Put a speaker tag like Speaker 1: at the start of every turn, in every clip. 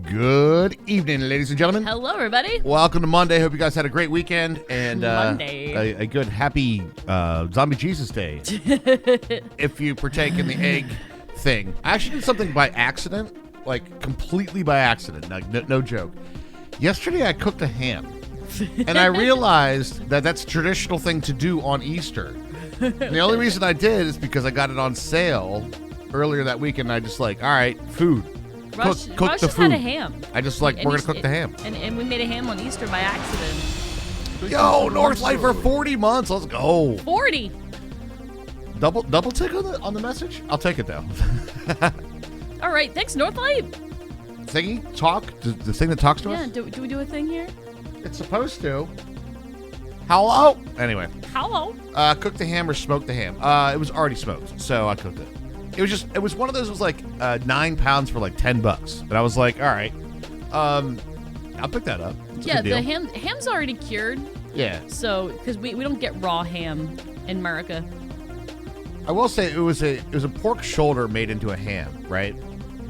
Speaker 1: Good evening, ladies and gentlemen.
Speaker 2: Hello, everybody.
Speaker 1: Welcome to Monday. Hope you guys had a great weekend and
Speaker 2: Monday.
Speaker 1: a good, happy Zombie Jesus Day. If you partake in the egg thing. I actually did something by accident, like completely by accident, like no joke. Yesterday, I cooked a ham, and I realized that that's a traditional thing to do on Easter. And the only reason I did is because I got it on sale earlier that week, and I just like, all right, food.
Speaker 2: Rush
Speaker 1: cook the
Speaker 2: just
Speaker 1: food.
Speaker 2: had a ham.
Speaker 1: I just like, we're going to cook the ham.
Speaker 2: And we made a ham on Easter by accident.
Speaker 1: Yo, North Light for 40 months. Let's go.
Speaker 2: 40.
Speaker 1: Double tick on the message? I'll take it, though.
Speaker 2: All right. Thanks, Northlight.
Speaker 1: Thingy? Talk? The thing that talks to us?
Speaker 2: Yeah. Do we do a thing here?
Speaker 1: It's supposed to. Hello? Anyway.
Speaker 2: Hello.
Speaker 1: Cooked the ham or smoked the ham. It was already smoked, so I cooked it. It was one of those, it was like 9 pounds for like $10. And I was like, all right, I'll pick that up. It's a good
Speaker 2: The
Speaker 1: deal.
Speaker 2: ham's already cured.
Speaker 1: Yeah.
Speaker 2: So, because we don't get raw ham in America.
Speaker 1: I will say it was a pork shoulder made into a ham, right?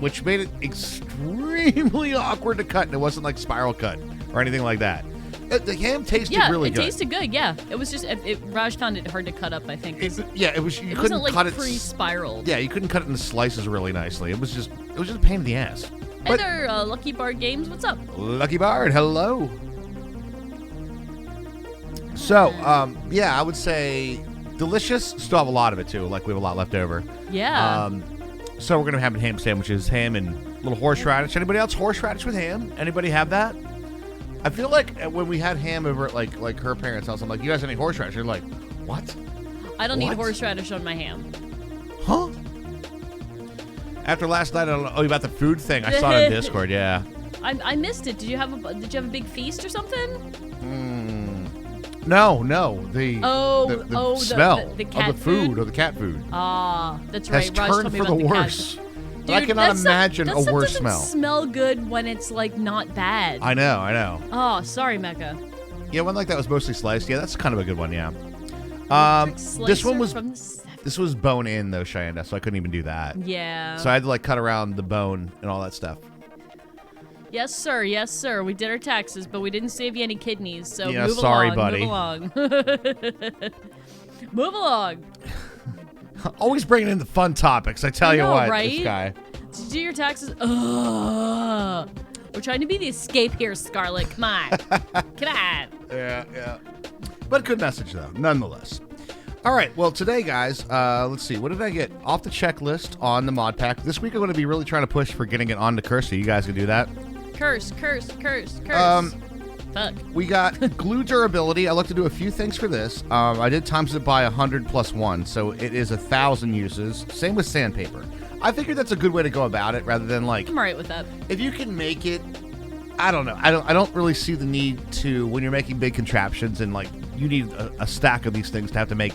Speaker 1: Which made it extremely awkward to cut, and it wasn't like spiral cut or anything like that. The ham tasted really good.
Speaker 2: Yeah, it tasted good. Yeah, it was just Raj found it hard to cut up. I think.
Speaker 1: It was. You
Speaker 2: it
Speaker 1: couldn't
Speaker 2: wasn't like
Speaker 1: cut it
Speaker 2: pre-spiraled.
Speaker 1: Yeah, you couldn't cut it into slices really nicely. It was just a pain in the ass.
Speaker 2: Hey
Speaker 1: But
Speaker 2: there, Lucky Bard Games. What's up?
Speaker 1: Lucky Bard, hello. So, yeah, I would say delicious. Still have a lot of it too. Like we have a lot left over.
Speaker 2: Yeah.
Speaker 1: So we're gonna have ham sandwiches, ham and little horseradish. Anybody else horseradish with ham? Anybody have that? I feel like when we had ham over at like her parents' house, I'm like, you guys have any horseradish? They're like, what?
Speaker 2: I don't
Speaker 1: What?
Speaker 2: need horseradish on my ham.
Speaker 1: Huh? After last night, I don't know. Oh, about the food thing. I saw it on Discord. Yeah.
Speaker 2: I missed it. Did you have a big feast or something?
Speaker 1: No. The smell
Speaker 2: the cat
Speaker 1: of the food or the cat food
Speaker 2: Ah, that's
Speaker 1: has
Speaker 2: right. Raj
Speaker 1: turned
Speaker 2: told me
Speaker 1: for the
Speaker 2: about
Speaker 1: worse.
Speaker 2: cat.
Speaker 1: But I
Speaker 2: Dude,
Speaker 1: cannot
Speaker 2: that
Speaker 1: imagine
Speaker 2: stuff,
Speaker 1: a
Speaker 2: that
Speaker 1: worse
Speaker 2: stuff
Speaker 1: smell.
Speaker 2: doesn't smell good when it's like not bad.
Speaker 1: I know.
Speaker 2: Oh, sorry, Mecca.
Speaker 1: Yeah, one like that was mostly sliced. Yeah, that's kind of a good one. Yeah. This one was
Speaker 2: from the 70s.
Speaker 1: this was bone in though, Cheyenne, so I couldn't even do that.
Speaker 2: Yeah.
Speaker 1: So I had to like cut around the bone and all that stuff.
Speaker 2: Yes, sir. Yes, sir. We did our taxes, but we didn't save you any kidneys. So
Speaker 1: Yeah,
Speaker 2: move
Speaker 1: sorry,
Speaker 2: along.
Speaker 1: buddy.
Speaker 2: Move along. Move along.
Speaker 1: Always bringing in the fun topics. I tell you
Speaker 2: know,
Speaker 1: what,
Speaker 2: right?
Speaker 1: this guy.
Speaker 2: Did you do your taxes? Ugh. We're trying to be the escape here, Scarlet. Come on. Come on.
Speaker 1: Yeah. But good message though, nonetheless. All right, well today, guys, let's see. What did I get off the checklist on the mod pack? This week I'm going to be really trying to push for getting it on the curse. So you guys can do that.
Speaker 2: Curse. Fuck.
Speaker 1: We got glue durability. I looked to do a few things for this. I did times it by 100 plus 1, so it is 1,000 uses. Same with sandpaper. I figured that's a good way to go about it, rather than like
Speaker 2: I'm all right with that.
Speaker 1: if you can make it. I don't know. I don't really see the need to when you're making big contraptions and like you need a stack of these things to have to make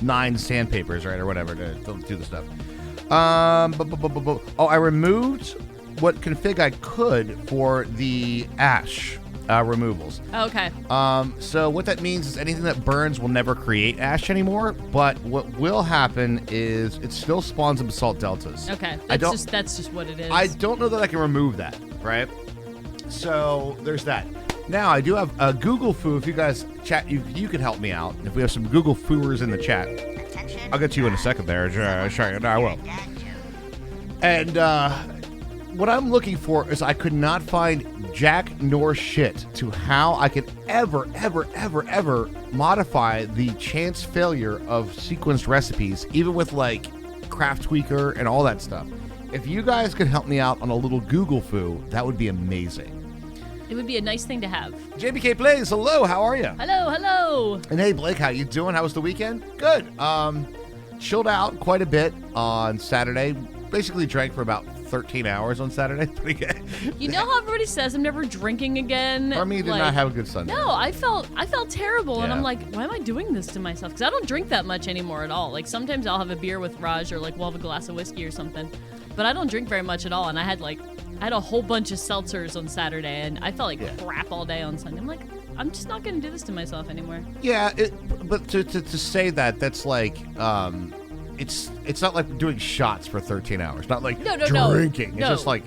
Speaker 1: 9 sandpapers, right, or whatever to do the stuff. I removed what config I could for the ash removals.
Speaker 2: Okay.
Speaker 1: So what that means is anything that burns will never create ash anymore, but what will happen is it still spawns in basalt deltas.
Speaker 2: Okay. That's just what it is.
Speaker 1: I don't know that I can remove that, right? So there's that. Now I do have a Google Foo. If you guys chat, you can help me out. If we have some Google Fooers in the chat, I'll get to you in a second there. Sure, no, I will. And what I'm looking for is I could not find jack nor shit to how I could ever modify the chance failure of sequenced recipes, even with like Craft Tweaker and all that stuff. If you guys could help me out on a little Google Foo, that would be amazing.
Speaker 2: It would be a nice thing to have.
Speaker 1: JBK Plays, hello, how are you?
Speaker 2: Hello.
Speaker 1: And hey, Blake, how you doing? How was the weekend? Good. Chilled out quite a bit on Saturday. Basically drank for about 13 hours on Saturday. Pretty good.
Speaker 2: You know how everybody says I'm never drinking again?
Speaker 1: Army did not have a good Sunday.
Speaker 2: No, I felt terrible, and
Speaker 1: Yeah.
Speaker 2: I'm like, why am I doing this to myself? Because I don't drink that much anymore at all. Like sometimes I'll have a beer with Raj, or like we'll have a glass of whiskey or something, but I don't drink very much at all. And I had I had a whole bunch of seltzers on Saturday, and I felt like crap all day on Sunday. I'm like, I'm just not going to do this to myself anymore.
Speaker 1: Yeah, but to say that, that's like, it's not like doing shots for 13 hours. Not like drinking.
Speaker 2: No.
Speaker 1: It's just like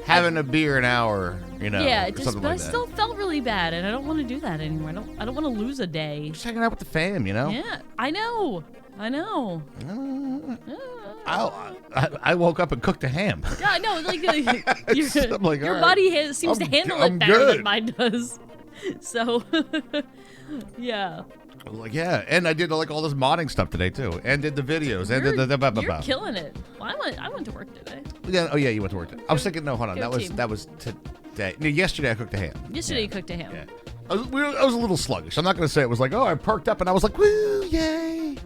Speaker 1: having a beer an hour,
Speaker 2: Yeah,
Speaker 1: or something
Speaker 2: but
Speaker 1: like
Speaker 2: I
Speaker 1: that.
Speaker 2: still felt really bad, and I don't want to do that anymore. I don't want to lose a day.
Speaker 1: Just hanging out with the fam,
Speaker 2: Yeah, I know.
Speaker 1: I woke up and cooked a ham.
Speaker 2: Yeah, I know. Like,
Speaker 1: I'm like,
Speaker 2: your
Speaker 1: all right.
Speaker 2: body seems to handle
Speaker 1: I'm
Speaker 2: it better
Speaker 1: good.
Speaker 2: than mine does. So, yeah.
Speaker 1: I was like, yeah, and I did like all this modding stuff today too, and did the videos, and
Speaker 2: You're killing it. Well, I went to work today.
Speaker 1: Yeah, oh yeah, you went to work today. I was thinking, no, hold on,
Speaker 2: Go
Speaker 1: that was today. No, yesterday I cooked a ham.
Speaker 2: Yesterday you cooked a ham.
Speaker 1: Yeah, I was a little sluggish. I'm not gonna say it was like, oh, I perked up and I was like, woo, yay.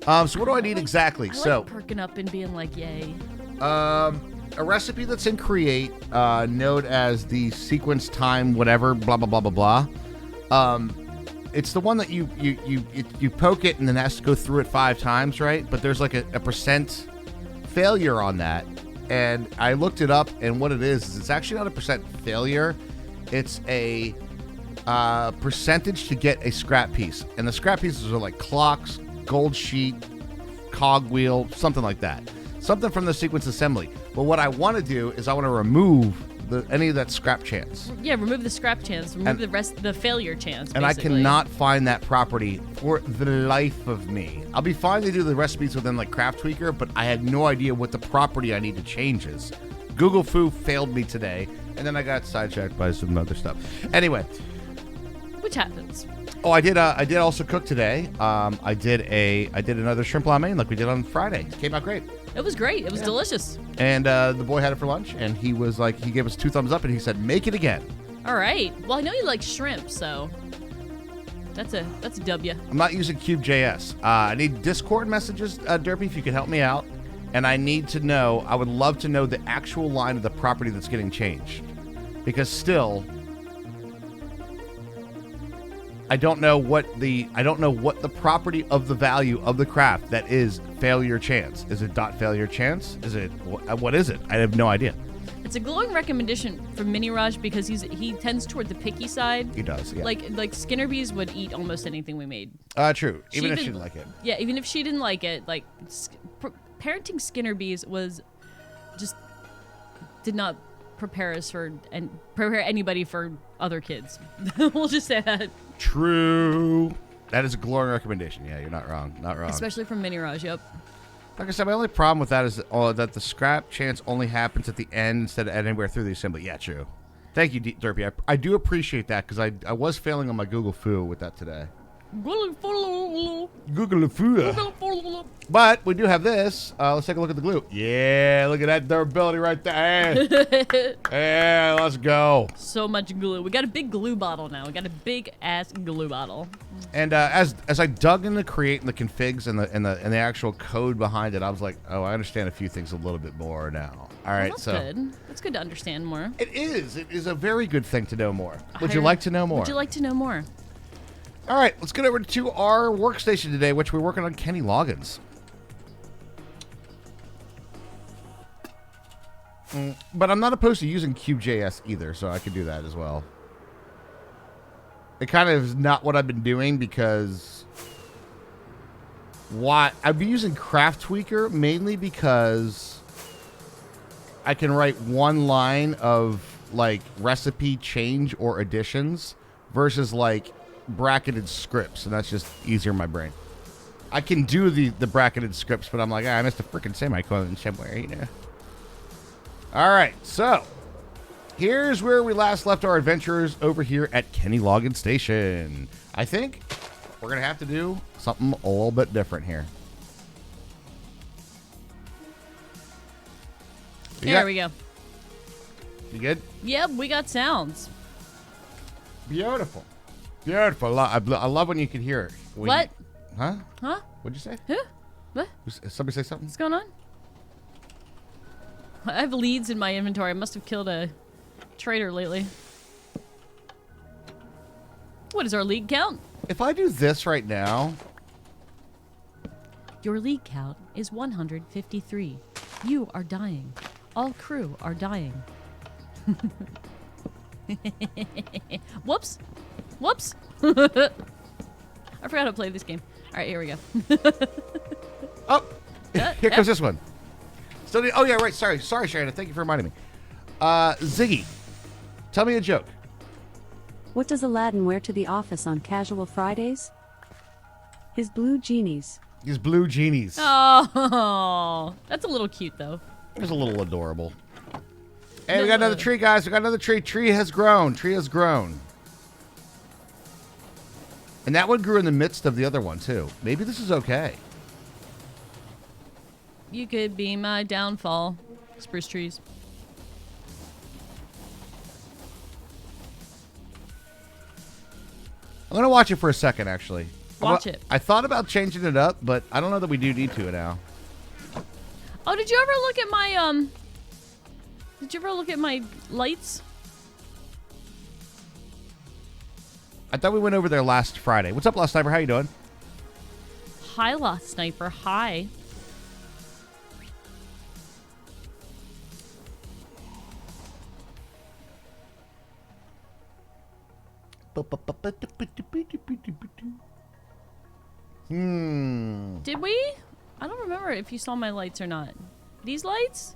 Speaker 1: So what do I need exactly?
Speaker 2: I like perking up and being like, yay.
Speaker 1: A recipe that's in Create, known as the sequence time whatever, blah blah blah blah blah. It's the one that you poke it and then it has to go through it 5 times, right? But there's like a percent failure on that, and I looked it up, and what it is it's actually not a percent failure. It's a percentage to get a scrap piece, and the scrap pieces are like clocks, gold sheet, cogwheel, something like that. Something from the sequence assembly. But what I want to do is I want to remove any of that scrap chance.
Speaker 2: Yeah, remove the scrap chance. Remove the failure chance.
Speaker 1: And
Speaker 2: basically.
Speaker 1: I cannot find that property for the life of me. I'll be fine to do the recipes within like Craft Tweaker, but I had no idea what the property I need to change is. Google Foo failed me today, and then I got sidetracked by some other stuff. Anyway.
Speaker 2: Which happens.
Speaker 1: Oh, I did also cook today. I did another shrimp la mein like we did on Friday. It came out great.
Speaker 2: It was great. It was delicious.
Speaker 1: And the boy had it for lunch, and he was like, he gave us 2 thumbs up, and he said, make it again.
Speaker 2: All right. Well, I know you like shrimp, so that's a W.
Speaker 1: I'm not using Cube.js. I need Discord messages, Derpy, if you could help me out. And I would love to know the actual line of the property that's getting changed. Because still, I don't know what the property of the value of the craft that is failure chance. Is it dot failure chance? Is it what is it? I have no idea.
Speaker 2: It's a glowing recommendation from Mini Raj because he tends toward the picky side.
Speaker 1: He does, yeah.
Speaker 2: Like Skinner Bees would eat almost anything we made.
Speaker 1: True. Even if she didn't like it.
Speaker 2: Yeah, even if she didn't like it, like parenting Skinner Bees was just did not prepare us for and prepare anybody for other kids. We'll just say that.
Speaker 1: True. That is a glowing recommendation. Yeah, you're not wrong. Not wrong.
Speaker 2: Especially from Mini Raj, yep.
Speaker 1: Like I said, my only problem with that is that the scrap chance only happens at the end instead of anywhere through the assembly. Yeah, true. Thank you, Derpy. I do appreciate that because I was failing on my Google Foo with that today. Google Foo. But we do have this. Let's take a look at the glue. Yeah, look at that durability right there. Yeah, let's go.
Speaker 2: So much glue. We got a big glue bottle now. We got a big ass glue bottle.
Speaker 1: And as I dug into Create and the configs and the actual code behind it, I was like, oh, I understand a few things a little bit more now. All right,
Speaker 2: that's good. That's good to understand more.
Speaker 1: It is. It is a very good thing to know more. Would you like to know more?
Speaker 2: Would you like to know more?
Speaker 1: All right, let's get over to our workstation today, which we're working on Kenny Loggins. But I'm not opposed to using Cube.js either, so I could do that as well. It kind of is not what I've been doing because I've been using Craft Tweaker mainly because I can write one line of like recipe change or additions versus like bracketed scripts, and that's just easier in my brain. I can do the bracketed scripts, but I'm like, I missed a freaking semicolon somewhere, you know. All right, so here's where we last left our adventurers over here at Kenny Loggins Station. I think we're gonna have to do something a little bit different here.
Speaker 2: There we go.
Speaker 1: You good?
Speaker 2: Yep, we got sounds.
Speaker 1: Beautiful. Beautiful. I love when you can hear it.
Speaker 2: What?
Speaker 1: Huh?
Speaker 2: Huh?
Speaker 1: What'd you say?
Speaker 2: Who? What?
Speaker 1: Somebody say something?
Speaker 2: What's going on? I have leads in my inventory. I must have killed a trader lately. What is our lead count?
Speaker 1: If I do this right now...
Speaker 2: Your lead count is 153. You are dying. All crew are dying. Whoops. Whoops. I forgot how to play this game. All right, here we go.
Speaker 1: Oh, here comes this one. Still oh, yeah, right. Sorry, Shannon. Thank you for reminding me. Ziggy, tell me a joke.
Speaker 3: What does Aladdin wear to the office on casual Fridays? His blue genies.
Speaker 1: These blue genies.
Speaker 2: Oh, that's a little cute, though.
Speaker 1: It was a little adorable. Hey, we got another tree, guys. We got another tree. Tree has grown. Tree has grown. And that one grew in the midst of the other one, too. Maybe this is okay.
Speaker 2: You could be my downfall. Spruce trees.
Speaker 1: I'm going to watch it for a second, actually.
Speaker 2: Watch it.
Speaker 1: I thought about changing it up, but I don't know that we do need to now.
Speaker 2: Oh, did you ever look at my, Did you ever look at my lights?
Speaker 1: I thought we went over there last Friday. What's up, Lost Sniper? How you doing?
Speaker 2: Hi, Lost Sniper. Hi. Did we? I don't remember if you saw my lights or not. These lights?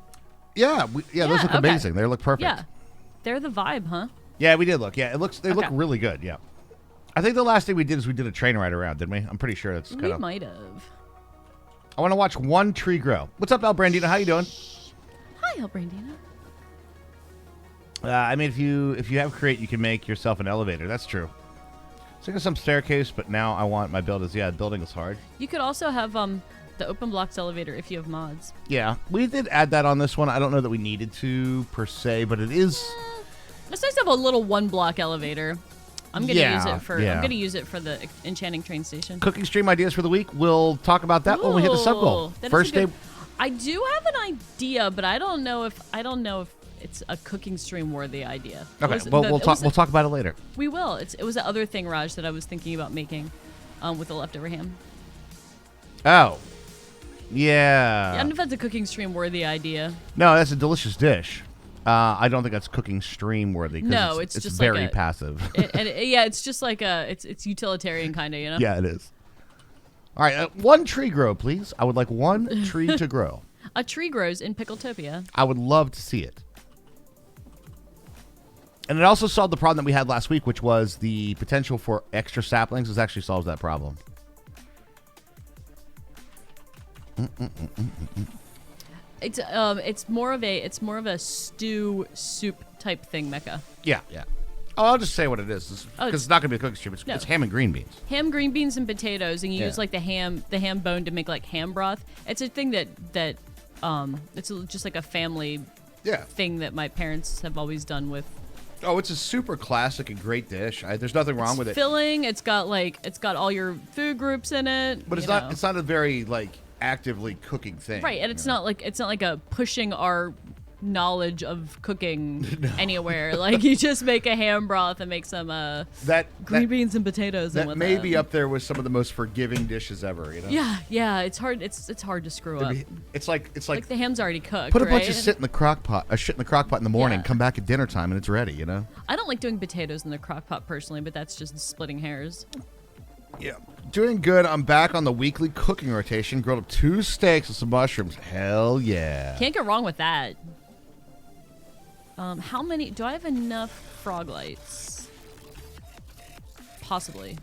Speaker 1: Yeah, those look
Speaker 2: okay.
Speaker 1: amazing. They look perfect.
Speaker 2: Yeah. They're the vibe, huh?
Speaker 1: Yeah, we did look. Yeah, they look really good. Yeah. I think the last thing we did is we did a train ride around, didn't we? I'm pretty sure that's kind
Speaker 2: We
Speaker 1: of.
Speaker 2: might have.
Speaker 1: I want to watch one tree grow. What's up, Albrandina? How you doing?
Speaker 2: Hi, Albrandina.
Speaker 1: I mean, if you have create, you can make yourself an elevator. That's true. So I got some staircase, but now I want my build is building is hard.
Speaker 2: You could also have the open blocks elevator if you have mods.
Speaker 1: Yeah, we did add that on this one. I don't know that we needed to per se, but it is.
Speaker 2: It's nice to have a little one block elevator. I'm gonna use it for.
Speaker 1: yeah.
Speaker 2: I'm gonna use it for the enchanting train station.
Speaker 1: Cooking stream ideas for the week. We'll talk about that when we hit the sub goal.
Speaker 2: That is
Speaker 1: First
Speaker 2: a good-
Speaker 1: day.
Speaker 2: I do have an idea, but I don't know if it's a cooking stream worthy idea.
Speaker 1: Okay, well we'll talk about it later.
Speaker 2: We will. It was the other thing, Raj, that I was thinking about making, with the leftover ham.
Speaker 1: Oh, yeah.
Speaker 2: I don't know if that's a cooking stream worthy idea.
Speaker 1: No, that's a delicious dish. I don't think that's cooking stream worthy.
Speaker 2: No, it's just
Speaker 1: very
Speaker 2: like
Speaker 1: passive.
Speaker 2: It's just like it's utilitarian kind of, you know.
Speaker 1: Yeah, it is. All right, one tree grow, please. I would like one tree to grow.
Speaker 2: A tree grows in Pickletopia.
Speaker 1: I would love to see it. And it also solved the problem that we had last week, which was the potential for extra saplings. This actually solves that problem.
Speaker 2: It's more of a stew soup type thing, Mecca.
Speaker 1: Yeah. Oh, I'll just say what it is, because it's not going to be a cooking stream. It's ham and green beans.
Speaker 2: Ham, green beans, and potatoes, and you
Speaker 1: Yeah.
Speaker 2: use like the ham bone to make like ham broth. It's a thing that it's just like a family thing that my parents have always done with.
Speaker 1: Oh, it's a super classic and great dish. There's nothing wrong with it.
Speaker 2: Filling. It's got all your food groups in it.
Speaker 1: But it's not. It's not a very actively cooking thing.
Speaker 2: Right, and it's not like a pushing our knowledge of cooking anywhere. Like you just make a ham broth and make some green beans and potatoes.
Speaker 1: That may be up there with some of the most forgiving dishes ever. You know.
Speaker 2: Yeah. It's hard. It's hard to screw up.
Speaker 1: It's like
Speaker 2: the ham's already cooked.
Speaker 1: Put a
Speaker 2: right?
Speaker 1: bunch of shit in the crock pot in the morning.
Speaker 2: Yeah.
Speaker 1: Come back at dinner time and it's ready. You know.
Speaker 2: I don't like doing potatoes in the crock pot personally, but that's just splitting hairs.
Speaker 1: Yeah. Doing good. I'm back on the weekly cooking rotation. Grilled up 2 steaks and some mushrooms. Hell yeah.
Speaker 2: Can't go wrong with that. How many? Do I have enough frog lights? Possibly.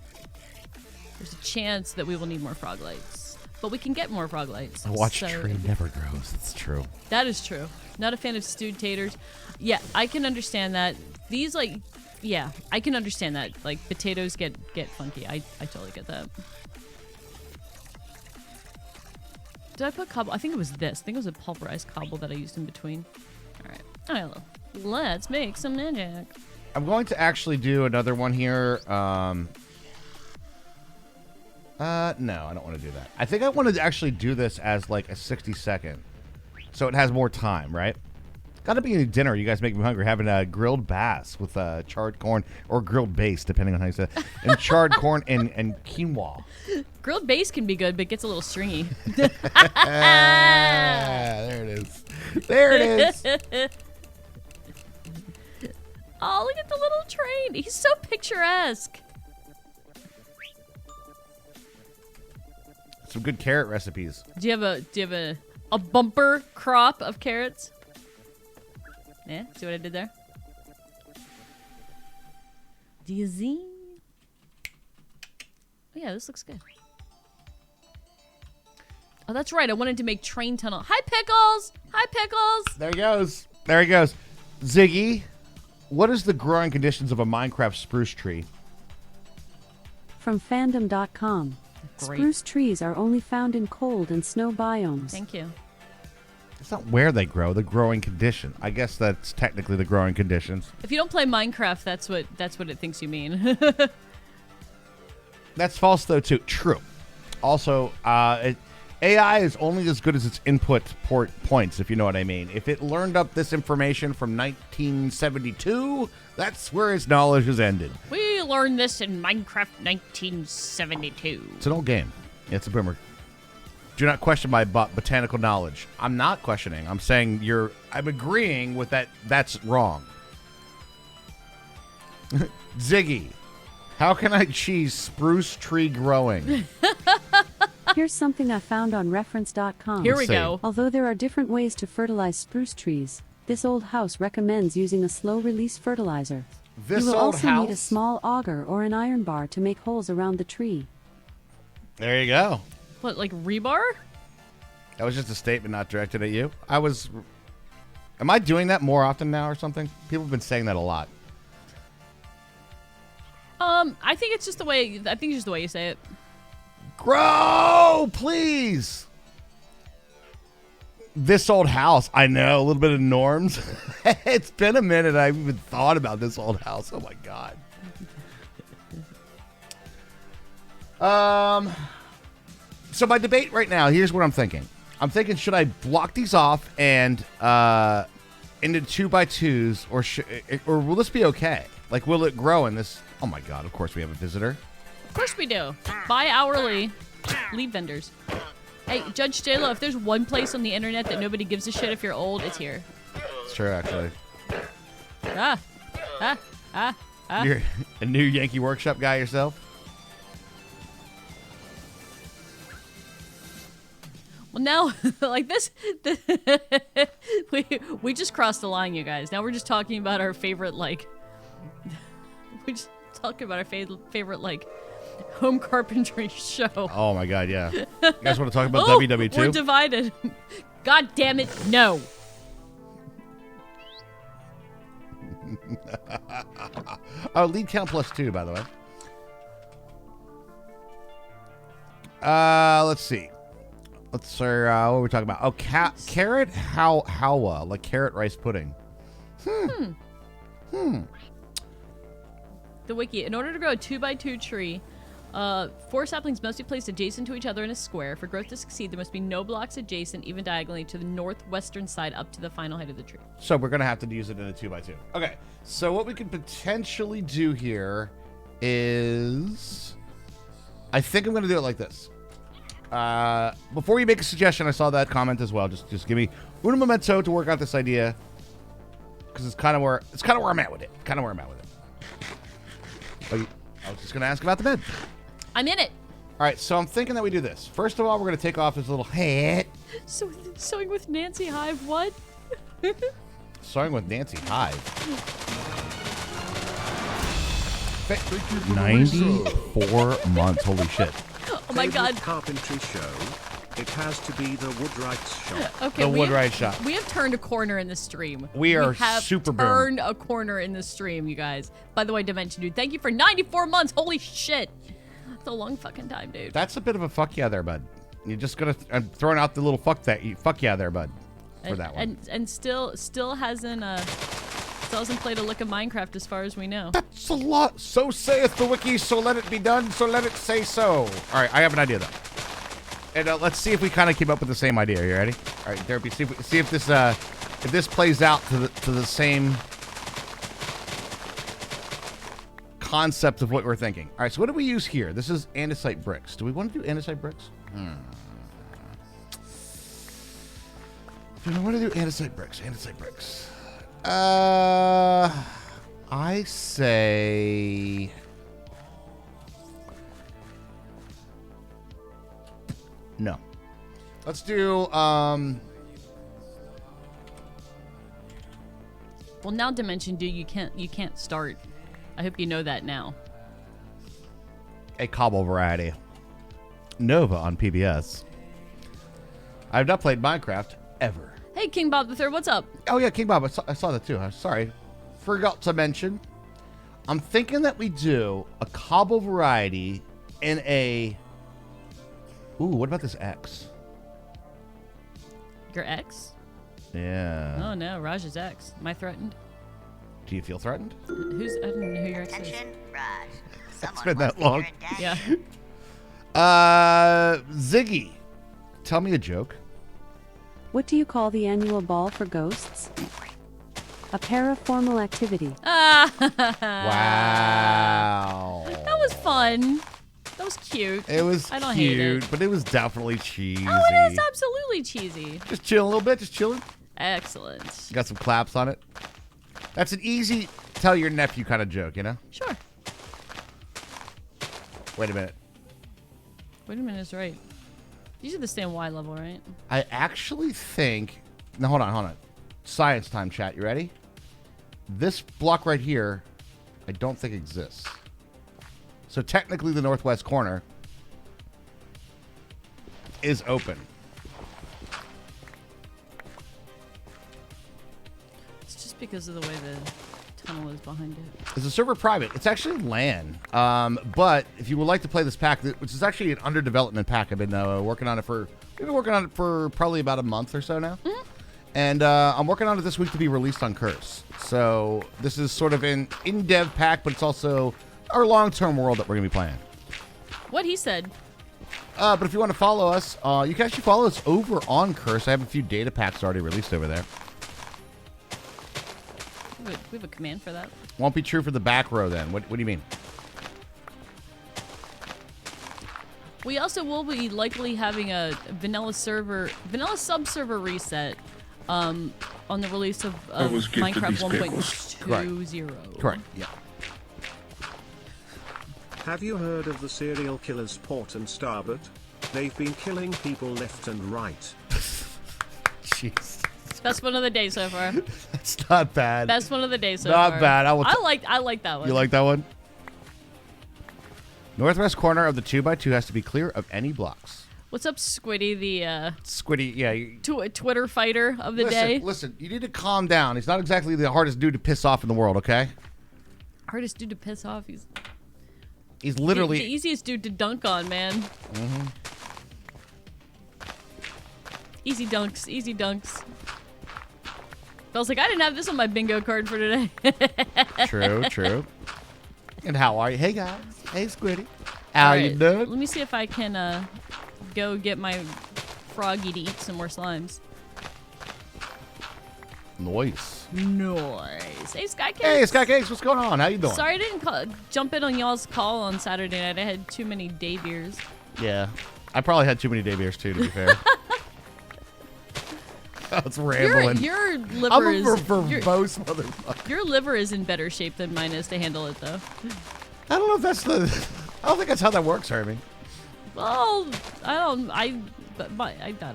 Speaker 2: There's a chance that we will need more frog lights. But we can get more frog lights.
Speaker 1: A watched tree never grows. That's true.
Speaker 2: That is true. Not a fan of stewed taters. Yeah, I can understand that. These, I can understand that. Like, potatoes get funky. I totally get that. Did I put cobble? I think it was this. I think it was a pulverized cobble that I used in between. All right. Let's make some magic.
Speaker 1: I'm going to actually do another one here. No, I don't want to do that. I think I want to actually do this as like a 60-second. So it has more time, right? Got to be a dinner. You guys make me hungry. Having a grilled bass with charred corn or grilled base, depending on how you say it. And charred corn and quinoa.
Speaker 2: Grilled base can be good, but it gets a little stringy.
Speaker 1: There it is. There it is.
Speaker 2: Oh, look at the little train. He's so picturesque.
Speaker 1: Some good carrot recipes.
Speaker 2: Do you have a bumper crop of carrots? Yeah, see what I did there? Do you see? Oh yeah, this looks good. Oh, that's right. I wanted to make train tunnel. Hi, Pickles! Hi, Pickles!
Speaker 1: There he goes. There he goes. Ziggy, what is the growing conditions of a Minecraft spruce tree?
Speaker 3: From fandom.com.
Speaker 2: Great.
Speaker 3: Spruce trees are only found in cold and snow biomes.
Speaker 2: Thank you.
Speaker 1: It's not where they grow, the growing condition. I guess that's technically the growing conditions.
Speaker 2: If you don't play Minecraft, that's what it thinks you mean.
Speaker 1: That's false, though, too. True. Also, AI is only as good as its input points, if you know what I mean. If it learned up this information from 1972, that's where its knowledge has ended.
Speaker 2: We learned this in Minecraft 1972.
Speaker 1: It's an old game. It's a boomer. Do not question my botanical knowledge. I'm not questioning. I'm saying I'm agreeing with that. That's wrong. Ziggy, how can I cheese spruce tree growing?
Speaker 3: Here's something I found on reference.com.
Speaker 2: Here we
Speaker 1: see.
Speaker 2: go.
Speaker 3: Although there are different ways to fertilize spruce trees, this old house recommends using a slow-release fertilizer.
Speaker 1: This
Speaker 3: You will
Speaker 1: old
Speaker 3: also
Speaker 1: house.
Speaker 3: need a small auger or an iron bar to make holes around the tree.
Speaker 1: There you go.
Speaker 2: What, like rebar?
Speaker 1: That was just a statement not directed at you. Am I doing that more often now or something? People have been saying that a lot.
Speaker 2: I think it's just the way. I think it's just the way you say it.
Speaker 1: Grow, please. This old house. I know, a little bit of norms. It's been a minute I've even thought about this old house. Oh my god. So my debate right now, here's what I'm thinking. I'm thinking, should I block these off and into 2x2s, or will this be okay? Like, will it grow in this? Oh my god, of course we have a visitor.
Speaker 2: Of course we do. Buy hourly. Lead vendors. Hey, Judge JLo, if there's one place on the internet that nobody gives a shit if you're old, it's here.
Speaker 1: It's true, actually. You're a new Yankee Workshop guy yourself?
Speaker 2: Well, now, like this, we just crossed the line, you guys. Now we're just talking about our favorite, like, we just talking about our favorite, like, home carpentry show.
Speaker 1: Oh my god, yeah. You guys want to talk about
Speaker 2: Oh,
Speaker 1: WW2?
Speaker 2: we're divided. God damn it, no.
Speaker 1: Oh, lead count +2, by the way. Let's see. What are we talking about? Oh, carrot halwa, like carrot rice pudding.
Speaker 2: The wiki. In order to grow a 2x2 tree, 4 saplings must be placed adjacent to each other in a square. For growth to succeed, there must be no blocks adjacent, even diagonally, to the northwestern side up to the final height of the tree.
Speaker 1: So we're going to have to use it in a 2x2. Okay, so what we could potentially do here is... I think I'm going to do it like this. Before you make a suggestion, I saw that comment as well. Just give me un momento to work out this idea, because it's kind of where I'm at with it. But I was just going to ask about the bed.
Speaker 2: I'm in it.
Speaker 1: All right, so I'm thinking that we do this. First of all, we're going to take off his little hat.
Speaker 2: Sewing with Nancy Hive, what?
Speaker 1: Sewing with Nancy Hive. 94 months. Holy shit.
Speaker 2: Oh my god.
Speaker 4: Carpentry show. It has to be the Woodwrights shop.
Speaker 2: Okay,
Speaker 1: The Woodwright shop.
Speaker 2: We have turned a corner in the stream.
Speaker 1: We are
Speaker 2: have
Speaker 1: super boom.
Speaker 2: turned a corner in the stream, you guys. By the way, Dimension Dude, thank you for 94 months. Holy shit. It's a long fucking time, dude.
Speaker 1: That's a bit of a fuck yeah there, bud. You're just gonna. I'm throwing out the little fuck yeah there, bud. For that one.
Speaker 2: And still hasn't played a lick of Minecraft as far as we know.
Speaker 1: That's a lot. So saith the wiki. So let it be done. So let it say so. All right, I have an idea though, and let's see if we kind of keep up with the same idea. Are you ready? All right, Therapy. See if this plays out to the same concept of what we're thinking. All right, so what do we use here? This is andesite bricks. Do we want to do andesite bricks? Do I want to do andesite bricks? Andesite bricks. I say... No. Let's do,
Speaker 2: Well, now Dimension Dude, you can't start. I hope you know that now.
Speaker 1: a cobble variety. Nova on PBS. I've not played Minecraft ever.
Speaker 2: Hey, King Bob the Third, what's up?
Speaker 1: Oh yeah, King Bob, I saw that too. I'm sorry. Forgot to mention. I'm thinking that we do a cobble variety in a... Ooh, what about this X?
Speaker 2: Your ex?
Speaker 1: Yeah.
Speaker 2: Oh no, Raj's ex. Am I threatened?
Speaker 1: Do you feel threatened?
Speaker 2: I don't know who your ex is.
Speaker 5: Attention, Raj. Someone
Speaker 1: been that
Speaker 5: wants to hear
Speaker 1: long.
Speaker 5: a dad.
Speaker 2: Yeah.
Speaker 1: Ziggy, tell me a joke.
Speaker 3: What do you call the annual ball for ghosts? A paraformal activity.
Speaker 2: Ah,
Speaker 1: Wow.
Speaker 2: that was fun. That was cute.
Speaker 1: It was
Speaker 2: I don't hate
Speaker 1: cute,
Speaker 2: it.
Speaker 1: but it was definitely cheesy.
Speaker 2: Oh, it is absolutely cheesy.
Speaker 1: Just chilling a little bit, just chilling.
Speaker 2: Excellent.
Speaker 1: Got some claps on it. That's an easy tell your nephew kind of joke, you know?
Speaker 2: Sure.
Speaker 1: Wait a minute.
Speaker 2: Wait a minute, is right. These are the same Y level, right?
Speaker 1: I actually think... No, hold on. Science time, chat. You ready? This block right here, I don't think exists. So technically the northwest corner is open.
Speaker 2: It's just because of the way the tunnel is behind it.
Speaker 1: Is the server private? It's actually LAN. But if you would like to play this pack, which is actually an under development pack, I've been working on it for probably about a month or so now.
Speaker 2: Mm-hmm.
Speaker 1: And I'm working on it this week to be released on Curse. So this is sort of an in-dev pack, but it's also our long-term world that we're going to be playing.
Speaker 2: What he said.
Speaker 1: But if you want to follow us, you can actually follow us over on Curse. I have a few data packs already released over there.
Speaker 2: We have a command for that.
Speaker 1: Won't be true for the back row then. What do you mean?
Speaker 2: We also will be likely having a vanilla sub-server reset on the release of Minecraft 1.20.
Speaker 1: Correct. Yeah.
Speaker 4: Have you heard of the serial killers Port and Starboard? They've been killing people left and right.
Speaker 1: Jeez.
Speaker 2: Best one of the day so far.
Speaker 1: That's not bad.
Speaker 2: Best one of the day so far.
Speaker 1: Not bad. I
Speaker 2: like that one.
Speaker 1: You like that one? Northwest corner of the 2x2 has to be clear of any blocks.
Speaker 2: What's up, Squiddy, the
Speaker 1: Squiddy, yeah.
Speaker 2: Twitter fighter of the day?
Speaker 1: Listen, you need to calm down. He's not exactly the hardest dude to piss off in the world, okay?
Speaker 2: Hardest dude to piss off.
Speaker 1: He's literally...
Speaker 2: the easiest dude to dunk on, man.
Speaker 1: Mm-hmm.
Speaker 2: Easy dunks. Easy dunks. I was like, I didn't have this on my bingo card for today.
Speaker 1: True. And how are you? Hey, guys. Hey, Squiddy. How you doing?
Speaker 2: Let me see if I can go get my froggy to eat some more slimes.
Speaker 1: Nice.
Speaker 2: Hey, Sky Cakes.
Speaker 1: Hey, Sky Cakes. What's going on? How you doing?
Speaker 2: Sorry I didn't jump in on y'all's call on Saturday night. I had too many day beers.
Speaker 1: Yeah. I probably had too many day beers, too, to be fair. I was rambling.
Speaker 2: Your liver
Speaker 1: I'm a
Speaker 2: is
Speaker 1: verbose motherfucker.
Speaker 2: your liver is in better shape than mine is to handle it, though.
Speaker 1: I don't know if that's I don't think that's how that works, Herbie.
Speaker 2: Well, I don't know. I don't know. I don't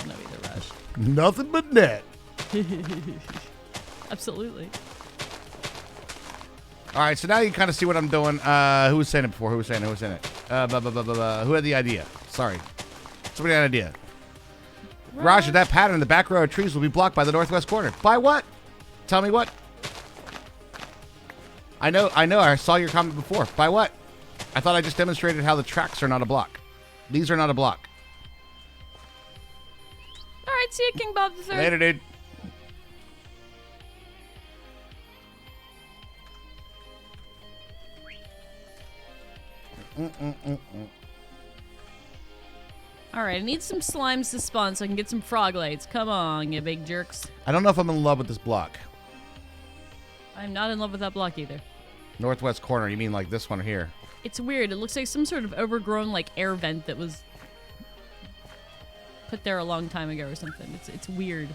Speaker 2: know either, Raj.
Speaker 1: Nothing but net.
Speaker 2: Absolutely.
Speaker 1: All right, so now you kind of see what I'm doing. Who was saying it before? Who was saying it? Who had the idea? Sorry. Somebody had an idea. Roger, that pattern in the back row of trees will be blocked by the northwest corner. By what? Tell me what? I know. I saw your comment before. By what? I thought I just demonstrated how the tracks are not a block. These are not a block.
Speaker 2: All right, see you, King Bob the Third.
Speaker 1: Later, dude.
Speaker 2: All right, I need some slimes to spawn so I can get some frog lights. Come on, you big jerks.
Speaker 1: I don't know if I'm in love with this block.
Speaker 2: I'm not in love with that block either.
Speaker 1: Northwest corner. You mean like this one here?
Speaker 2: It's weird. It looks like some sort of overgrown like air vent that was put there a long time ago or something. It's weird.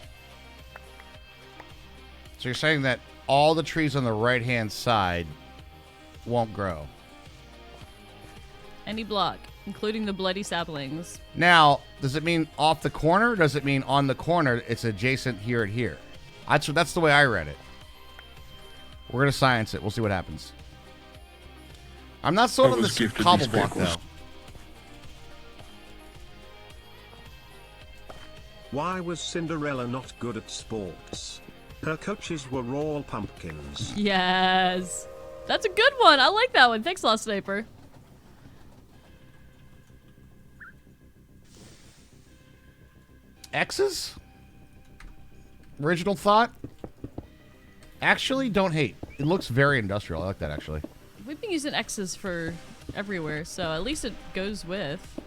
Speaker 1: So you're saying that all the trees on the right-hand side won't grow.
Speaker 2: Any block, including the bloody saplings.
Speaker 1: Now, does it mean off the corner? Or does it mean on the corner it's adjacent here and here? That's the way I read it. We're going to science it. We'll see what happens. I'm not sold on this cobble block, though.
Speaker 4: Why was Cinderella not good at sports? Her coaches were all pumpkins.
Speaker 2: Yes. That's a good one. I like that one. Thanks, Lost Sniper.
Speaker 1: X's? Original thought? Actually, don't hate. It looks very industrial. I like that, actually.
Speaker 2: We've been using X's for everywhere, so at least it goes with.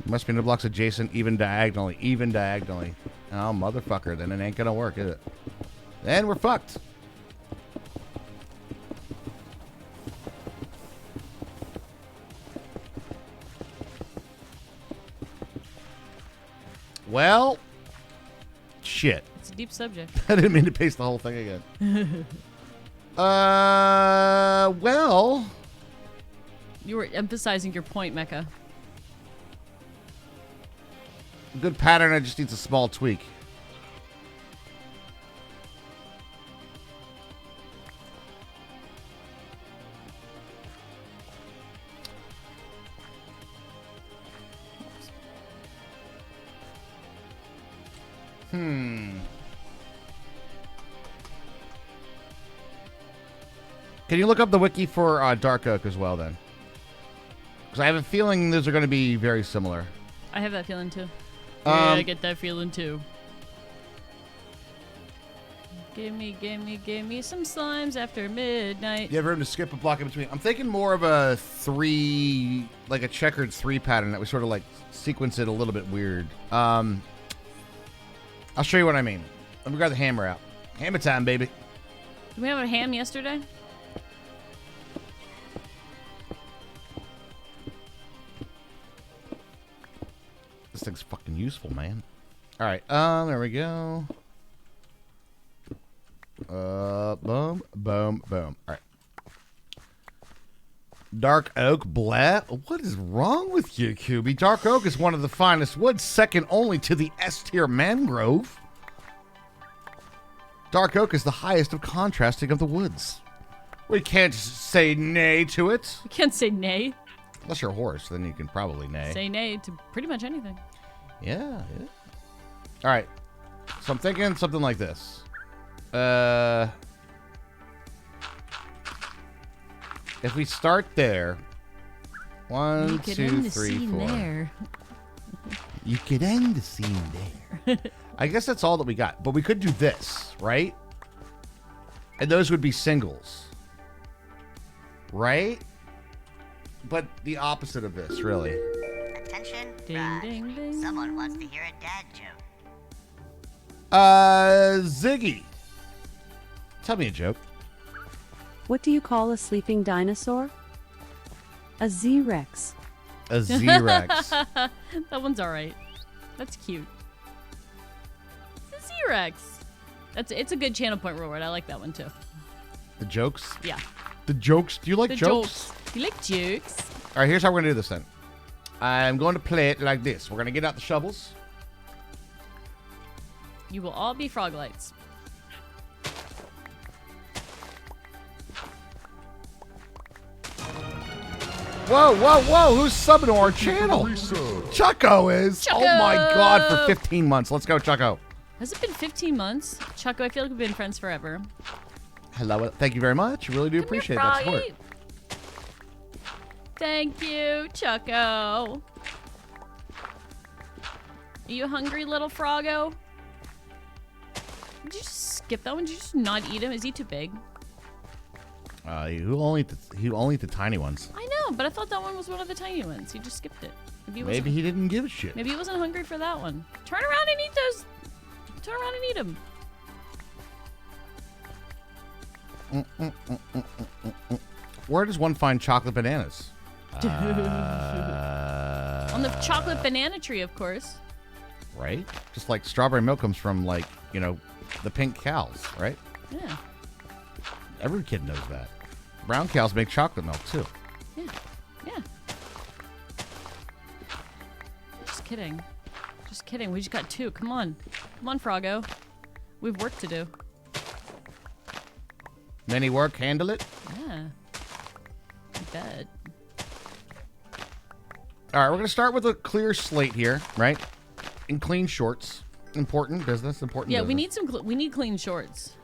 Speaker 1: Must be no blocks adjacent, even diagonally. Even diagonally. Oh, motherfucker. Then it ain't gonna work, is it? Then we're fucked. Well, shit.
Speaker 2: It's a deep subject.
Speaker 1: I didn't mean to paste the whole thing again. Well.
Speaker 2: You were emphasizing your point, Mecca.
Speaker 1: Good pattern, it just needs a small tweak. Can you look up the wiki for Dark Oak as well, then? Because I have a feeling those are going to be very similar.
Speaker 2: I have that feeling, too. Yeah, I get that feeling, too. Give me some slimes after midnight.
Speaker 1: You have room to skip a block in between. I'm thinking more of a three, like a checkered three pattern that we sort of like sequence it a little bit weird. I'll show you what I mean. Let me grab the hammer out. Hammer time, baby.
Speaker 2: Did we have a ham yesterday?
Speaker 1: This thing's fucking useful, man. All right, there we go. Boom, boom, boom. All right. Dark oak, blah. What is wrong with you, QB? Dark oak is one of the finest woods, second only to the S-tier mangrove. Dark oak is the highest of contrasting of the woods. We can't say nay to it.
Speaker 2: You can't say nay.
Speaker 1: Unless you're a horse, then you can probably neigh.
Speaker 2: Say nay to pretty much anything.
Speaker 1: Yeah, yeah. All right. So I'm thinking something like this. If we start there, 1, 2, 3, 4.
Speaker 2: There.
Speaker 1: You could end the scene there. I guess that's all that we got. But we could do this, right? And those would be singles. Right? But the opposite of this, really.
Speaker 5: Attention,
Speaker 2: Ding,
Speaker 5: Raj.
Speaker 2: ding, ding.
Speaker 5: Someone wants to hear a dad joke.
Speaker 1: Ziggy. Tell me a joke.
Speaker 3: What do you call a sleeping dinosaur? A Z-Rex.
Speaker 1: A Z-Rex.
Speaker 2: That one's alright. That's cute. It's a Z-Rex. It's a good channel point reward. I like that one too.
Speaker 1: The jokes?
Speaker 2: Yeah.
Speaker 1: The jokes? Do you like
Speaker 2: The
Speaker 1: jokes?
Speaker 2: You like jokes?
Speaker 1: All right, here's how we're going to do this then. I'm going to play it like this. We're going to get out the shovels.
Speaker 2: You will all be frog lights.
Speaker 1: Whoa, whoa, whoa. Who's subbing to our channel? Chucko is.
Speaker 2: Chucko!
Speaker 1: Oh, my God, for 15 months. Let's go, Chucko.
Speaker 2: Has it been 15 months? Chucko, I feel like we've been friends forever.
Speaker 1: Hello. Thank you very much. Really do appreciate that support.
Speaker 2: Froggy. Thank you, Chucko. Are you hungry, little froggo? Did you just skip that one? Did you just not eat him? Is he too big?
Speaker 1: He'll only eat the tiny ones.
Speaker 2: I know, but I thought that one was one of the tiny ones. He just skipped it.
Speaker 1: Maybe he didn't give a shit.
Speaker 2: Maybe he wasn't hungry for that one. Turn around and eat those. Turn around and eat them.
Speaker 1: Where does one find chocolate bananas?
Speaker 2: On the chocolate banana tree, of course.
Speaker 1: right? Just like strawberry milk comes from, like, you know, the pink cows, right?
Speaker 2: Yeah.
Speaker 1: Every kid knows that. Brown cows make chocolate milk, too.
Speaker 2: Yeah. Yeah. Just kidding. Just kidding. We just got 2. Come on. Come on, Froggo. We've work to do.
Speaker 1: Many work, handle it.
Speaker 2: Yeah. I bet.
Speaker 1: All right, we're going to start with a clear slate here, right? In clean shorts. Important business, important
Speaker 2: Yeah,
Speaker 1: business.
Speaker 2: we need some. We need clean shorts.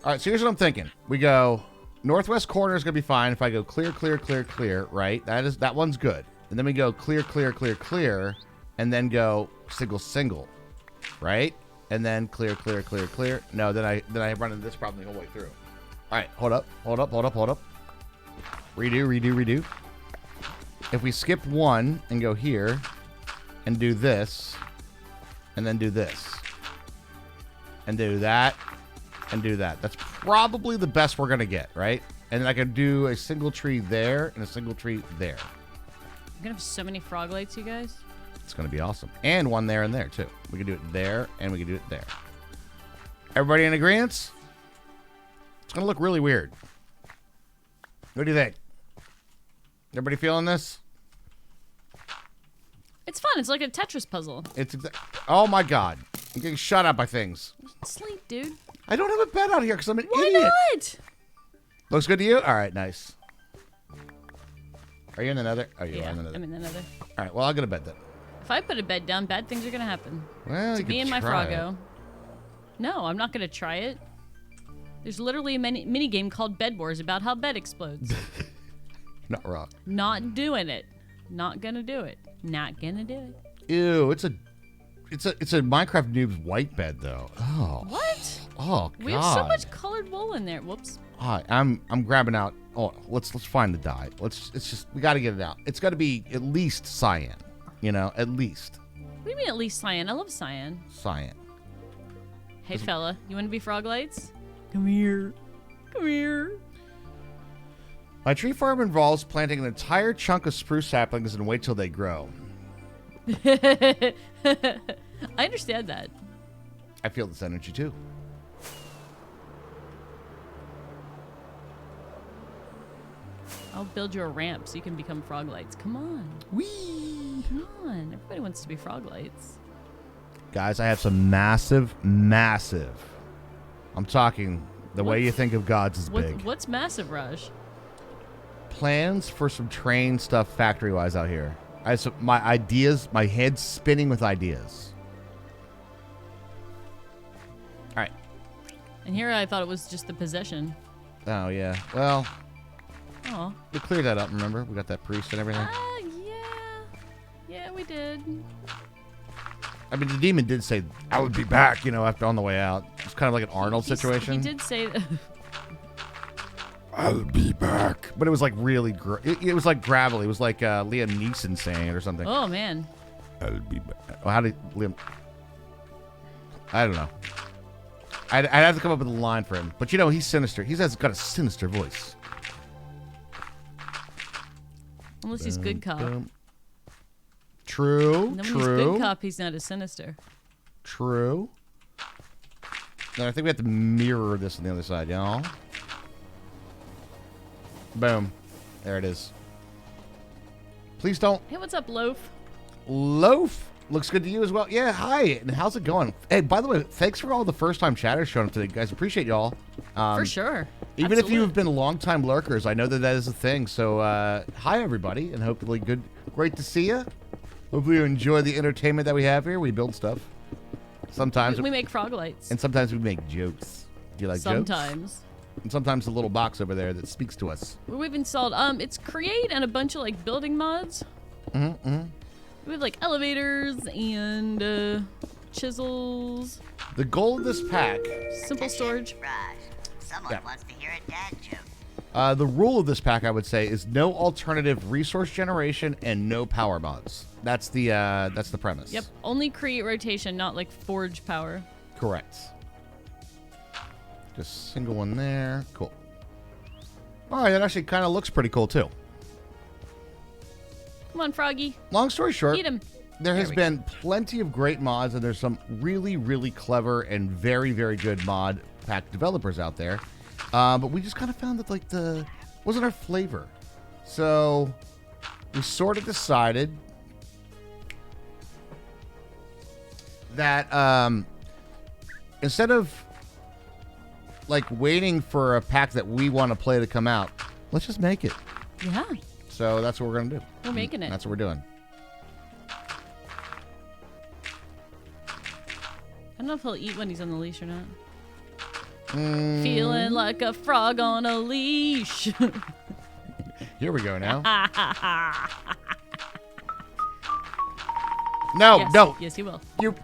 Speaker 1: All right, so here's what I'm thinking. We go northwest corner is going to be fine if I go clear, clear, clear, clear, right? That one's good. And then we go clear, clear, clear, clear, and then go single, single, right? And then clear, clear, clear, clear. No, then I run into this problem the whole way through. All right, hold up. Redo, redo, redo. If we skip one and go here and do this and then do this and do that and do that. That's probably the best we're going to get, right? And then I can do a single tree there and a single tree there.
Speaker 2: I'm gonna have so many frog lights, you guys.
Speaker 1: It's going to be awesome. And one there and there, too. We can do it there and we can do it there. Everybody in agreement? It's going to look really weird. What do you think? Everybody feeling this?
Speaker 2: It's fun. It's like a Tetris puzzle.
Speaker 1: Oh my God! I'm getting shot at by things.
Speaker 2: Sleep, dude.
Speaker 1: I don't have a bed out here because I'm an
Speaker 2: Why
Speaker 1: idiot.
Speaker 2: not?
Speaker 1: Looks good to you? All right, nice. Are you in another? Oh, you
Speaker 2: Yeah,
Speaker 1: are in another.
Speaker 2: I'm in another.
Speaker 1: All right, well, I'll get a bed then.
Speaker 2: If I put a bed down, bad things are gonna happen.
Speaker 1: Well,
Speaker 2: To
Speaker 1: you
Speaker 2: me
Speaker 1: could
Speaker 2: and my
Speaker 1: try
Speaker 2: Froggo.
Speaker 1: it.
Speaker 2: No, I'm not gonna try it. There's literally a mini game called Bed Wars about how bed explodes.
Speaker 1: Not wrong.
Speaker 2: Not doing it. Not gonna do it. Not gonna do it.
Speaker 1: Ew, it's a Minecraft noob's white bed though. Oh.
Speaker 2: What?
Speaker 1: Oh God.
Speaker 2: We have so much colored wool in there. Whoops.
Speaker 1: I'm grabbing out. Oh, let's find the dye. We got to get it out. It's got to be at least cyan. You know, at least
Speaker 2: What do you mean at least cyan? I love cyan.
Speaker 1: cyan.
Speaker 2: Hey fella, you wanna be frog lights? Come here. Come here.
Speaker 1: My tree farm involves planting an entire chunk of spruce saplings and wait till they grow.
Speaker 2: I understand that.
Speaker 1: I feel this energy too.
Speaker 2: I'll build you a ramp so you can become frog lights. Come on.
Speaker 1: Whee!
Speaker 2: Come on. Everybody wants to be frog lights.
Speaker 1: Guys, I have some massive. I'm talking the way you think of gods is big.
Speaker 2: What's massive, Raj?
Speaker 1: Plans for some train stuff factory-wise out here. I have my ideas, my head's spinning with ideas. All right.
Speaker 2: And here I thought it was just the possession.
Speaker 1: Oh, yeah. Well,
Speaker 2: Oh.
Speaker 1: we cleared that up, remember? We got that priest and everything.
Speaker 2: Yeah. Yeah, we did.
Speaker 1: I mean, the demon did say, I would be back, you know, after on the way out. It's kind of like an Arnold situation.
Speaker 2: He did say that.
Speaker 1: I'll be back. But it was like really, it was like gravelly. It was like Liam Neeson saying it or something.
Speaker 2: Oh, man.
Speaker 1: I'll be back. Well, how did Liam? I don't know. I'd have to come up with a line for him. But you know, he's sinister. He's got a sinister voice.
Speaker 2: Unless he's good cop.
Speaker 1: True.
Speaker 2: And then when he's good cop, he's not as sinister.
Speaker 1: True. Then I think we have to mirror this on the other side, y'all. Boom. There it is. Please don't.
Speaker 2: Hey, what's up, Loaf?
Speaker 1: Loaf. Looks good to you as well. Yeah, hi. And how's it going? Hey, by the way, thanks for all the first-time chatters showing up today, guys. Appreciate y'all.
Speaker 2: For sure.
Speaker 1: Even if you've been long-time lurkers, I know that is a thing. So, hi, everybody, and hopefully great to see you. Hopefully you enjoy the entertainment that we have here. We build stuff. Sometimes
Speaker 2: we make frog lights.
Speaker 1: and sometimes we make jokes. Do you like jokes?
Speaker 2: Sometimes.
Speaker 1: And sometimes the little box over there that speaks to us.
Speaker 2: We've installed it's create and a bunch of like building mods. We have like elevators and chisels,
Speaker 1: The goal of this pack,
Speaker 2: simple storage.
Speaker 5: Raj, someone
Speaker 1: Yeah.
Speaker 5: wants to hear a dad joke.
Speaker 1: the rule of this pack, I would say, is no alternative resource generation and no power mods. That's the premise.
Speaker 2: Yep. Only create rotation, not like forge power.
Speaker 1: Correct. Just single one there. Cool. All right, that actually kind of looks pretty cool too.
Speaker 2: Come on, Froggy.
Speaker 1: Long story short,
Speaker 2: Eat him.
Speaker 1: There has
Speaker 2: we
Speaker 1: been plenty of great mods, and there's some really, really clever and very, very good mod pack developers out there. But we just kind of found that like wasn't our flavor. So we sort of decided that instead of like waiting for a pack that we want to play to come out, let's just make it.
Speaker 2: Yeah.
Speaker 1: So that's what we're gonna do.
Speaker 2: We're making it.
Speaker 1: That's what we're doing.
Speaker 2: I don't know if he'll eat when he's on the leash or not. Feeling like a frog on a leash.
Speaker 1: Here we go now. No,
Speaker 2: Yes.
Speaker 1: no.
Speaker 2: Yes, he will.
Speaker 1: You.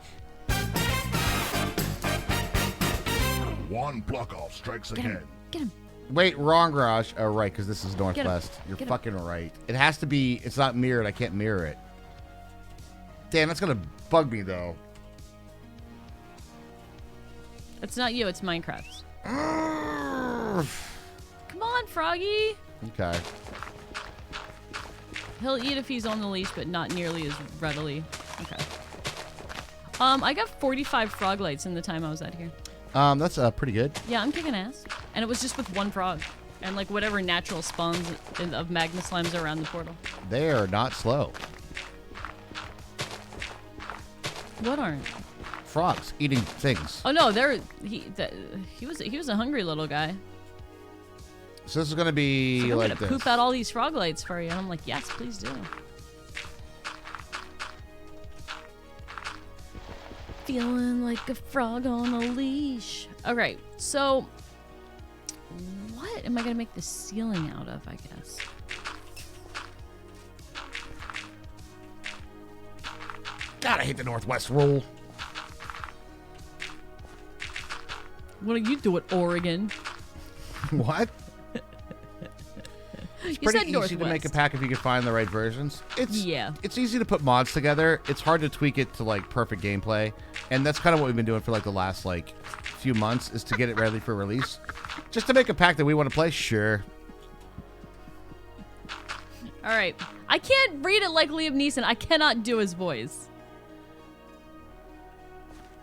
Speaker 6: One block off strikes
Speaker 2: Get
Speaker 6: again.
Speaker 2: him. Get him.
Speaker 1: Wait, wrong garage. Oh, right, because this is northwest. You're
Speaker 2: Get him.
Speaker 1: fucking right. It has to be. It's not mirrored. I can't mirror it. Damn, that's gonna bug me though.
Speaker 2: It's not you. It's Minecraft.
Speaker 1: Okay.
Speaker 2: Come on, Froggy. He'll eat if he's on the leash, but not nearly as readily. Okay. I got 45 frog lights in the time I was out here.
Speaker 1: That's pretty good.
Speaker 2: Yeah, I'm kicking ass. And it was just with one frog. And like whatever natural spawns of magma slimes are around the portal.
Speaker 1: They are not slow.
Speaker 2: What aren't?
Speaker 1: Frogs eating things.
Speaker 2: Oh no, he was a hungry little guy.
Speaker 1: So this is gonna be
Speaker 2: So I'm
Speaker 1: like
Speaker 2: gonna
Speaker 1: this.
Speaker 2: poop out all these frog lights for you. And I'm like, yes, please do. Feeling like a frog on a leash. Okay, so what am I gonna make the ceiling out of, I guess?
Speaker 1: God, I hate the Northwest rule.
Speaker 2: What do you do at Oregon?
Speaker 1: What? It's
Speaker 2: You
Speaker 1: pretty
Speaker 2: said
Speaker 1: easy
Speaker 2: Northwest.
Speaker 1: to make a pack if you can find the right versions.
Speaker 2: Yeah.
Speaker 1: It's easy to put mods together. It's hard to tweak it to like perfect gameplay, and that's kind of what we've been doing for like the last like few months is to get it ready for release. Just to make a pack that we want to play, sure.
Speaker 2: All right. I can't read it like Liam Neeson. I cannot do his voice.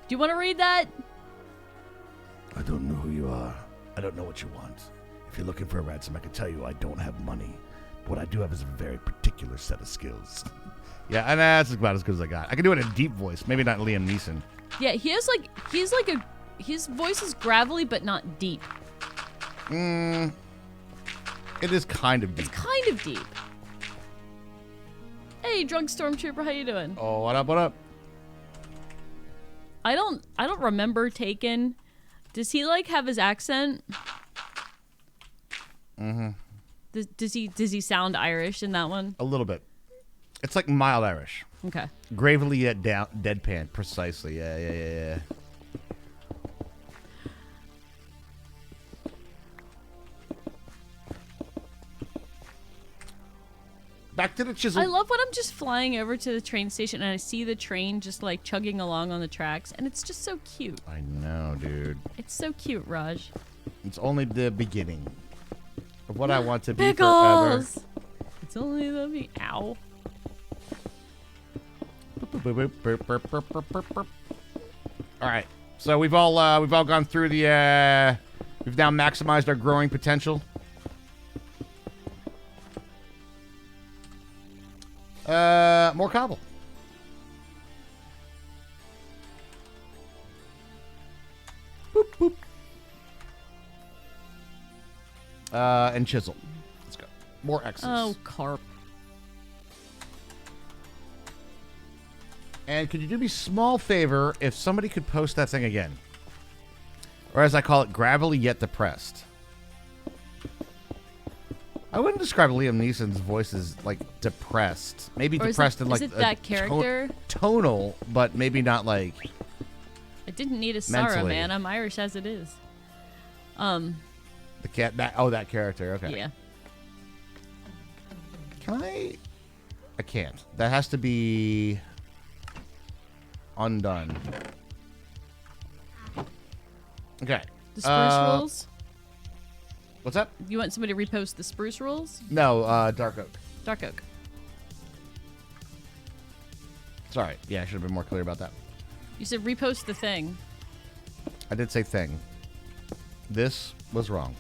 Speaker 2: Do you want to read that?
Speaker 6: I don't know who you are. I don't know what you want. If you're looking for a ransom, I can tell you I don't have money. What I do have is a very particular set of skills.
Speaker 1: Yeah, and that's about as good as I got. I can do it in a deep voice, maybe not Liam Neeson.
Speaker 2: Yeah, his voice is gravelly but not deep.
Speaker 1: It is kind of deep.
Speaker 2: It's kind of deep. Hey, drunk stormtrooper, how you doing?
Speaker 1: Oh, what up? What up?
Speaker 2: I don't remember Taken. Does he like have his accent?
Speaker 1: Mm-hmm.
Speaker 2: Does he sound Irish in that one?
Speaker 1: A little bit. It's like mild Irish.
Speaker 2: Okay.
Speaker 1: Gravely yet deadpan. Precisely. Yeah. Back to the chisel.
Speaker 2: I love when I'm just flying over to the train station and I see the train just like chugging along on the tracks, and it's just so cute.
Speaker 1: I know, dude.
Speaker 2: It's so cute, Raj.
Speaker 1: It's only the beginning of what I want to be forever.
Speaker 2: Pickles. It's only the ow.
Speaker 1: All right. So we've all gone through the we've now maximized our growing potential. More cobble. Boop boop. And chisel. Let's go. More X's.
Speaker 2: Oh, carp.
Speaker 1: And could you do me a small favor if somebody could post that thing again? Or as I call it, gravelly yet depressed. I wouldn't describe Liam Neeson's voice as, like, depressed. Maybe
Speaker 2: Or
Speaker 1: depressed in, like,
Speaker 2: is it that character?
Speaker 1: Tonal, but maybe not, like...
Speaker 2: I didn't need a sorrow,
Speaker 1: Mentally.
Speaker 2: man. I'm Irish as it is.
Speaker 1: The cat... that character. Okay.
Speaker 2: Yeah.
Speaker 1: Can I... I can't. That has to be... undone. Okay.
Speaker 2: The spruce rules?
Speaker 1: What's up?
Speaker 2: You want somebody to repost the spruce rules?
Speaker 1: No, Dark Oak.
Speaker 2: Dark oak.
Speaker 1: Sorry. Yeah, I should have been more clear about that.
Speaker 2: You said repost the thing.
Speaker 1: I did say thing. This was wrong.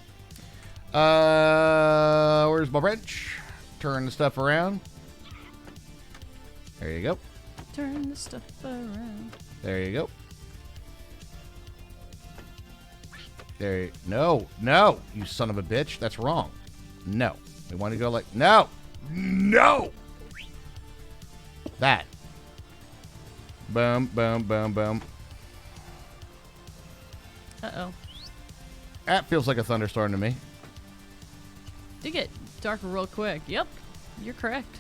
Speaker 1: Where's my wrench? Turn the stuff around. There you go.
Speaker 2: Turn the stuff around.
Speaker 1: There you go. There you, no, you son of a bitch. That's wrong. No. We want to go like, no. That. Boom, boom, boom, boom.
Speaker 2: Uh-oh.
Speaker 1: That feels like a thunderstorm to me.
Speaker 2: Did get darker real quick. Yep. You're correct.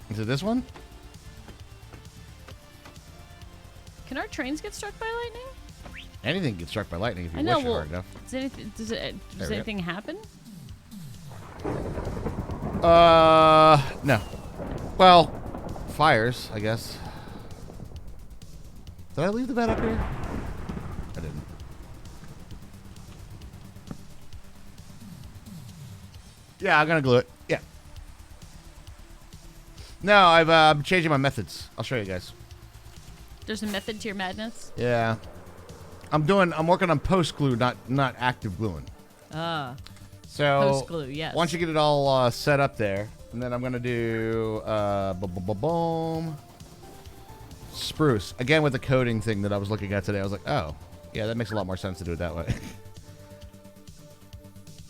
Speaker 1: Is it this one?
Speaker 2: Can our trains get struck by lightning?
Speaker 1: Anything gets struck by lightning if you
Speaker 2: I know.
Speaker 1: wish it hard enough.
Speaker 2: Does anything happen?
Speaker 1: No. Well, fires, I guess. Did I leave the bed up here? I didn't. Yeah, I'm gonna glue it. Yeah. No, I'm changing my methods. I'll show you guys.
Speaker 2: There's a method to your madness?
Speaker 1: Yeah. I'm working on post glue, not active gluing.
Speaker 2: Ah.
Speaker 1: So
Speaker 2: Post glue, yes.
Speaker 1: Once you get it all set up there, and then I'm gonna do boom. Spruce again with the coating thing that I was looking at today. I was like, oh, yeah, that makes a lot more sense to do it that way.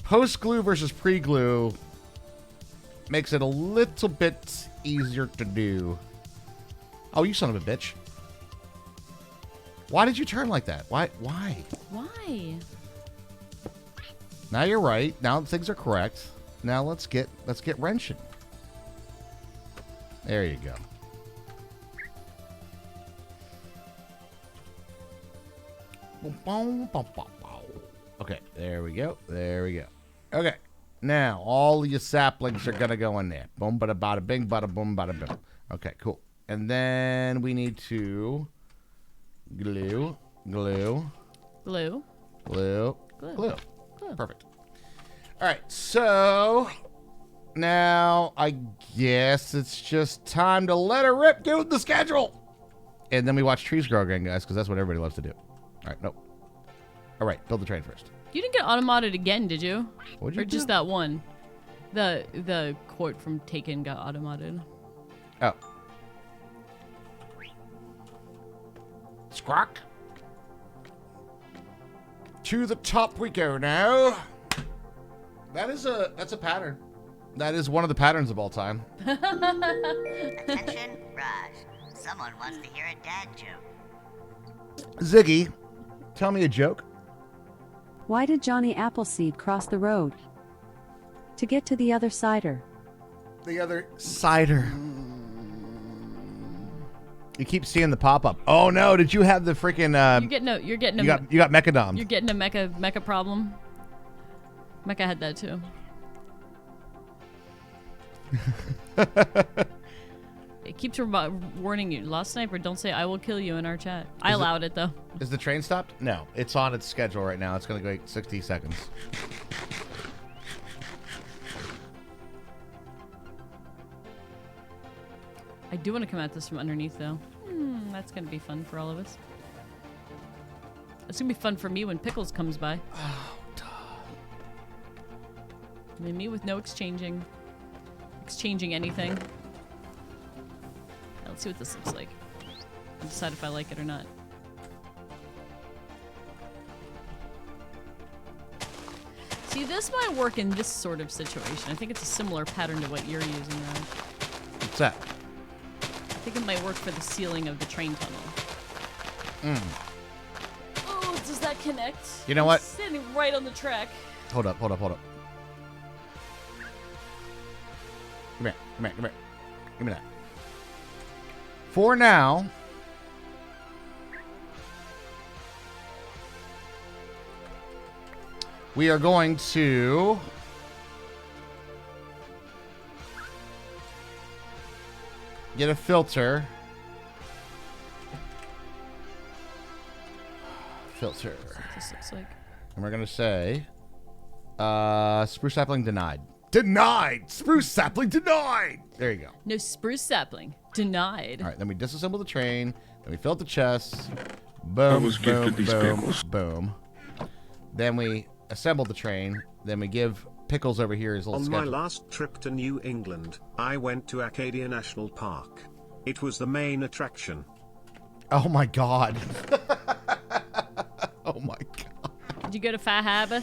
Speaker 1: Post glue versus pre glue makes it a little bit easier to do. Oh, you son of a bitch! Why did you turn like that? Why?
Speaker 2: Why?
Speaker 1: Now you're right. Now things are correct. Now let's get wrenching. There you go. Okay, there we go. There we go. Okay, now all your saplings are gonna go in there. Boom, bada, bada, bing, bada, boom, bada, bing. Okay, cool. And then we need to glue. Perfect. All right, so now I guess it's just time to let her rip, do the schedule. And then we watch trees grow again, guys, because that's what everybody loves to do. All right, nope. All right, build the train first.
Speaker 2: You didn't get automated again, did you?
Speaker 1: What'd you
Speaker 2: Or
Speaker 1: do?
Speaker 2: just that one? The quote from Taken got automated.
Speaker 1: Oh. Scrock. To the top we go now. That's a pattern. That is one of the patterns of all time.
Speaker 5: Attention, Raj. Someone wants to hear a dad joke.
Speaker 1: Ziggy, tell me a joke.
Speaker 3: Why did Johnny Appleseed cross the road? To get to the other cider.
Speaker 1: The other cider. You keep seeing the pop up. Oh no! Did you have the freaking?
Speaker 2: You're getting
Speaker 1: You got Mechadom.
Speaker 2: You're getting a mecha problem. Mecha had that too. It keeps warning you. Lost Sniper, don't say I will kill you in our chat. I allowed it though.
Speaker 1: Is the train stopped? No, it's on its schedule right now. It's gonna go 60 seconds.
Speaker 2: I do want to come at this from underneath though. That's gonna be fun for all of us. It's gonna be fun for me when Pickles comes by.
Speaker 1: Oh, duh.
Speaker 2: I mean, me with no exchanging anything. Let's see what this looks like. I'll decide if I like it or not. See, this might work in this sort of situation. I think it's a similar pattern to what you're using, Rod.
Speaker 1: What's that?
Speaker 2: I think it might work for the ceiling of the train tunnel. Oh, does that connect?
Speaker 1: You know what?
Speaker 2: It's standing right on the track.
Speaker 1: Hold up. Come here. Give me that. For now, we are going to get a filter.
Speaker 2: That's what this looks like.
Speaker 1: And we're going to say, spruce sapling denied. Denied. Spruce sapling denied. There you go.
Speaker 2: No spruce sapling. Denied.
Speaker 1: All right, then we disassemble the train. Then we fill up the chests. Boom, boom, boom, boom. Then we assemble the train. Then we give Pickles over here his little
Speaker 4: On
Speaker 1: schedule.
Speaker 4: my last trip to New England, I went to Acadia National Park. It was the main attraction.
Speaker 1: Oh my god. Oh my god.
Speaker 2: Did you go to Fat Harbor?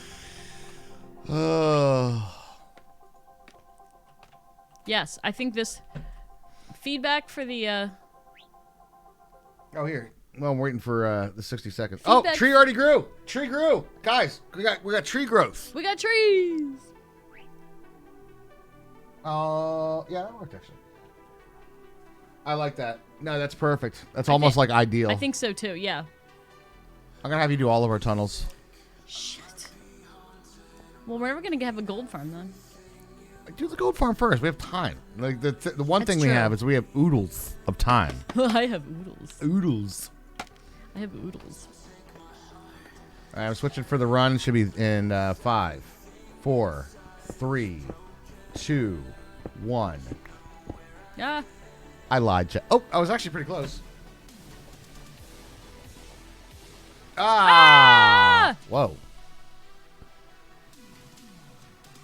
Speaker 2: Yes, I think this feedback for the
Speaker 1: Oh, here. Well, I'm waiting for the 60 seconds.
Speaker 2: Feedback.
Speaker 1: Oh, tree already grew. Tree grew. Guys, we got tree growth.
Speaker 2: we got trees.
Speaker 1: Yeah, that worked actually. I like that. No, that's perfect. That's almost like ideal.
Speaker 2: I think so too. Yeah.
Speaker 1: I'm gonna have you do all of our tunnels.
Speaker 2: Shit. Well, we're never gonna have a gold farm then.
Speaker 1: Do the gold farm first. We have time. Like the one
Speaker 2: That's
Speaker 1: thing we
Speaker 2: true.
Speaker 1: have is we have oodles of time.
Speaker 2: I have oodles.
Speaker 1: Oodles.
Speaker 2: I have oodles.
Speaker 1: All right, I'm switching for the run. Should be in 5, 4, 3, 2, 1.
Speaker 2: Yeah.
Speaker 1: I lied. Oh, I was actually pretty close. Ah! Whoa.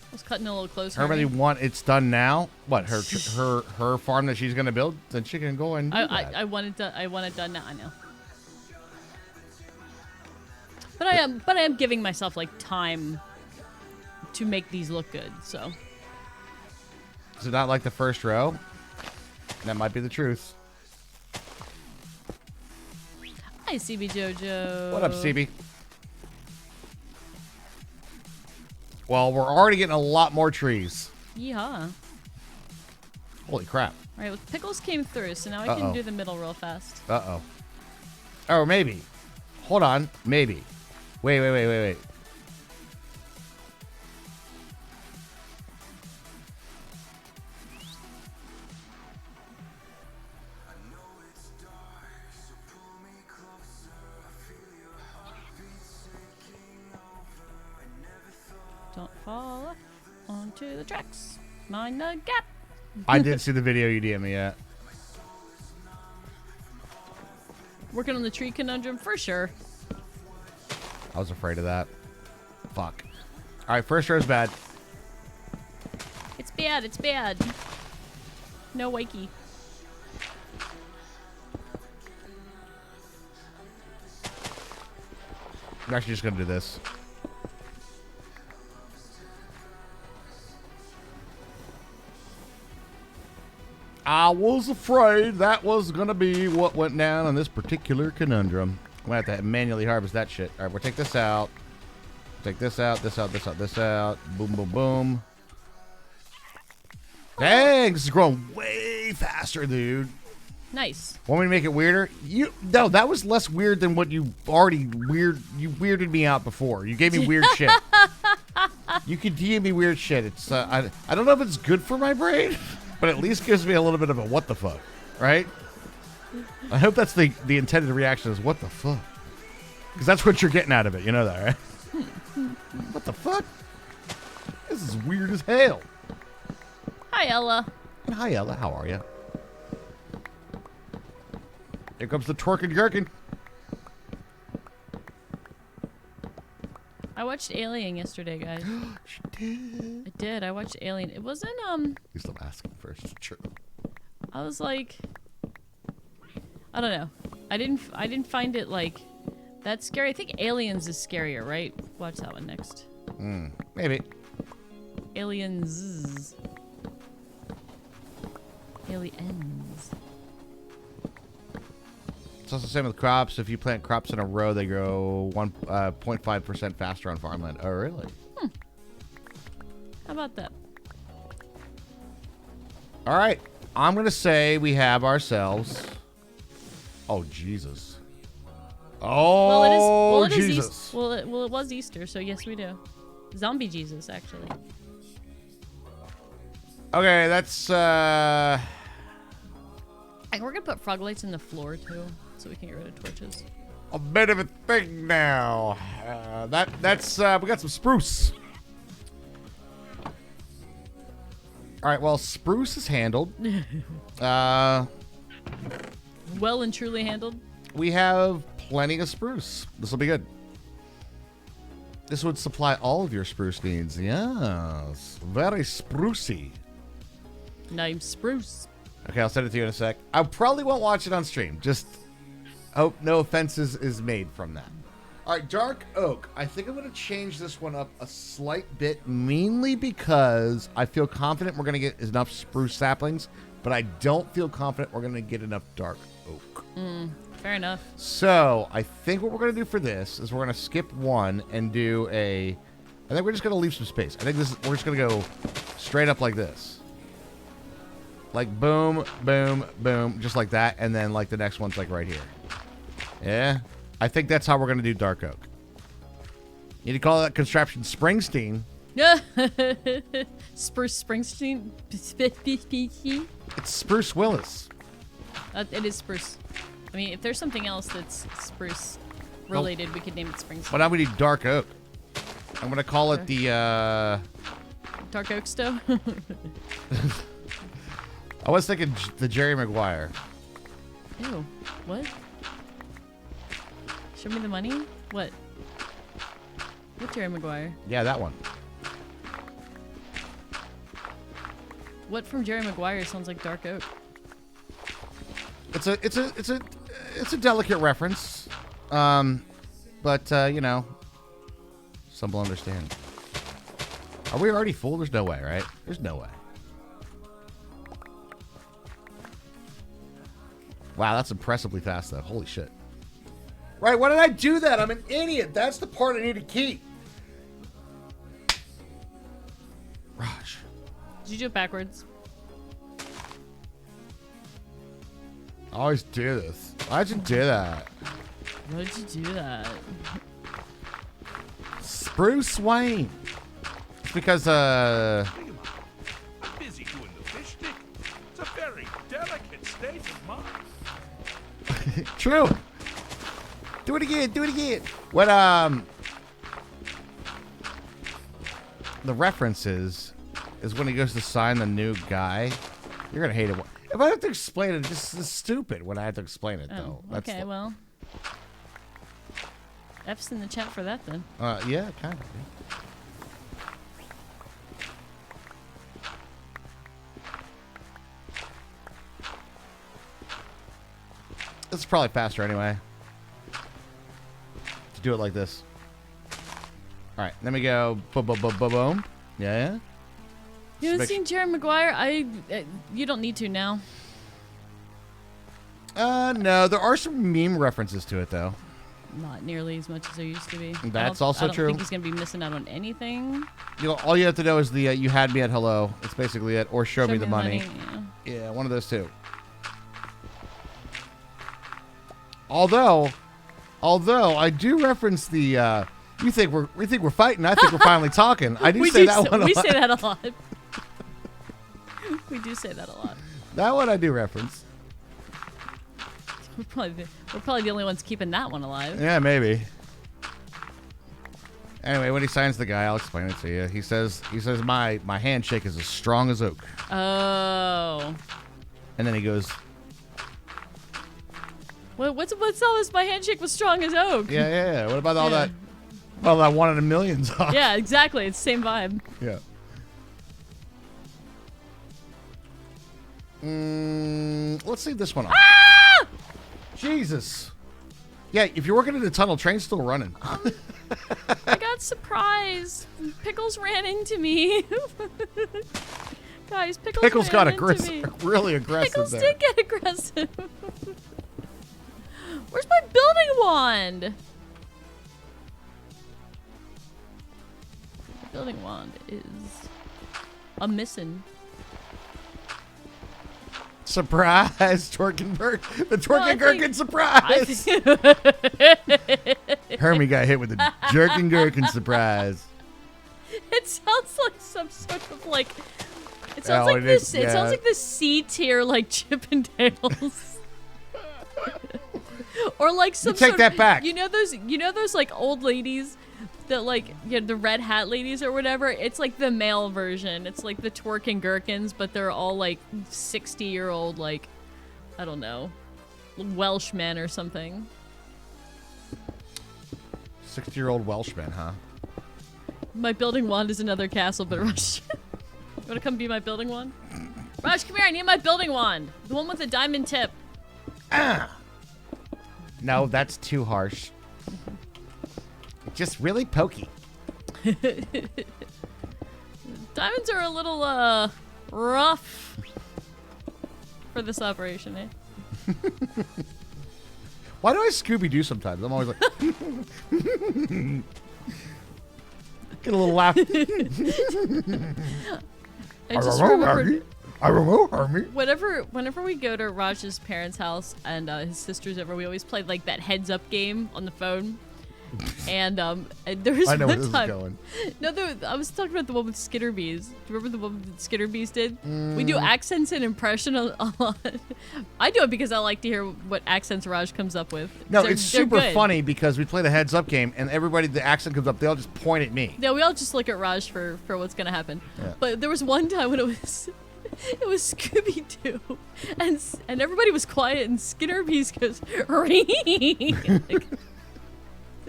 Speaker 2: I was cutting a little closer.
Speaker 1: Everybody want it's done now? What, her farm that she's going to build? Then she can go and do that.
Speaker 2: I want it done now. I know. But I am giving myself like time to make these look good. So.
Speaker 1: Is it not like the first row? That might be the truth.
Speaker 2: Hi, CB Jojo.
Speaker 1: What up, CB? Well, we're already getting a lot more trees.
Speaker 2: Yeehaw.
Speaker 1: Holy crap.
Speaker 2: All right, well, Pickles came through, so now I
Speaker 1: Uh-oh.
Speaker 2: can do the middle real fast.
Speaker 1: Uh-oh. Oh, maybe. Hold on. Maybe. Wait.
Speaker 2: Don't fall onto the tracks. Mind the gap.
Speaker 1: I did see the video you DM me at.
Speaker 2: Working on the tree conundrum for sure.
Speaker 1: I was afraid of that. Fuck. All right, first row's bad.
Speaker 2: It's bad. It's bad. No wakey.
Speaker 1: I'm actually just going to do this. I was afraid that was going to be what went down on this particular conundrum. I'm going to have to manually harvest that shit. All right, we'll take this out. Take this out, this out, this out, this out. Boom, boom, boom. Dang, this is growing way faster, dude.
Speaker 2: Nice.
Speaker 1: Want me to make it weirder? No, that was less weird than what you already You weirded me out before. You gave me weird shit. You could give me weird shit. It's I don't know if it's good for my brain, but at least gives me a little bit of a what the fuck, right? I hope that's the intended reaction is what the fuck, because that's what you're getting out of it. You know that, right? What the fuck? This is weird as hell.
Speaker 2: Hi, Ella.
Speaker 1: Hi, Ella. How are you? Here comes the twerking gherkin.
Speaker 2: I watched Alien yesterday, guys.
Speaker 1: She did.
Speaker 2: I did. I watched Alien. It wasn't
Speaker 1: You still asking first. True.
Speaker 2: I was like, I don't know. I didn't find it like that scary. I think Aliens is scarier, right? Watch that one next.
Speaker 1: Maybe.
Speaker 2: Aliens. Aliens.
Speaker 1: It's also the same with crops. If you plant crops in a row, they grow 1.5% faster on farmland. Oh, really?
Speaker 2: How about that?
Speaker 1: All right. I'm going to say we have ourselves... Oh, Jesus. Oh,
Speaker 2: it is
Speaker 1: Jesus.
Speaker 2: Easter. Well, it was Easter, so yes, we do. Zombie Jesus, actually.
Speaker 1: Okay, that's...
Speaker 2: And we're gonna put frog lights in the floor too, so we can get rid of torches.
Speaker 1: a bit of a thing now. We got some spruce. All right, well, spruce is handled.
Speaker 2: Well and truly handled.
Speaker 1: We have plenty of spruce. This will be good. This would supply all of your spruce needs. Yes. Very sprucey.
Speaker 2: Name's Spruce.
Speaker 1: Okay, I'll send it to you in a sec. I probably won't watch it on stream. Just hope no offenses is made from that. All right, dark oak. I think I'm going to change this one up a slight bit, mainly because I feel confident we're going to get enough spruce saplings, but I don't feel confident we're going to get enough dark oak.
Speaker 2: Fair enough.
Speaker 1: So I think what we're going to do for this is we're going to skip one and do a... I think we're just going to leave some space. I think we're just going to go straight up like this. Like boom, boom, boom, just like that. And then like the next one's like right here. Yeah. I think that's how we're going to do dark oak. You need to call that contraption Springsteen.
Speaker 2: Spruce Springsteen.
Speaker 1: It's Spruce Willis.
Speaker 2: It is Spruce. I mean, if there's something else that's Spruce related, we could name it Springsteen.
Speaker 1: But now we need dark oak. I'm going to call it the...
Speaker 2: Dark Oak Stove?
Speaker 1: I was thinking the Jerry Maguire.
Speaker 2: Ew. What? Show me the money? What? What Jerry Maguire?
Speaker 1: Yeah, that one.
Speaker 2: What from Jerry Maguire sounds like Dark Oak?
Speaker 1: It's a delicate reference, but you know, some will understand. Are we already full? There's no way, right? There's no way. Wow, that's impressively fast, though. Holy shit! Right? Why did I do that? I'm an idiot. That's the part I need to keep. Raj.
Speaker 2: Did you do it backwards?
Speaker 1: I always do this. Why'd you do that?
Speaker 2: Why did you do that?
Speaker 1: Spruce Wayne. It's because,
Speaker 7: I'm busy doing the fish stick. It's a very delicate state of mind.
Speaker 1: True. Do it again. Do it again. What, the reference is when he goes to sign the new guy. You're going to hate it. If I have to explain it, this is stupid when I have to explain it, though. That's
Speaker 2: Okay, well. F's in the chat for that, then.
Speaker 1: Yeah, kind of. It's probably faster anyway. To do it like this. All right, then we go boom. Yeah.
Speaker 2: You haven't seen Jerry Maguire? You don't need to now.
Speaker 1: No, there are some meme references to it though.
Speaker 2: Not nearly as much as there used to be.
Speaker 1: That's also
Speaker 2: I don't
Speaker 1: true.
Speaker 2: think he's gonna be missing out on anything.
Speaker 1: You know, all you have to know is the "you had me at hello." It's basically it, or show me the money. Yeah, one of those two. Although I do reference the we think we're fighting. I think we're finally talking. I do say that one.
Speaker 2: We say that a lot. We do say that a lot.
Speaker 1: That one I do reference.
Speaker 2: We're probably the only ones keeping that one alive.
Speaker 1: Yeah, maybe. Anyway, when he signs the guy, I'll explain it to you. He says my handshake is as strong as oak.
Speaker 2: Oh.
Speaker 1: And then he goes,
Speaker 2: What's all this? My handshake was strong as oak.
Speaker 1: yeah. What about all that? Well, that one in a million talk.
Speaker 2: Yeah, exactly. It's the same vibe.
Speaker 1: Yeah. Let's leave this one off.
Speaker 2: Ah!
Speaker 1: Jesus. Yeah, if you're working in the tunnel, train's still running.
Speaker 2: I got surprised. Pickles ran into me. Guys, Pickles
Speaker 1: got
Speaker 2: ran into me.
Speaker 1: really aggressive
Speaker 2: Pickles
Speaker 1: there.
Speaker 2: did get aggressive. Where's my building wand? The building wand is a missing.
Speaker 1: Surprise, Torkenberg. The Torken surprise. Hermie got hit with the jerkin gherkin surprise.
Speaker 2: It sounds like some sort of like. It sounds like this. It sounds like the C tier like Chippendales. Or like some.
Speaker 1: You take that back.
Speaker 2: You know those like old ladies that like the red hat ladies or whatever. It's like the male version. It's like the twerking gherkins, but they're all like 60-year-old, like, I don't know, Welsh men or something.
Speaker 1: 60-year-old Welshman, huh?
Speaker 2: My building wand is another castle, but Rush, you wanna come be my building wand? Rush, come here. I need my building wand. The one with the diamond tip.
Speaker 1: No, that's too harsh. Just really pokey.
Speaker 2: Diamonds are a little rough for this operation, eh?
Speaker 1: Why do I Scooby-Doo sometimes? I'm always like... Get a little laugh.
Speaker 2: I just remembered
Speaker 1: I remember me.
Speaker 2: whenever we go to Raj's parents' house and his sister's over, we always play like that heads up game on the phone. And there was
Speaker 1: I know where
Speaker 2: one
Speaker 1: this
Speaker 2: time.
Speaker 1: is going.
Speaker 2: No, I was talking about the one with Skitterbees. Do you remember the one that Skitterbees did? We do accents and impression a lot. I do it because I like to hear what accents Raj comes up with.
Speaker 1: No,
Speaker 2: They're-
Speaker 1: it's
Speaker 2: they're
Speaker 1: super
Speaker 2: good.
Speaker 1: funny because we play the heads up game and everybody, the accent comes up, they all just point at me.
Speaker 2: Yeah, we all just look at Raj for what's gonna happen.
Speaker 1: Yeah.
Speaker 2: But there was one time when it was Scooby Doo, and everybody was quiet, and Skitterbees goes ring.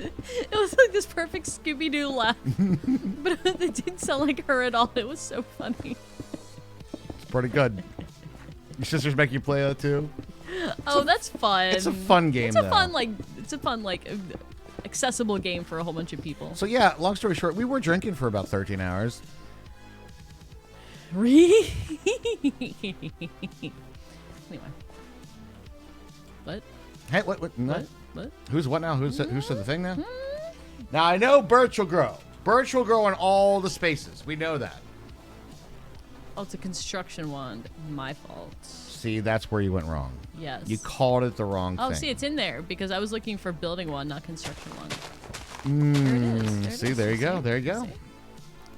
Speaker 2: It was like this perfect Scooby Doo laugh, but it didn't sound like her at all. It was so funny.
Speaker 1: It's pretty good. Your sisters make you play that too?
Speaker 2: Oh, that's fun.
Speaker 1: It's a fun game,
Speaker 2: It's a
Speaker 1: though.
Speaker 2: fun accessible game for a whole bunch of people.
Speaker 1: So yeah, long story short, we were drinking for about 13 hours.
Speaker 2: Anyway. What?
Speaker 1: Hey, what?
Speaker 2: What? What?
Speaker 1: Who's what now? Who said the thing now? Now I know birch will grow. Birch will grow in all the spaces. We know that.
Speaker 2: Oh, it's a construction wand. My fault.
Speaker 1: See, that's where you went wrong.
Speaker 2: Yes.
Speaker 1: You called it the wrong
Speaker 2: Oh,
Speaker 1: thing.
Speaker 2: see, it's in there because I was looking for building wand, not construction wand.
Speaker 1: See, there you go. There you go.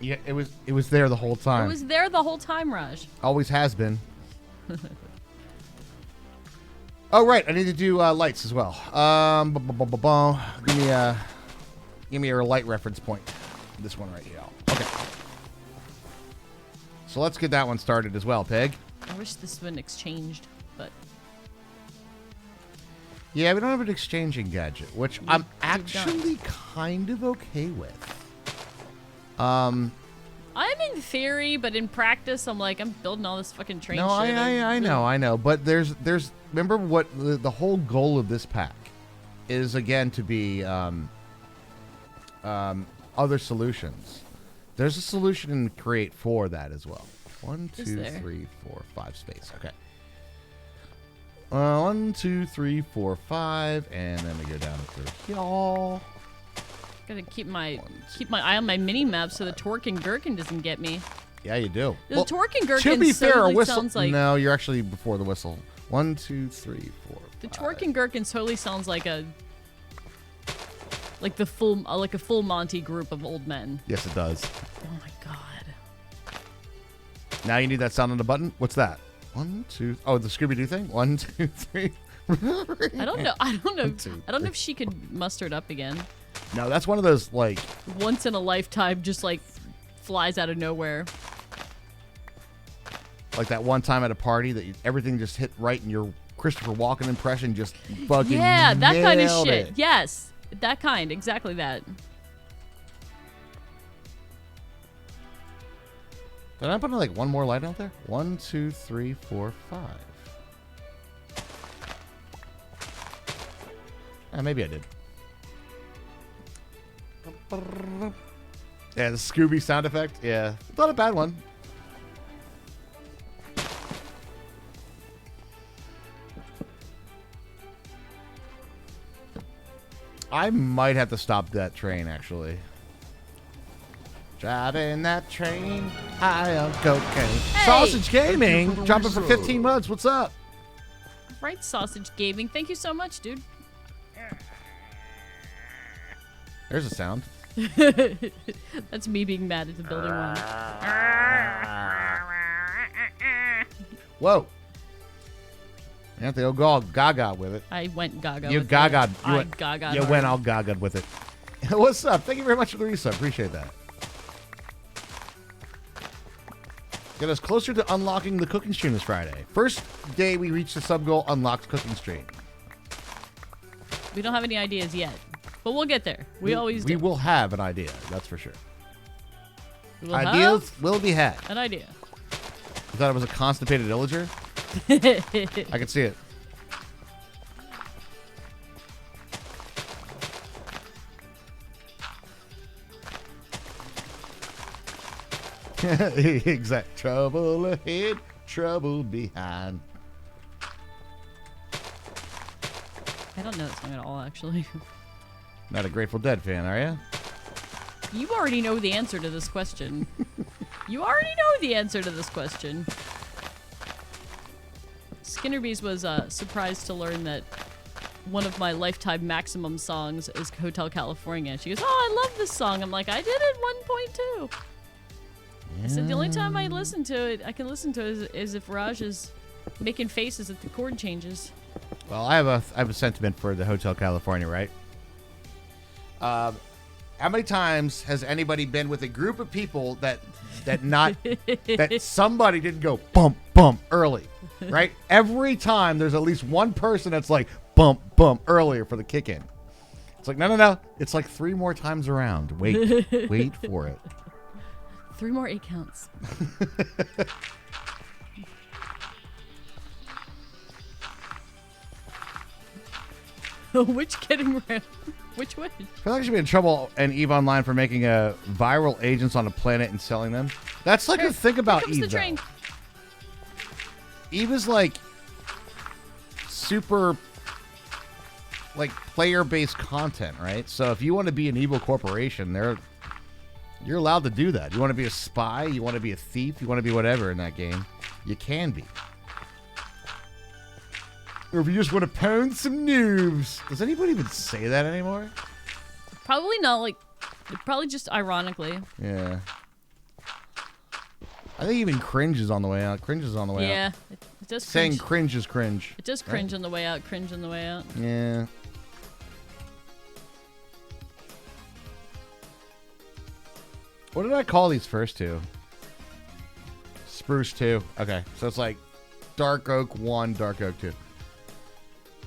Speaker 1: Yeah, it was there the whole time.
Speaker 2: It was there the whole time, Raj.
Speaker 1: Always has been. Oh right, I need to do lights as well. Give me your light reference point. This one right here. Okay. So let's get that one started as well, Peg.
Speaker 2: I wish this had been exchanged, but
Speaker 1: Yeah, we don't have an exchanging gadget, which I'm
Speaker 2: don't.
Speaker 1: actually kind of okay with.
Speaker 2: I'm in theory, but in practice, I'm like, I'm building all this fucking train
Speaker 1: No,
Speaker 2: shit.
Speaker 1: I know. But there's remember what the whole goal of this pack is, again, to be other solutions. There's a solution in Create for that as well. 1,
Speaker 2: Is
Speaker 1: 2,
Speaker 2: there?
Speaker 1: 3, 4, 5 space. Okay. 1, 2, 3, 4, 5, and then we go down through y'all.
Speaker 2: Gotta keep my eye on my mini map so the twerking gherkin doesn't get me.
Speaker 1: Yeah, you do.
Speaker 2: The twerking gherkin
Speaker 1: to be fair, a
Speaker 2: totally
Speaker 1: whistle.
Speaker 2: sounds like
Speaker 1: No, you're actually before the whistle. 1, 2, 3, 4.
Speaker 2: the
Speaker 1: 5.
Speaker 2: twerking gherkin totally sounds like a full Monty group of old men.
Speaker 1: Yes, it does.
Speaker 2: Oh my god.
Speaker 1: Now you need that sound on the button. What's that? 1, 2. Oh, the Scooby-Doo thing. 1, 2, 3.
Speaker 2: I don't know. I don't know.
Speaker 1: One, two,
Speaker 2: I don't know if she could muster it up again.
Speaker 1: No, that's one of those like.
Speaker 2: Once in a lifetime, just like flies out of nowhere.
Speaker 1: Like that one time at a party that everything just hit right and your Christopher Walken impression just fucking
Speaker 2: Yeah, that kind of
Speaker 1: nailed
Speaker 2: shit.
Speaker 1: it.
Speaker 2: Yes, that kind. Exactly that.
Speaker 1: Did I put like one more light out there? 1, 2, 3, 4, 5. Maybe I did. Yeah, the Scooby sound effect. Yeah, not a bad one. I might have to stop that train, actually. Driving that train high on cocaine.
Speaker 2: Hey!
Speaker 1: Sausage Gaming,
Speaker 7: Thank you for the
Speaker 1: dropping for
Speaker 7: resub.
Speaker 1: 15 months. What's up?
Speaker 2: Right, Sausage Gaming. Thank you so much, dude.
Speaker 1: There's a sound.
Speaker 2: That's me being mad at the building one.
Speaker 1: Whoa. You have to go gaga with it.
Speaker 2: I went gaga.
Speaker 1: You
Speaker 2: with
Speaker 1: gaga.
Speaker 2: it. I gaga.
Speaker 1: You went all gaga with it. What's up? Thank you very much for the resub. Appreciate that. Get us closer to unlocking the cooking stream this Friday. First day we reach the sub goal, unlocked cooking stream.
Speaker 2: We don't have any ideas yet, but we'll get there. We always do.
Speaker 1: We will have an idea, that's for sure.
Speaker 2: We'll
Speaker 1: Ideas will be had.
Speaker 2: an idea.
Speaker 1: You thought it was a constipated illager? I can see it. Exact. Trouble ahead, trouble behind.
Speaker 2: I don't know that song at all, actually.
Speaker 1: Not a Grateful Dead fan, are you?
Speaker 2: You already know the answer to this question. You already know the answer to this question. Skinnerbees was surprised to learn that one of my lifetime maximum songs is Hotel California. She goes, "Oh, I love this song." I'm like, "I did it 1.2." I said, "The only time I listen to it, I can listen to it is if Raj is making faces at the chord changes."
Speaker 1: Well, I have a sentiment for the Hotel California, right? How many times has anybody been with a group of people that somebody didn't go bump bump early, right? Every time there's at least one person that's like bump bump earlier for the kick in. It's like no. It's like 3 more times around. Wait for it.
Speaker 2: 3 more 8 counts. Which getting around? Which way?
Speaker 1: I feel like I should be in trouble and EVE Online for making viral agents on a planet and selling them. That's like the thing about
Speaker 2: Here comes
Speaker 1: EVE.
Speaker 2: the train.
Speaker 1: EVE is like super like player-based content, right? So if you want to be an evil corporation, you're allowed to do that. You want to be a spy, you want to be a thief, you want to be whatever in that game, you can be. Or if you just want to pound some noobs. Does anybody even say that anymore?
Speaker 2: Probably not. Like, probably just ironically.
Speaker 1: Yeah. I think even cringe is on the way out. Cringe is on the way out.
Speaker 2: Yeah, it does.
Speaker 1: Saying
Speaker 2: Cringe.
Speaker 1: cringe is cringe.
Speaker 2: It does cringe on the way out. Cringe on the way out.
Speaker 1: Yeah. What did I call these first two? Spruce 2. Okay, so it's like Dark Oak 1, Dark Oak 2.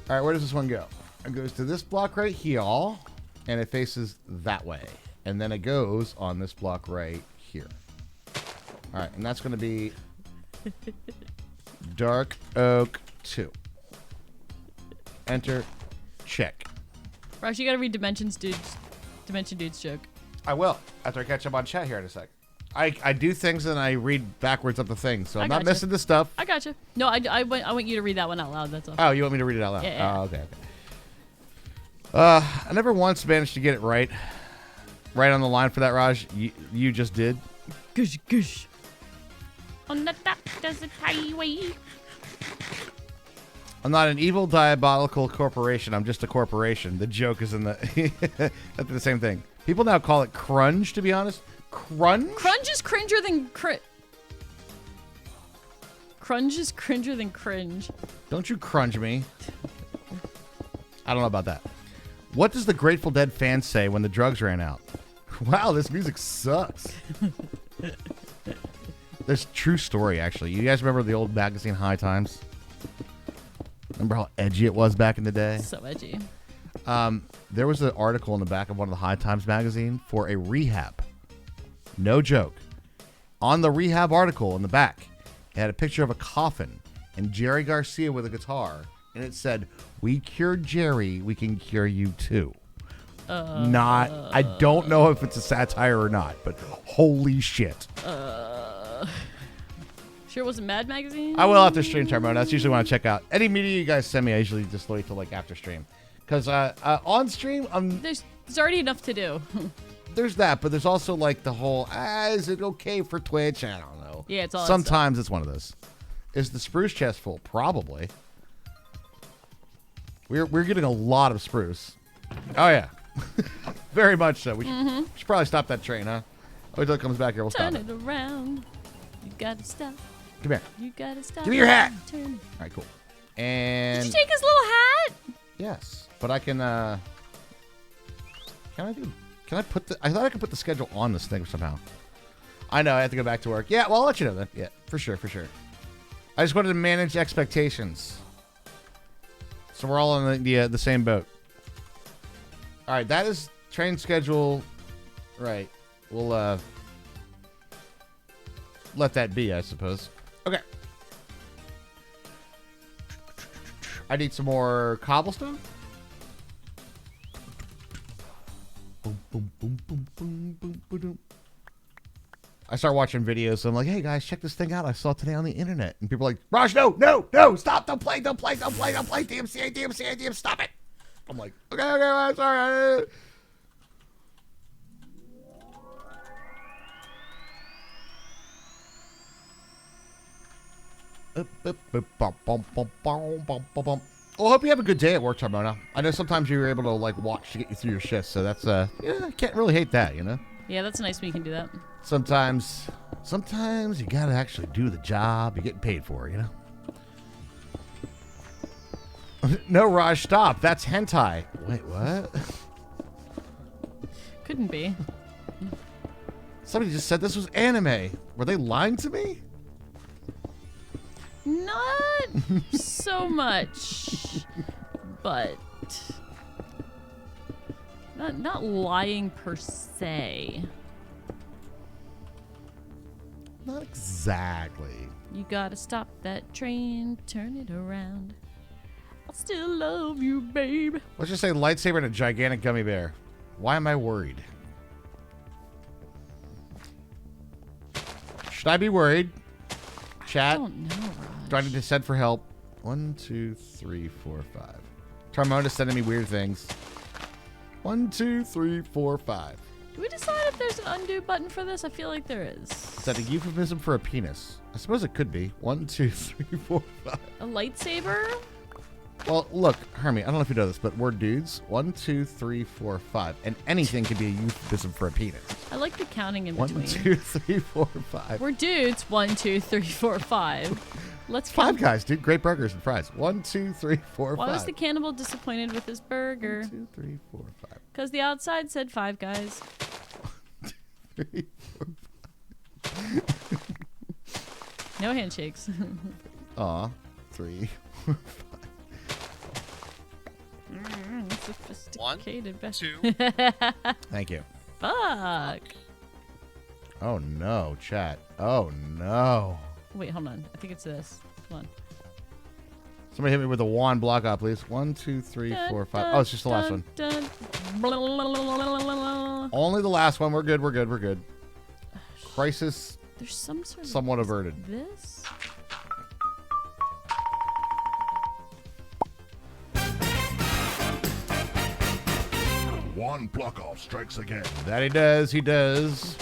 Speaker 1: All right, where does this one go? It goes to this block right here, and it faces that way. And then it goes on this block right here. All right, and that's going to be Dark Oak 2. Enter. Check.
Speaker 2: Raj, you gotta read Dimension Dude's joke.
Speaker 1: I will, after I catch up on chat here in a sec. I do things and I read backwards of the thing, so I'm not missing the stuff.
Speaker 2: I gotcha. No, I want you to read that one out loud, that's all.
Speaker 1: Oh, you want me to read it out loud?
Speaker 2: Yeah.
Speaker 1: Oh, okay. I never once managed to get it right. Right on the line for that, Raj. You just did.
Speaker 2: Gush, gush. On the dark desert highway.
Speaker 1: I'm not an evil, diabolical corporation. I'm just a corporation. The joke is in the... That's the same thing. People now call it crunge, to be honest. Crunge?
Speaker 2: Crunge is cringer than Crunge is cringer than cringe.
Speaker 1: Don't you crunge me. I don't know about that. What does the Grateful Dead fans say when the drugs ran out? Wow, this music sucks. There's a true story, actually. You guys remember the old magazine High Times? Remember how edgy it was back in the day?
Speaker 2: So edgy.
Speaker 1: There was an article in the back of one of the High Times magazine for a rehab. No joke. On the rehab article in the back, it had a picture of a coffin and Jerry Garcia with a guitar, and it said, "We cured Jerry, we can cure you too." I don't know if it's a satire or not, but holy shit.
Speaker 2: Sure it wasn't Mad Magazine?
Speaker 1: I will after stream time, that's usually when I check out. Any media you guys send me, I usually just wait till like after stream. Because on stream,
Speaker 2: There's already enough to do.
Speaker 1: there's that, but there's also like the whole, is it okay for Twitch? I don't know.
Speaker 2: Yeah, it's all that
Speaker 1: Sometimes it's one of those. Is the spruce chest full? Probably. We're getting a lot of spruce. Oh, yeah. Very much so. We should probably stop that train, huh? Wait till it comes back here. We'll
Speaker 2: Turn
Speaker 1: stop it.
Speaker 2: it around. You gotta stop.
Speaker 1: Come here.
Speaker 2: You gotta stop.
Speaker 1: Give me your hat.
Speaker 2: Turn it.
Speaker 1: All right, cool. And...
Speaker 2: Did you take his little hat?
Speaker 1: Yes, but I can I do Can I put the... I thought I could put the schedule on this thing somehow. I know, I have to go back to work. Yeah, well, I'll let you know then. Yeah, for sure, for sure. I just wanted to manage expectations. So we're all on the same boat. All right, that is train schedule. Right. We'll let that be, I suppose. Okay. I need some more cobblestone. Boom, boom, boom, boom, boom, boom, boom, boom. I start watching videos, so I'm like, hey guys, check this thing out I saw today on the internet. And people are like, Raj, no, stop, don't play, DMCA, stop it. I'm like, okay, I'm sorry. Well, I hope you have a good day at work, Tarmona. I know sometimes you're able to like watch to get you through your shifts, so that's yeah, I can't really hate that, you know.
Speaker 2: Yeah, that's nice when you can do that.
Speaker 1: Sometimes you gotta actually do the job you're getting paid for, you know. No, Raj, stop. That's hentai. Wait, what?
Speaker 2: Couldn't be.
Speaker 1: Somebody just said this was anime. Were they lying to me?
Speaker 2: Not so much, but not lying per se.
Speaker 1: Not exactly.
Speaker 2: You gotta stop that train, turn it around. I'll still love you, babe.
Speaker 1: Let's just say lightsaber and a gigantic gummy bear. Why am I worried? Should I be worried? Chat?
Speaker 2: I don't know, Raj.
Speaker 1: Do I need to send for help? 1, 2, 3, 4, 5. Tarmona's sending me weird things. 1, 2, 3, 4, 5.
Speaker 2: Do we decide if there's an undo button for this? I feel like there is.
Speaker 1: Is that a euphemism for a penis? I suppose it could be. 1, 2, 3, 4, 5.
Speaker 2: A lightsaber?
Speaker 1: Well, look, Hermie, I don't know if you know this, but we're dudes. 1, 2, 3, 4, 5. And anything can be a euphemism for a penis.
Speaker 2: I like the counting in
Speaker 1: 1,
Speaker 2: between.
Speaker 1: 2, 3, 4, 5.
Speaker 2: We're dudes. 1, 2, 3, 4, 5. Let's
Speaker 1: Five
Speaker 2: count.
Speaker 1: Guys, dude. Great burgers and fries. 1, 2, 3, 4, 5.
Speaker 2: Why was the cannibal disappointed with his burger?
Speaker 1: 1, 2, 3, 4, 5.
Speaker 2: Because the outside said Five Guys.
Speaker 1: 3, 4, 5.
Speaker 2: No handshakes.
Speaker 1: Aw. 3, 4, 5.
Speaker 2: Sophisticated.
Speaker 8: 1, 2.
Speaker 1: Thank you.
Speaker 2: Fuck.
Speaker 1: Oh, no, chat. Oh, no.
Speaker 2: Wait, hold on. I think it's this. Come on.
Speaker 1: Somebody hit me with a wand block out, please. 1, 2, 3, 4, 5. Oh, it's just the last one. Only the last one. We're good. We're good. We're good. Crisis
Speaker 2: There's some sort of
Speaker 1: somewhat averted.
Speaker 2: this.
Speaker 6: One block off strikes again.
Speaker 1: That he does. He does.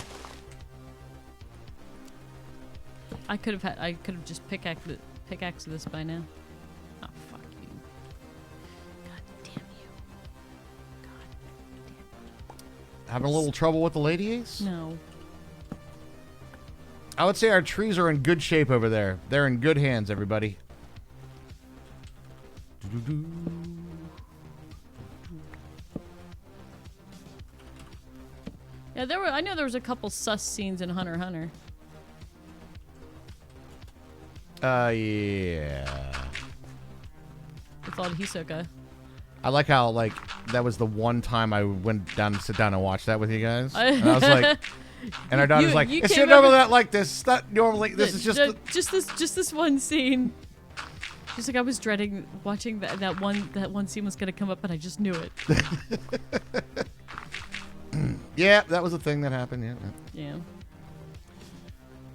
Speaker 2: I could have just pickaxed this by now. Oh, fuck you. God damn you. God damn you.
Speaker 1: Having a little trouble with the lady ace?
Speaker 2: No.
Speaker 1: I would say our trees are in good shape over there. They're in good hands, everybody. Doo-doo-doo.
Speaker 2: Yeah, I know there was a couple sus scenes in Hunter x Hunter.
Speaker 1: Yeah.
Speaker 2: With all the Hisoka.
Speaker 1: I like how, like, that was the one time I went down to sit down and watch that with you guys. And I was like, and our daughter's like,
Speaker 2: you
Speaker 1: it's
Speaker 2: came
Speaker 1: normally
Speaker 2: over-
Speaker 1: not like this. It's not normally, this is just
Speaker 2: just this one scene. She's like, I was dreading watching that one scene was gonna come up, and I just knew it.
Speaker 1: Yeah, that was a thing that happened. Yeah.
Speaker 2: Yeah.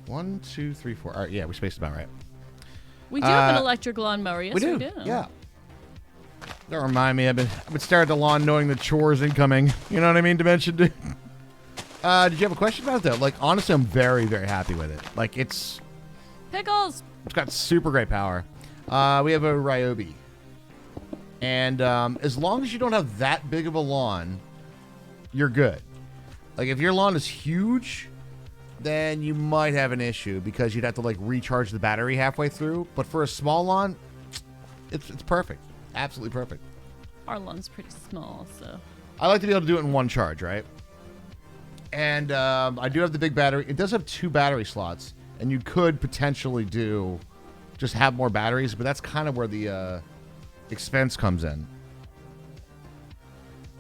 Speaker 1: 1, 2, 3, 4. All right, yeah, we spaced about right.
Speaker 2: We do have an electric lawnmower. Yes, we do.
Speaker 1: Yeah. Don't remind me. I've been staring at the lawn knowing the chores incoming. You know what I mean, Dimension Dude? Did you have a question about that? Like, honestly, I'm very, very happy with it. Like, it's
Speaker 2: Pickles.
Speaker 1: got super great power. We have a Ryobi. And as long as you don't have that big of a lawn, you're good. Like, if your lawn is huge, then you might have an issue because you'd have to, like, recharge the battery halfway through. But for a small lawn, it's perfect. Absolutely perfect.
Speaker 2: Our lawn's pretty small, so.
Speaker 1: I like to be able to do it in one charge, right? And I do have the big battery. It does have 2 battery slots, and you could potentially do just have more batteries, but that's kind of where the expense comes in.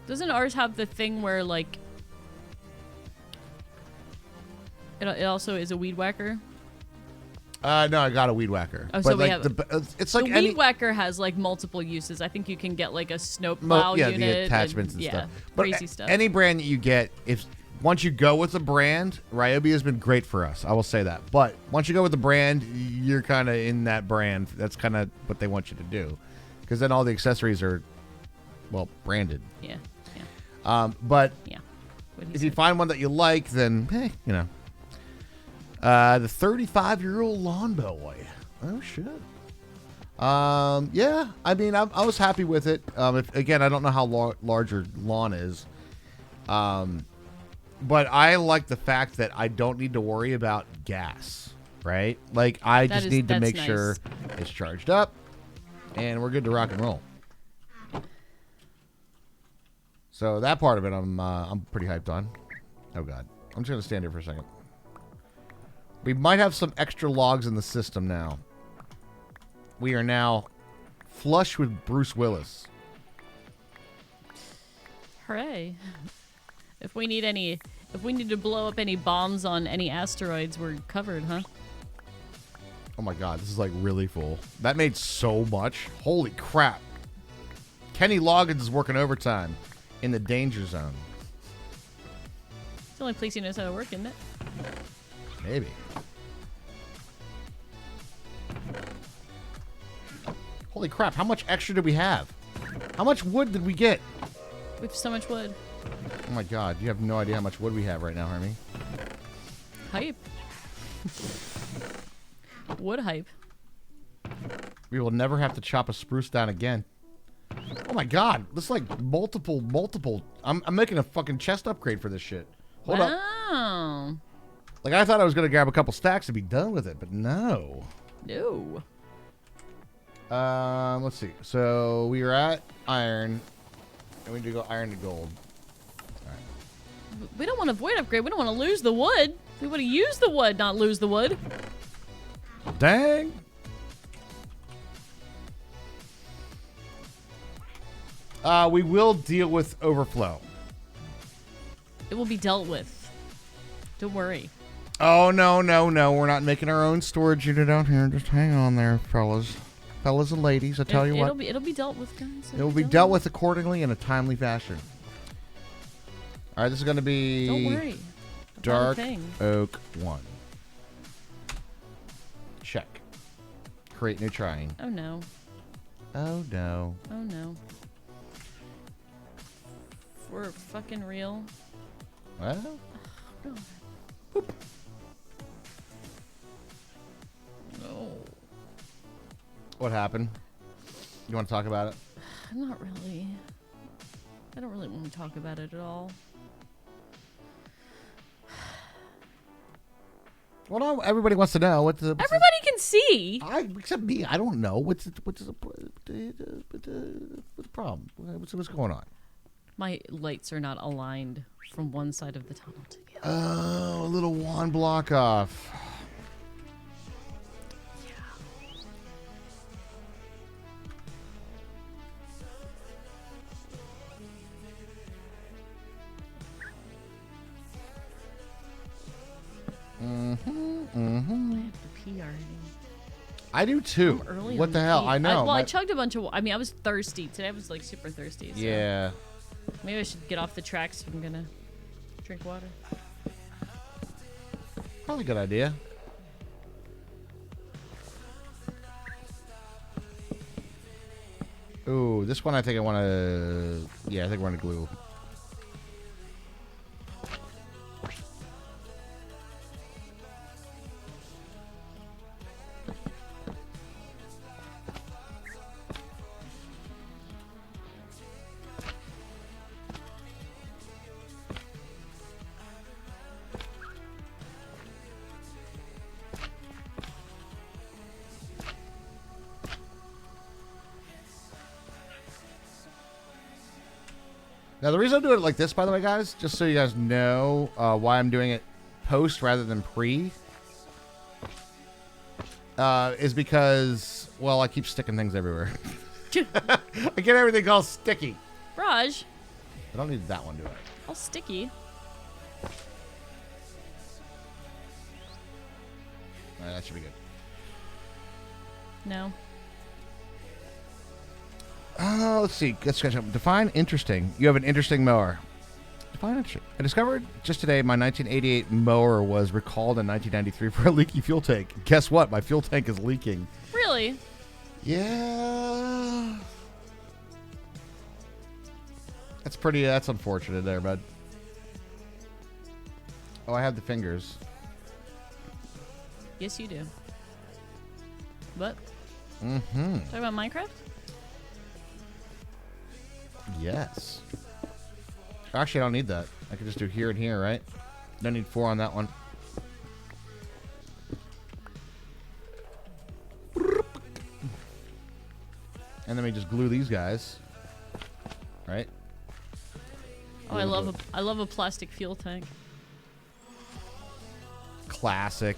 Speaker 2: Doesn't ours have the thing where, like, it also is a weed whacker?
Speaker 1: No, I got a weed whacker.
Speaker 2: Oh,
Speaker 1: but
Speaker 2: so we
Speaker 1: like
Speaker 2: have
Speaker 1: it's
Speaker 2: the
Speaker 1: like
Speaker 2: weed whacker has like multiple uses. I think you can get like a snowplow unit.
Speaker 1: the attachments and
Speaker 2: yeah,
Speaker 1: stuff. But
Speaker 2: crazy stuff.
Speaker 1: Any brand that you get, if once you go with the brand, Ryobi has been great for us. I will say that. But once you go with the brand, you're kind of in that brand. That's kind of what they want you to do, because then all the accessories are, well, branded.
Speaker 2: Yeah.
Speaker 1: But
Speaker 2: Yeah.
Speaker 1: if you find one that you like, then hey, you know. The 35-year-old lawn boy. Oh shit. Yeah. I mean, I was happy with it. Again, I don't know how large your lawn is. But I like the fact that I don't need to worry about gas. Right? Like I just need to make sure it's charged up, and we're good to rock and roll. So that part of it, I'm pretty hyped on. Oh god, I'm just gonna stand here for a second. We might have some extra logs in the system now. We are now flush with Bruce Willis.
Speaker 2: Hooray! If we need to blow up any bombs on any asteroids, we're covered, huh?
Speaker 1: Oh my god, this is like really full. That made so much. Holy crap. Kenny Loggins is working overtime in the danger zone.
Speaker 2: It's the only place he knows how to work, isn't it?
Speaker 1: Maybe. Holy crap, how much extra did we have? How much wood did we get?
Speaker 2: We have so much wood.
Speaker 1: Oh my god, you have no idea how much wood we have right now, Hermie.
Speaker 2: Hype. Wood hype.
Speaker 1: We will never have to chop a spruce down again. Oh my god, this is like multiple. I'm making a fucking chest upgrade for this shit. Hold up.
Speaker 2: Wow.
Speaker 1: Like, I thought I was going to grab a couple stacks and be done with it, but no.
Speaker 2: No.
Speaker 1: Let's see. So, we are at iron, and we need to go iron to gold. All right.
Speaker 2: We don't want a void upgrade. We don't want to lose the wood. We want to use the wood, not lose the wood.
Speaker 1: Dang. We will deal with overflow.
Speaker 2: It will be dealt with. Don't worry.
Speaker 1: Oh, no. We're not making our own storage unit out here. Just hang on there, fellas. Fellas and ladies, I tell you what.
Speaker 2: It'll be dealt with, guys.
Speaker 1: It will be dealt with accordingly in a timely fashion. All right, this is going to be...
Speaker 2: Don't worry.
Speaker 1: Dark Oak 1. Check. Create new trying.
Speaker 2: Oh, no.
Speaker 1: Oh, no.
Speaker 2: Oh, no. We're fucking real.
Speaker 1: Well...
Speaker 2: Oh,
Speaker 1: Boop.
Speaker 2: no.
Speaker 1: What happened? You want to talk about it?
Speaker 2: Not really. I don't really want to talk about it at all.
Speaker 1: Well, no, everybody wants to know.
Speaker 2: Everybody can see.
Speaker 1: Except me. I don't know. What's the problem? What's going on?
Speaker 2: My lights are not aligned from one side of the tunnel to the other.
Speaker 1: Oh, a little wand block off.
Speaker 2: I have to pee already.
Speaker 1: I do too.
Speaker 2: I'm early
Speaker 1: What
Speaker 2: on
Speaker 1: the hell?
Speaker 2: pee.
Speaker 1: I know.
Speaker 2: I chugged a bunch of. I mean, I was thirsty today. I was like super thirsty. So
Speaker 1: Yeah.
Speaker 2: maybe I should get off the tracks if I'm gonna drink water.
Speaker 1: Probably a good idea. Ooh, this one I think I want to... Yeah, I think we're going to glue. Now, the reason I'm doing it like this, by the way, guys, just so you guys know why I'm doing it post rather than pre, is because, well, I keep sticking things everywhere. I get everything all sticky.
Speaker 2: Raj,
Speaker 1: I don't need that one, do I?
Speaker 2: all sticky.
Speaker 1: All right, that should be good.
Speaker 2: No.
Speaker 1: Let's see. Let's catch up. Define interesting. You have an interesting mower. Define interesting. I discovered just today my 1988 mower was recalled in 1993 for a leaky fuel tank. Guess what? My fuel tank is leaking.
Speaker 2: Really?
Speaker 1: Yeah. That's unfortunate there, bud. Oh, I have the fingers.
Speaker 2: Yes, you do. What?
Speaker 1: Mm-hmm.
Speaker 2: Talk about Minecraft?
Speaker 1: Yes. Actually, I don't need that. I can just do here and here, right? Don't need 4 on that one. And then we just glue these guys. Right?
Speaker 2: Oh, I love a plastic fuel tank.
Speaker 1: Classic.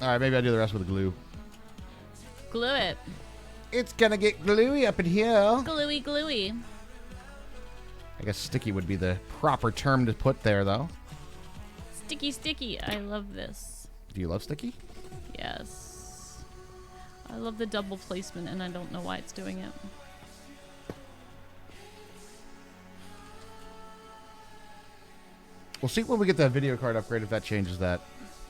Speaker 1: Alright, maybe I'll do the rest with the glue.
Speaker 2: Glue it.
Speaker 1: It's gonna get gluey up in here.
Speaker 2: Gluey, gluey.
Speaker 1: I guess sticky would be the proper term to put there, though.
Speaker 2: Sticky, sticky. I love this.
Speaker 1: Do you love sticky?
Speaker 2: Yes. I love the double placement, and I don't know why it's doing it.
Speaker 1: We'll see when we get that video card upgrade if that changes that.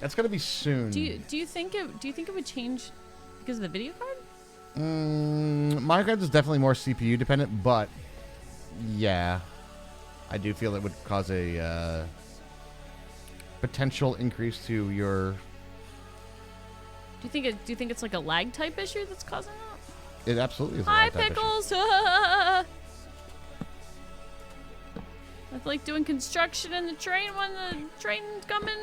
Speaker 1: That's gonna be soon.
Speaker 2: Do you think it would change because of the video card?
Speaker 1: Minecraft is definitely more CPU dependent, but yeah, I do feel it would cause a potential increase to your.
Speaker 2: Do you think it's like a lag type issue that's causing that?
Speaker 1: It absolutely is.
Speaker 2: Hi, Pickles. That's like doing construction in the train when the train's coming.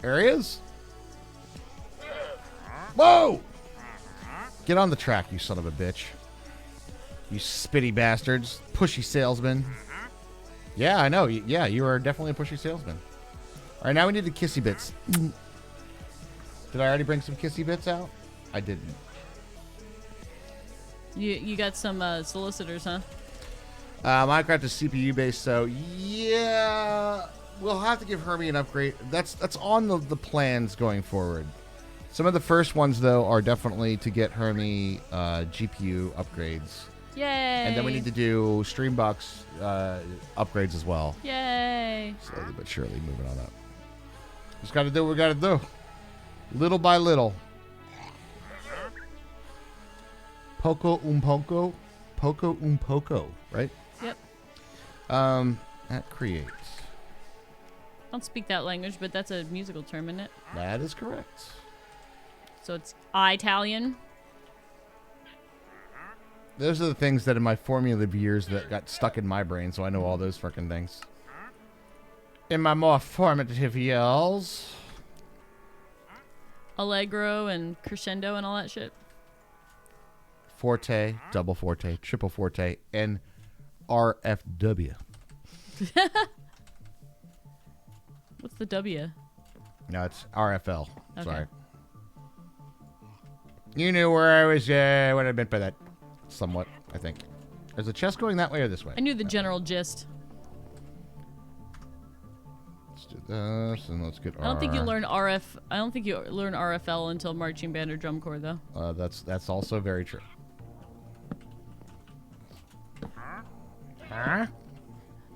Speaker 1: There he is. Whoa! Get on the track, you son of a bitch. You spitty bastards. Pushy salesman. Yeah, I know. Yeah, you are definitely a pushy salesman. All right, now we need the kissy bits. Did I already bring some kissy bits out? I didn't.
Speaker 2: You got some solicitors, huh?
Speaker 1: Minecraft is CPU based, so yeah, we'll have to give Hermie an upgrade. That's on the plans going forward. Some of the first ones, though, are definitely to get Hermie GPU upgrades.
Speaker 2: Yay!
Speaker 1: And then we need to do Streambox upgrades as well.
Speaker 2: Yay!
Speaker 1: Slowly but surely moving on up. Just got to do what we got to do. Little by little. Poco un poco. Poco un poco, right?
Speaker 2: Yep.
Speaker 1: That creates.
Speaker 2: I don't speak that language, but that's a musical term, isn't it?
Speaker 1: That is correct.
Speaker 2: So it's Italian.
Speaker 1: Those are the things that in my formative years that got stuck in my brain, so I know all those freaking things. In my more formative years.
Speaker 2: Allegro and crescendo and all that shit.
Speaker 1: Forte, double forte, triple forte, and RFW.
Speaker 2: What's the W?
Speaker 1: No, it's RFL.
Speaker 2: Okay.
Speaker 1: Sorry. You knew where I was, what I meant by that. Somewhat, I think. Is the chest going that way or this way?
Speaker 2: I knew the general gist.
Speaker 1: Let's do this, and let's get
Speaker 2: I don't think you learn RF. I don't think you learn RFL until marching band or drum corps, though.
Speaker 1: That's also very true. Huh?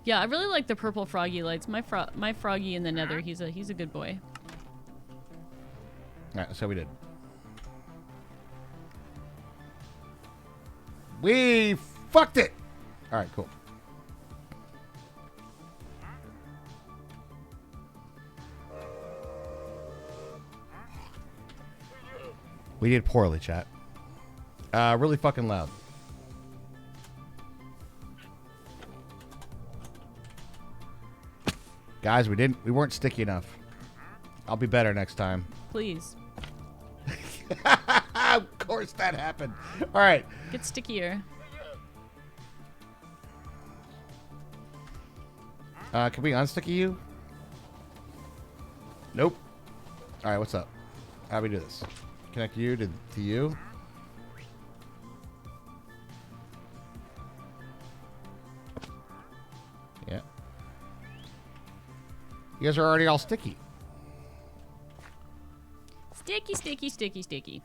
Speaker 2: Yeah, I really like the purple froggy lights. My froggy in the nether, he's a good boy.
Speaker 1: Alright, that's how we did. We fucked it! Alright, cool. We did poorly, chat. Really fucking loud. Guys, we weren't sticky enough. I'll be better next time.
Speaker 2: Please.
Speaker 1: Of course that happened. All right.
Speaker 2: Get stickier.
Speaker 1: Can we unsticky you? Nope. All right, what's up? How do we do this? Connect you to you. Yeah. You guys are already all sticky.
Speaker 2: Sticky, sticky, sticky, sticky.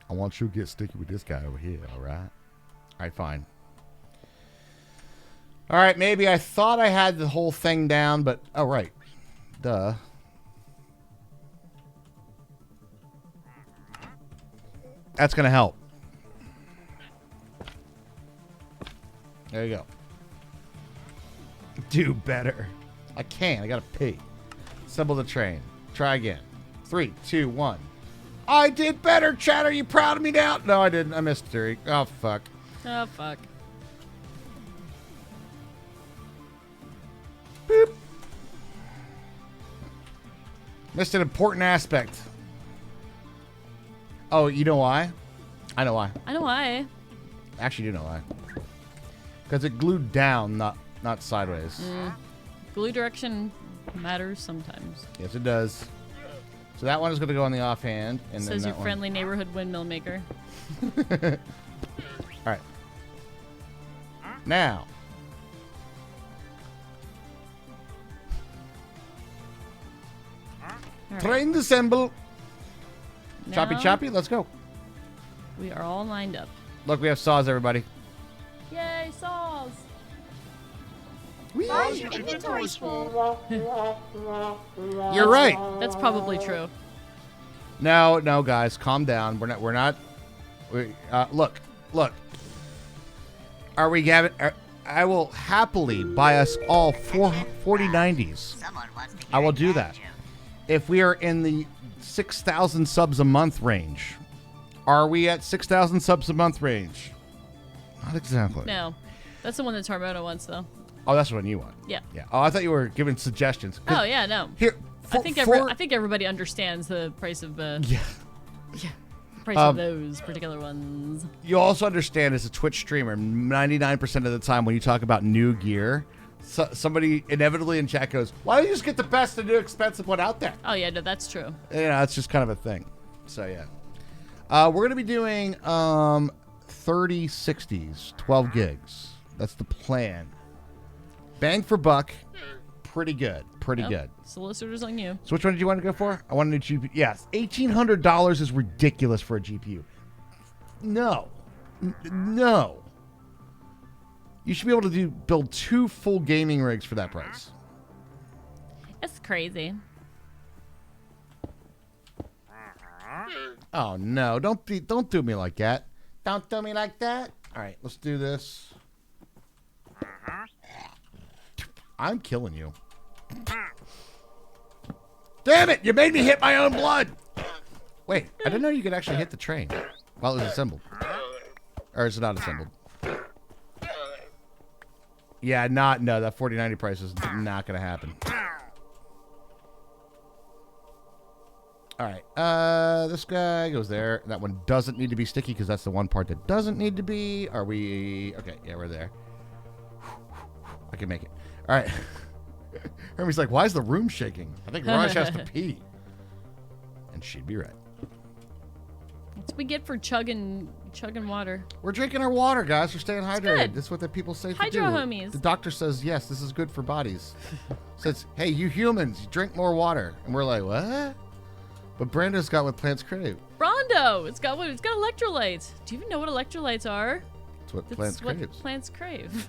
Speaker 1: I want you to get sticky with this guy over here, all right? All right, fine. All right, maybe I thought I had the whole thing down, but... Oh, right. Duh. That's going to help. There you go. Do better. I can't. I got to pee. Assemble the train. Try again. 3, 2, 1. I did better, Chad. Are you proud of me now? No, I didn't. I missed three. Oh, fuck.
Speaker 2: Oh, fuck.
Speaker 1: Boop. Missed an important aspect. Oh, you know why? I know why.
Speaker 2: I know why.
Speaker 1: Actually, you know why. Because it glued down, not sideways.
Speaker 2: Glue direction matters sometimes.
Speaker 1: Yes, it does. So that one is going to go on the offhand. And
Speaker 2: Says
Speaker 1: then
Speaker 2: your friendly neighborhood windmill maker.
Speaker 1: All right. Now.
Speaker 2: All right.
Speaker 1: Train assemble. Choppy
Speaker 2: Now
Speaker 1: choppy, let's go.
Speaker 2: We are all lined up.
Speaker 1: Look, we have saws, everybody.
Speaker 2: Yay, saws!
Speaker 5: Your inventory's full.
Speaker 1: You're right.
Speaker 2: That's probably true.
Speaker 1: No, guys, calm down. We're not. Look. Are we Gavin? I will happily buy us all 4090s.
Speaker 5: Someone wants to hear
Speaker 1: I will
Speaker 5: a
Speaker 1: do
Speaker 5: dad
Speaker 1: that.
Speaker 5: joke.
Speaker 1: If we are in the 6,000 subs a month range. Are we at 6,000 subs a month range? Not exactly.
Speaker 2: No. That's the one that Tormoto wants, though.
Speaker 1: Oh, that's the one you want.
Speaker 2: Yeah.
Speaker 1: Yeah. Oh, I thought you were giving suggestions.
Speaker 2: Oh, yeah, no.
Speaker 1: Here,
Speaker 2: I think everybody understands the price of
Speaker 1: yeah.
Speaker 2: price of those particular ones.
Speaker 1: You also understand as a Twitch streamer, 99% of the time when you talk about new gear, somebody inevitably in chat goes, "Why don't you just get the best and new expensive one out there?"
Speaker 2: Oh yeah, no, that's true.
Speaker 1: You know, it's just kind of a thing. So yeah, we're gonna be doing 3060s, 12 gigs. That's the plan. Bang for buck, pretty good, pretty
Speaker 2: Yep.
Speaker 1: good.
Speaker 2: Solicitors on you.
Speaker 1: So which one did you want to go for? I wanted a GPU. Yes, $1,800 is ridiculous for a GPU. No. No. You should be able to build 2 full gaming rigs for that price.
Speaker 2: It's crazy.
Speaker 1: Oh no! Don't do me like that. Don't do me like that. All right, let's do this. I'm killing you. Damn it! You made me hit my own blood. Wait, I didn't know you could actually hit the train while it was assembled. Or is it not assembled? Yeah, no, that 4090 price is not going to happen. All right, this guy goes there. That one doesn't need to be sticky because that's the one part that doesn't need to be. Are we... Okay, yeah, we're there. I can make it. All right. Hermie's like, why is the room shaking? I think Raj has to pee. And she'd be right.
Speaker 2: That's what we get for chugging water.
Speaker 1: We're drinking our water, guys. We're staying hydrated.
Speaker 2: good.
Speaker 1: This is what the people say to
Speaker 2: Hydro
Speaker 1: do.
Speaker 2: homies.
Speaker 1: The doctor says, yes, this is good for bodies. Says, hey, you humans, drink more water. And we're like, what? But Brando's got what plants crave.
Speaker 2: Rondo! It's got electrolytes. Do you even know what electrolytes are?
Speaker 1: That's what
Speaker 2: That's
Speaker 1: plants
Speaker 2: what
Speaker 1: craves.
Speaker 2: plants crave.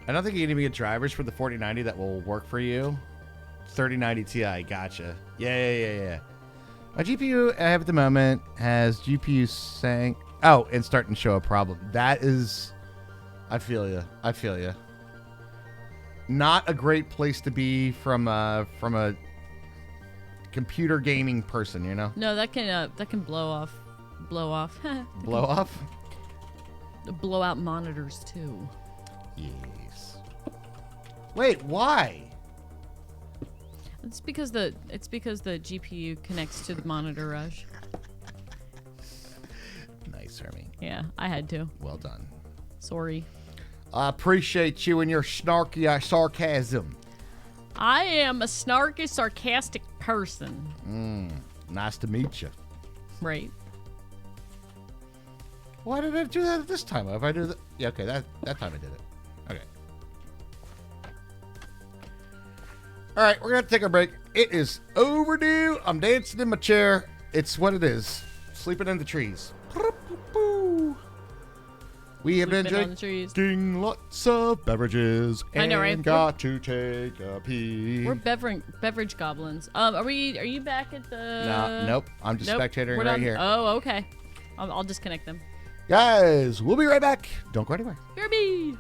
Speaker 1: I don't think you need to get drivers for the 4090 that will work for you. 3090 Ti, gotcha. Yeah. My GPU I have at the moment has GPU saying, oh, and starting to show a problem. That is, I feel you. Not a great place to be from a computer gaming person, you know?
Speaker 2: No, that can blow off. Blow off.
Speaker 1: Blow off?
Speaker 2: Blow out monitors too.
Speaker 1: Yes. Wait, why?
Speaker 2: It's because the GPU connects to the monitor, Rush.
Speaker 1: Nice, Hermie.
Speaker 2: Yeah, I had to.
Speaker 1: Well done.
Speaker 2: Sorry.
Speaker 1: I appreciate you and your snarky sarcasm.
Speaker 2: I am a snarky, sarcastic person.
Speaker 1: Nice to meet you.
Speaker 2: Right.
Speaker 1: Why did I do that this time? If I do that, yeah, okay, that time I did it. Okay. All right, we're gonna take a break. It is overdue. I'm dancing in my chair. It's what it is. Sleeping in the trees. We have been
Speaker 2: Sleeping on the trees.
Speaker 1: drinking lots of beverages
Speaker 2: I know, right?
Speaker 1: and got to take a pee.
Speaker 2: We're beverage goblins. Are you back at the?
Speaker 1: No, nope. I'm just spectating
Speaker 2: we're
Speaker 1: right
Speaker 2: done.
Speaker 1: here.
Speaker 2: Oh, okay. I'll disconnect them.
Speaker 1: Guys, we'll be right back. Don't go anywhere.
Speaker 2: Kirby.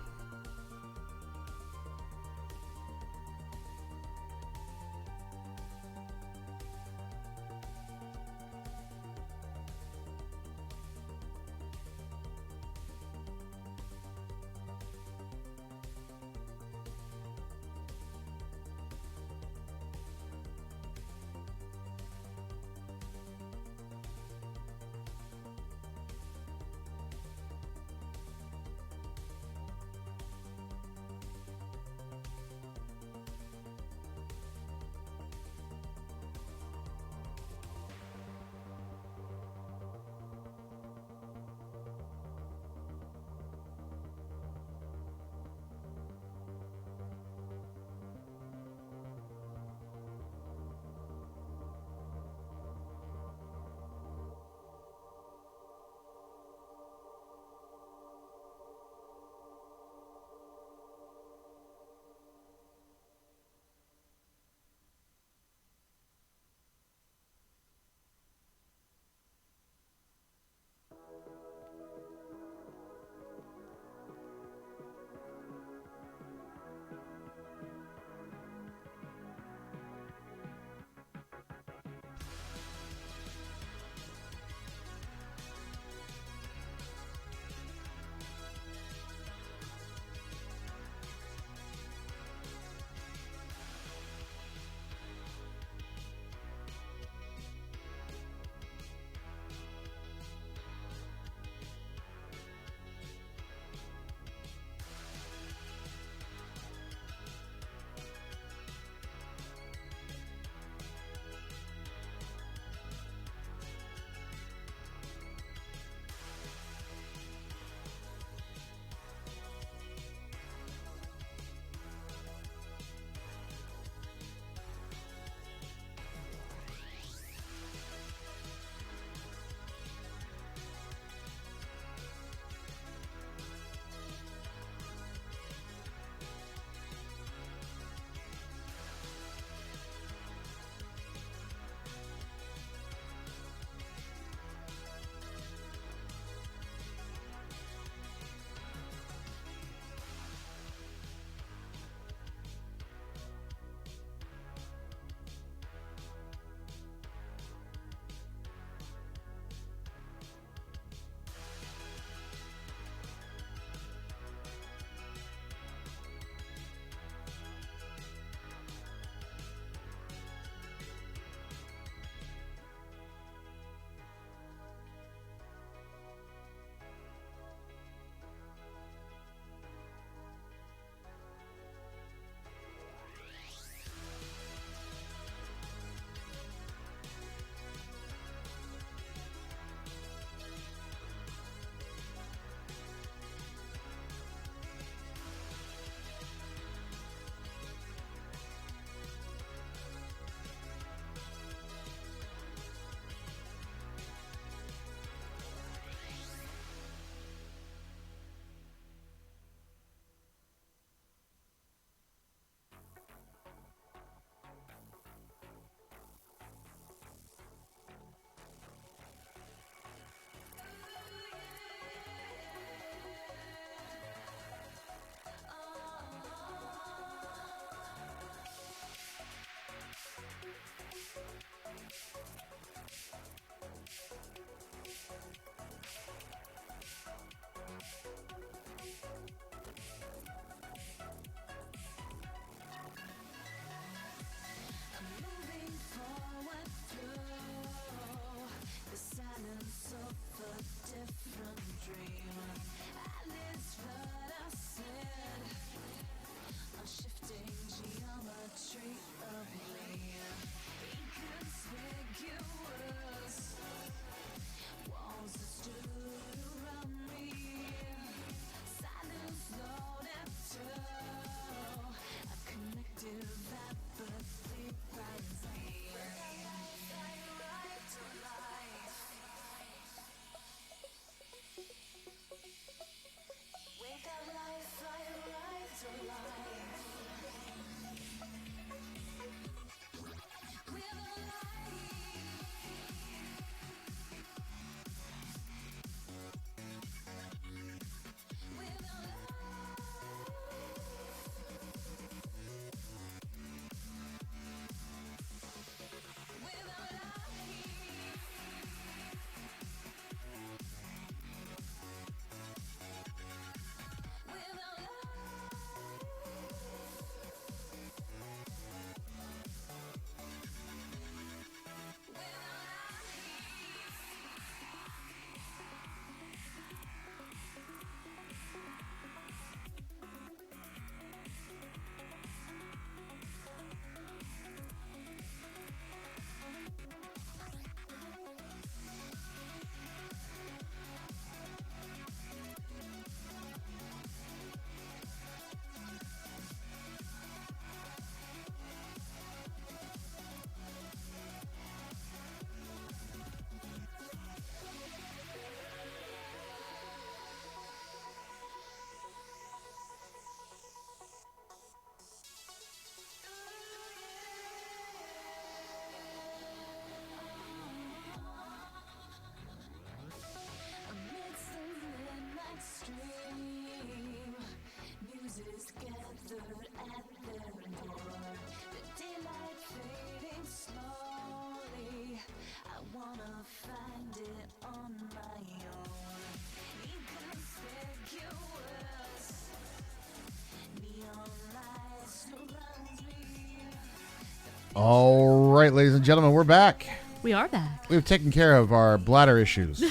Speaker 1: All right, ladies and gentlemen, we're back.
Speaker 2: We are back.
Speaker 1: We've taken care of our bladder issues.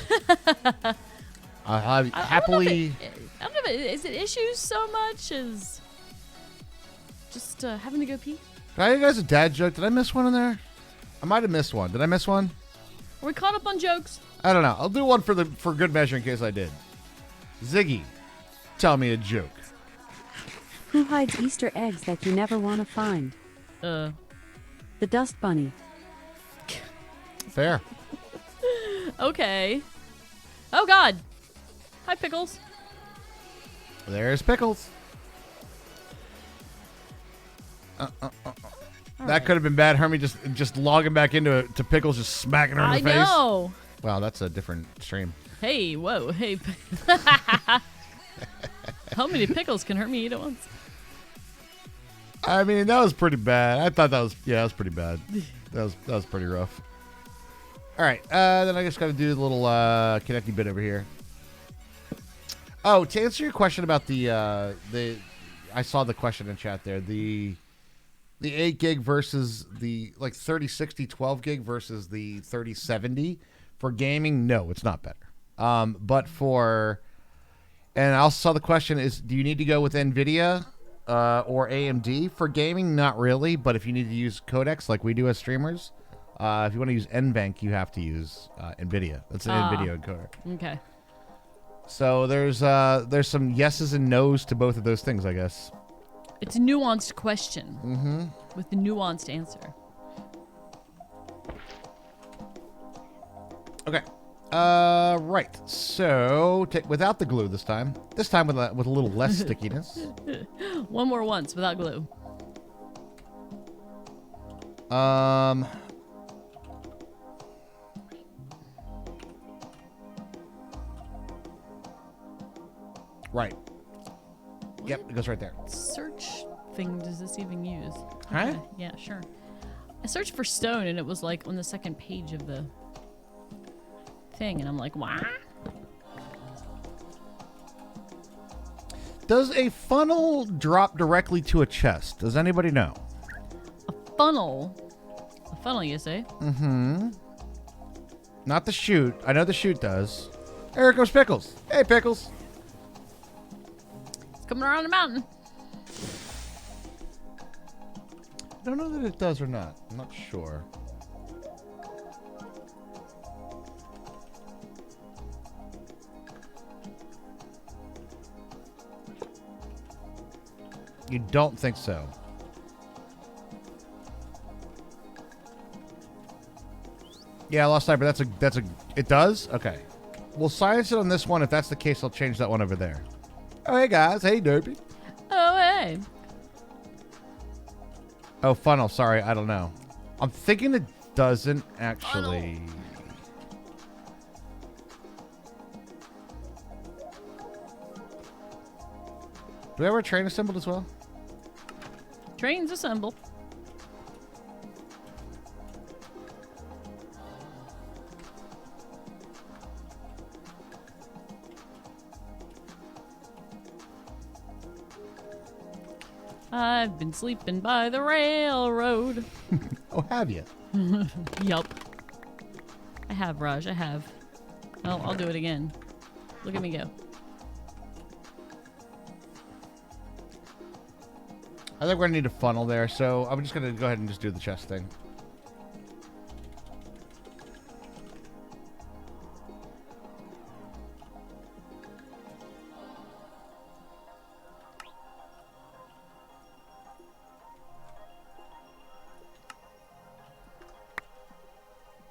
Speaker 1: I happily.
Speaker 2: I don't know if is it issues so much as just having to go pee?
Speaker 1: Did I give you guys a dad joke? Did I miss one in there? I might have missed one. Did I miss one?
Speaker 2: Are we caught up on jokes?
Speaker 1: I don't know. I'll do one for good measure in case I did. Ziggy, tell me a joke.
Speaker 3: Who hides Easter eggs that you never want to find?
Speaker 2: Uh.
Speaker 3: The Dust Bunny.
Speaker 1: Fair.
Speaker 2: Okay. Oh God. Hi, Pickles.
Speaker 1: There's Pickles. That could have been bad. Hermie just logging back into it to Pickles, just smacking her in the face.
Speaker 2: I know.
Speaker 1: Wow, that's a different stream.
Speaker 2: Hey, whoa, hey. How many pickles can Hermie eat at once?
Speaker 1: I mean, that was pretty bad. I thought that was pretty bad. That was pretty rough. All right, then I just got to do a little connecting bit over here. Oh, to answer your question about the I saw the question in chat there. The 8 gig versus the 3060 12 gig versus the 3070 for gaming. No, it's not better. But and I also saw the question is, do you need to go with NVIDIA or AMD for gaming? Not really, but if you need to use codecs like we do as streamers, if you want to use NVENC, you have to use NVIDIA. That's an NVIDIA encoder.
Speaker 2: Okay.
Speaker 1: So there's some yeses and nos to both of those things, I guess.
Speaker 2: It's a nuanced question with the nuanced answer.
Speaker 1: Okay. Right. So without the glue this time. This time with a little less stickiness.
Speaker 2: One more once without glue.
Speaker 1: Right. Yep, it goes right there.
Speaker 2: Search thing does this even use?
Speaker 1: Huh?
Speaker 2: Okay, yeah, sure. I searched for stone and it was like on the second page of the thing, and I'm like, what?
Speaker 1: Does a funnel drop directly to a chest? Does anybody know?
Speaker 2: Funnel. A funnel, you say?
Speaker 1: Mm-hmm. Not the chute. I know the chute does. There goes Pickles. Hey, Pickles.
Speaker 2: It's coming around the mountain.
Speaker 1: I don't know that it does or not. I'm not sure. You don't think so? Yeah, Lost Sniper. That's a. It does. Okay. We'll science it on this one. If that's the case, I'll change that one over there. Oh, hey guys. Hey, Derpy.
Speaker 2: Oh, hey.
Speaker 1: Oh, funnel. Sorry, I don't know. I'm thinking it doesn't actually. Do we have our train assembled as well?
Speaker 2: Trains assemble. I've been sleeping by the railroad.
Speaker 1: Oh, have you?
Speaker 2: Yup. I have, Raj. I have. I'll do it again. Look at me go.
Speaker 1: I think we're going to need a funnel there, so I'm just going to go ahead and just do the chest thing.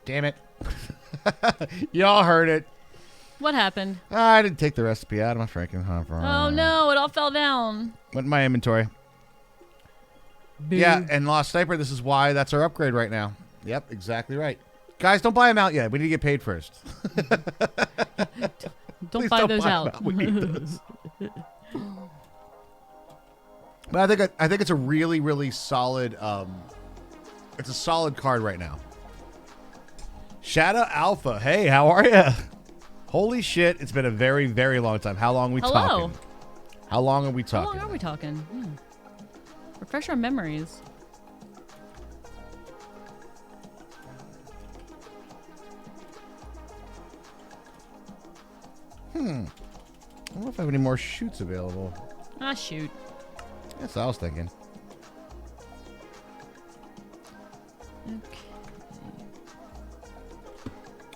Speaker 1: Damn it. Y'all heard it.
Speaker 2: What happened?
Speaker 1: I didn't take the recipe out of my freaking
Speaker 2: Oh no, it all fell down.
Speaker 1: Went in my inventory.
Speaker 2: Boo.
Speaker 1: Yeah, and Lost Sniper, this is why that's our upgrade right now. Yep, exactly right. Guys, don't buy them out yet. We need to get paid first.
Speaker 2: Don't
Speaker 1: Please
Speaker 2: buy those out.
Speaker 1: We need those. But I think it's a really, really solid. It's a solid card right now. Shadow Alpha. Hey, how are you? Holy shit! It's been a very, very long time. How long are we talking? How long are we talking?
Speaker 2: How long are we talking? Refresh our memories.
Speaker 1: I don't know if I have any more shoots available.
Speaker 2: Ah, shoot.
Speaker 1: That's what I was thinking.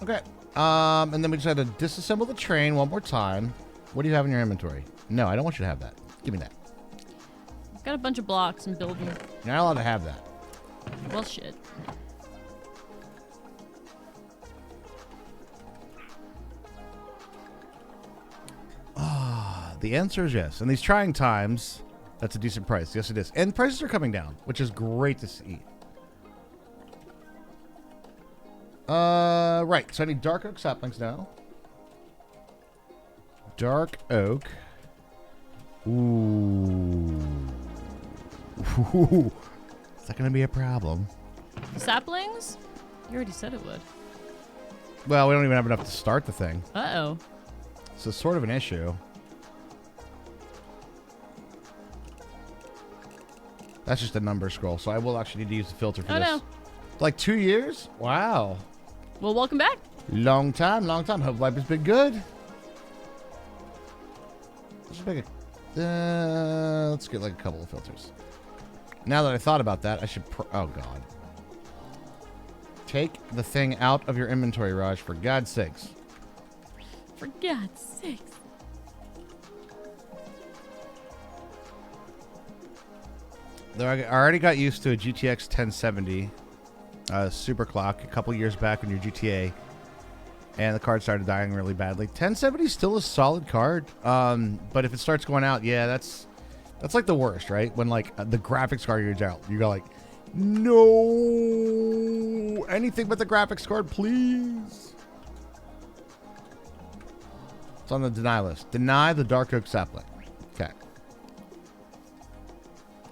Speaker 1: Okay. And then we just had to disassemble the train one more time. What do you have in your inventory? No, I don't want you to have that. Give me that.
Speaker 2: I've got a bunch of blocks and building.
Speaker 1: You're not allowed to have that.
Speaker 2: Well, shit.
Speaker 1: The answer is yes. In these trying times, that's a decent price. Yes, it is. And prices are coming down, which is great to see. Right. So I need dark oak saplings now. Dark oak. Ooh. Ooh. Is that going to be a problem?
Speaker 2: Saplings? You already said it would.
Speaker 1: Well, we don't even have enough to start the thing.
Speaker 2: Uh-oh.
Speaker 1: So it's sort of an issue. That's just a number scroll, so I will actually need to use the filter for
Speaker 2: Oh,
Speaker 1: this.
Speaker 2: no.
Speaker 1: Like 2 years? Wow.
Speaker 2: Well, welcome back.
Speaker 1: Long time, long time. Hope life has been good. Let's make let's get like a couple of filters. Now that I thought about that, I should... oh, God. Take the thing out of your inventory, Raj, for God's sakes.
Speaker 2: For God's sakes.
Speaker 1: I already got used to a GTX 1070 super clock a couple years back when you're GTA, and the card started dying really badly. 1070 is still a solid card, but if it starts going out, yeah, that's like the worst, right? When like the graphics card goes out, you go like, no, anything but the graphics card, please. It's on the deny list. Deny the dark oak sapling. Okay.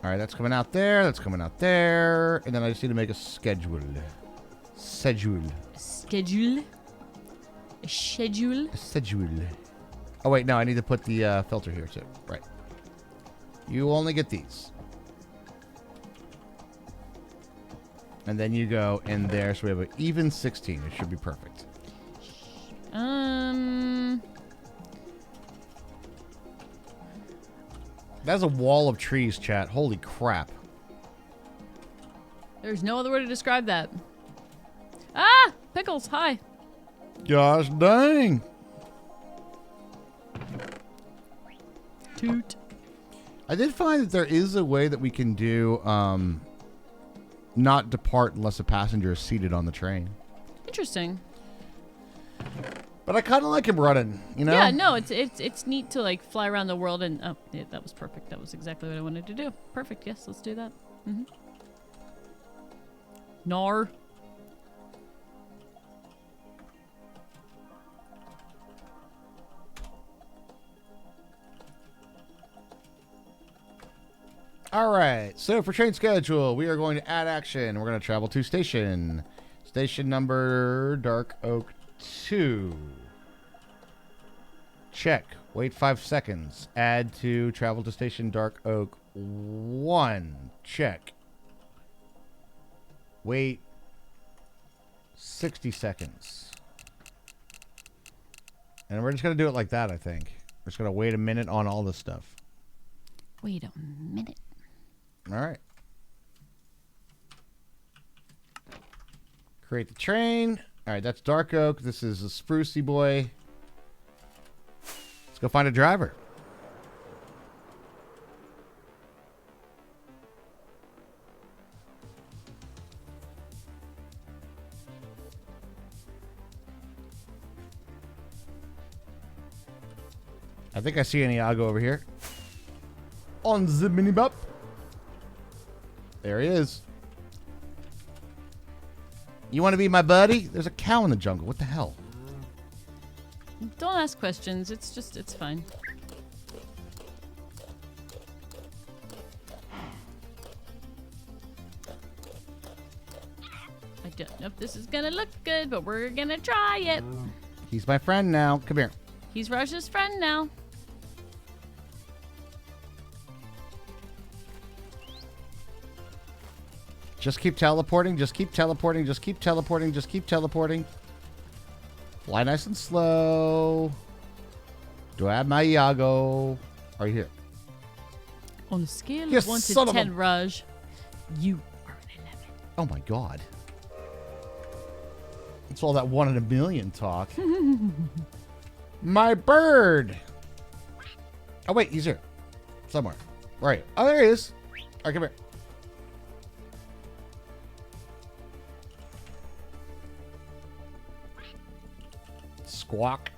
Speaker 1: All right, that's coming out there. That's coming out there. And then I just need to make a schedule. Schedule.
Speaker 2: Schedule? A schedule?
Speaker 1: A schedule. Oh, wait. No, I need to put the filter here, too. Right. You only get these. And then you go in there. So we have an even 16. It should be perfect. That's a wall of trees, chat. Holy crap.
Speaker 2: There's no other way to describe that. Ah! Pickles, hi.
Speaker 1: Gosh dang.
Speaker 2: Toot.
Speaker 1: I did find that there is a way that we can do not depart unless a passenger is seated on the train.
Speaker 2: Interesting.
Speaker 1: But I kind of like him running, you know?
Speaker 2: Yeah, no, it's neat to like fly around the world and oh, yeah, that was perfect. That was exactly what I wanted to do. Perfect. Yes, let's do that. Nar.
Speaker 1: All right. So for train schedule, we are going to add action. We're going to travel to station. Station number Dark Oak 2. Check. Wait 5 seconds. Add to travel to station Dark Oak 1. Check. Wait 60 seconds. And we're just going to do it like that, I think. We're just going to wait a minute on all this stuff.
Speaker 2: Wait a minute.
Speaker 1: All right. Create the train. All right, that's Dark Oak. This is a sprucey boy. Let's go find a driver. I think I see an Iago over here. On the mini-map. There he is. You want to be my buddy? There's a cow in the jungle. What the hell?
Speaker 2: Don't ask questions. It's fine. I don't know if this is gonna look good, but we're gonna try it.
Speaker 1: He's my friend now. Come here.
Speaker 2: He's Raj's friend now.
Speaker 1: Just keep teleporting. Just keep teleporting. Just keep teleporting. Just keep teleporting. Fly nice and slow. Do I have my Iago? Are you here?
Speaker 2: On a scale
Speaker 1: You
Speaker 2: of 1 to
Speaker 1: son of a-
Speaker 2: 10, Raj, you are an 11.
Speaker 1: Oh my god. It's all that 1 in a million talk. My bird. Oh wait, he's here. Somewhere. Where are you? Oh, there he is. All right, come here. Squawk.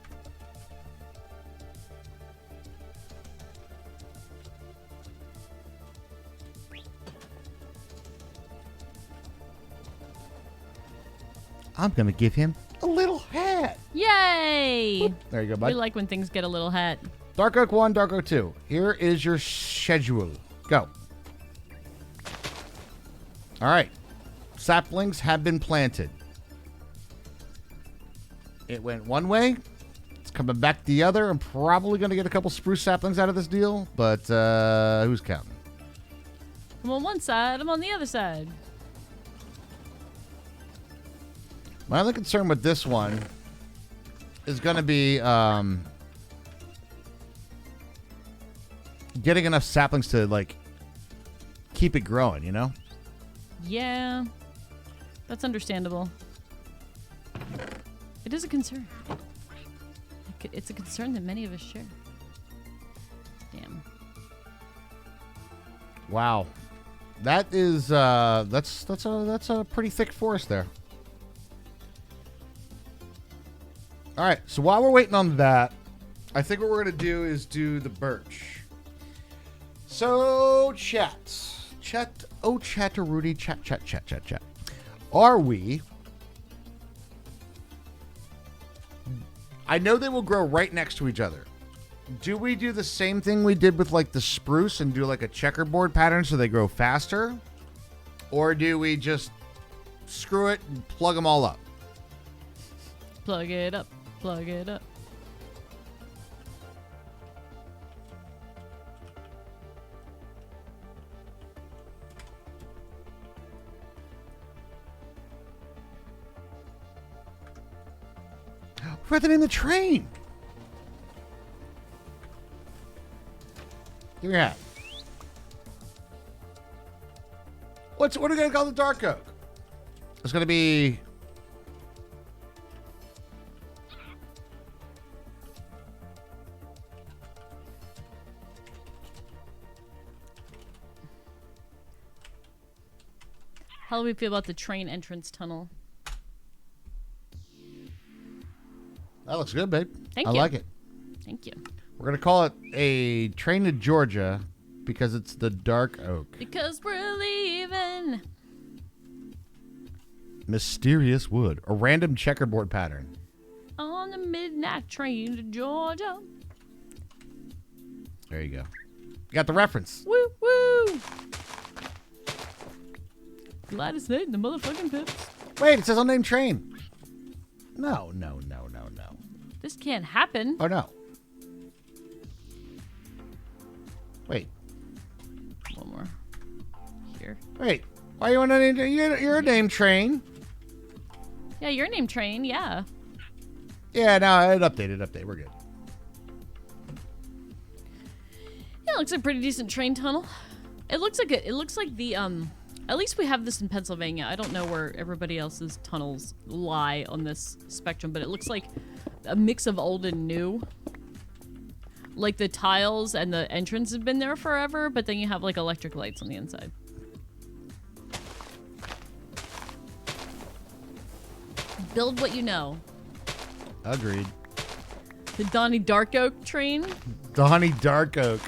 Speaker 1: I'm gonna give him a little hat.
Speaker 2: Yay!
Speaker 1: There you go,
Speaker 2: We
Speaker 1: bud.
Speaker 2: like when things get a little hat.
Speaker 1: Dark Oak 1, Dark Oak 2. Here is your schedule. Go. All right. Saplings have been planted. It went one way. It's coming back the other. I'm probably going to get a couple spruce saplings out of this deal, but who's counting?
Speaker 2: I'm on one side, I'm on the other side.
Speaker 1: My only concern with this one is going to be getting enough saplings to, like, keep it growing, you know?
Speaker 2: Yeah, that's understandable. It is a concern. It's a concern that many of us share. Damn.
Speaker 1: Wow. That is that's a pretty thick forest there. All right, so while we're waiting on that, I think what we're going to do is do the birch. So, chatterooty, chat. Are we... I know they will grow right next to each other. Do we do the same thing we did with, like, the spruce and do, like, a checkerboard pattern so they grow faster? Or do we just screw it and plug them all up?
Speaker 2: Plug it up. Plug it up.
Speaker 1: We're at the name of the train. Give me your hat. What are we gonna call the dark oak? It's gonna be.
Speaker 2: How do we feel about the train entrance tunnel?
Speaker 1: That looks good, babe.
Speaker 2: Thank
Speaker 1: I
Speaker 2: you.
Speaker 1: like it.
Speaker 2: Thank you.
Speaker 1: We're gonna call it a train to Georgia because it's the dark oak.
Speaker 2: Because we're leaving.
Speaker 1: Mysterious wood. A random checkerboard pattern.
Speaker 2: On the midnight train to Georgia.
Speaker 1: There you go. You got the reference.
Speaker 2: Woo woo. Gladys Knight and the motherfucking Pips.
Speaker 1: Wait, it says unnamed train. No.
Speaker 2: This can't happen.
Speaker 1: Oh no. Wait.
Speaker 2: One more. Here.
Speaker 1: Wait. Why you on a name? You're a name train.
Speaker 2: Yeah, your name train, yeah.
Speaker 1: Yeah, no, it updated. We're good.
Speaker 2: Yeah, it looks like a pretty decent train tunnel. It looks like the at least we have this in Pennsylvania. I don't know where everybody else's tunnels lie on this spectrum, but it looks like a mix of old and new. Like the tiles and the entrance have been there forever, but then you have like electric lights on the inside. Build what you know.
Speaker 1: Agreed.
Speaker 2: The Donnie Dark Oak train.
Speaker 1: Donnie Dark Oak.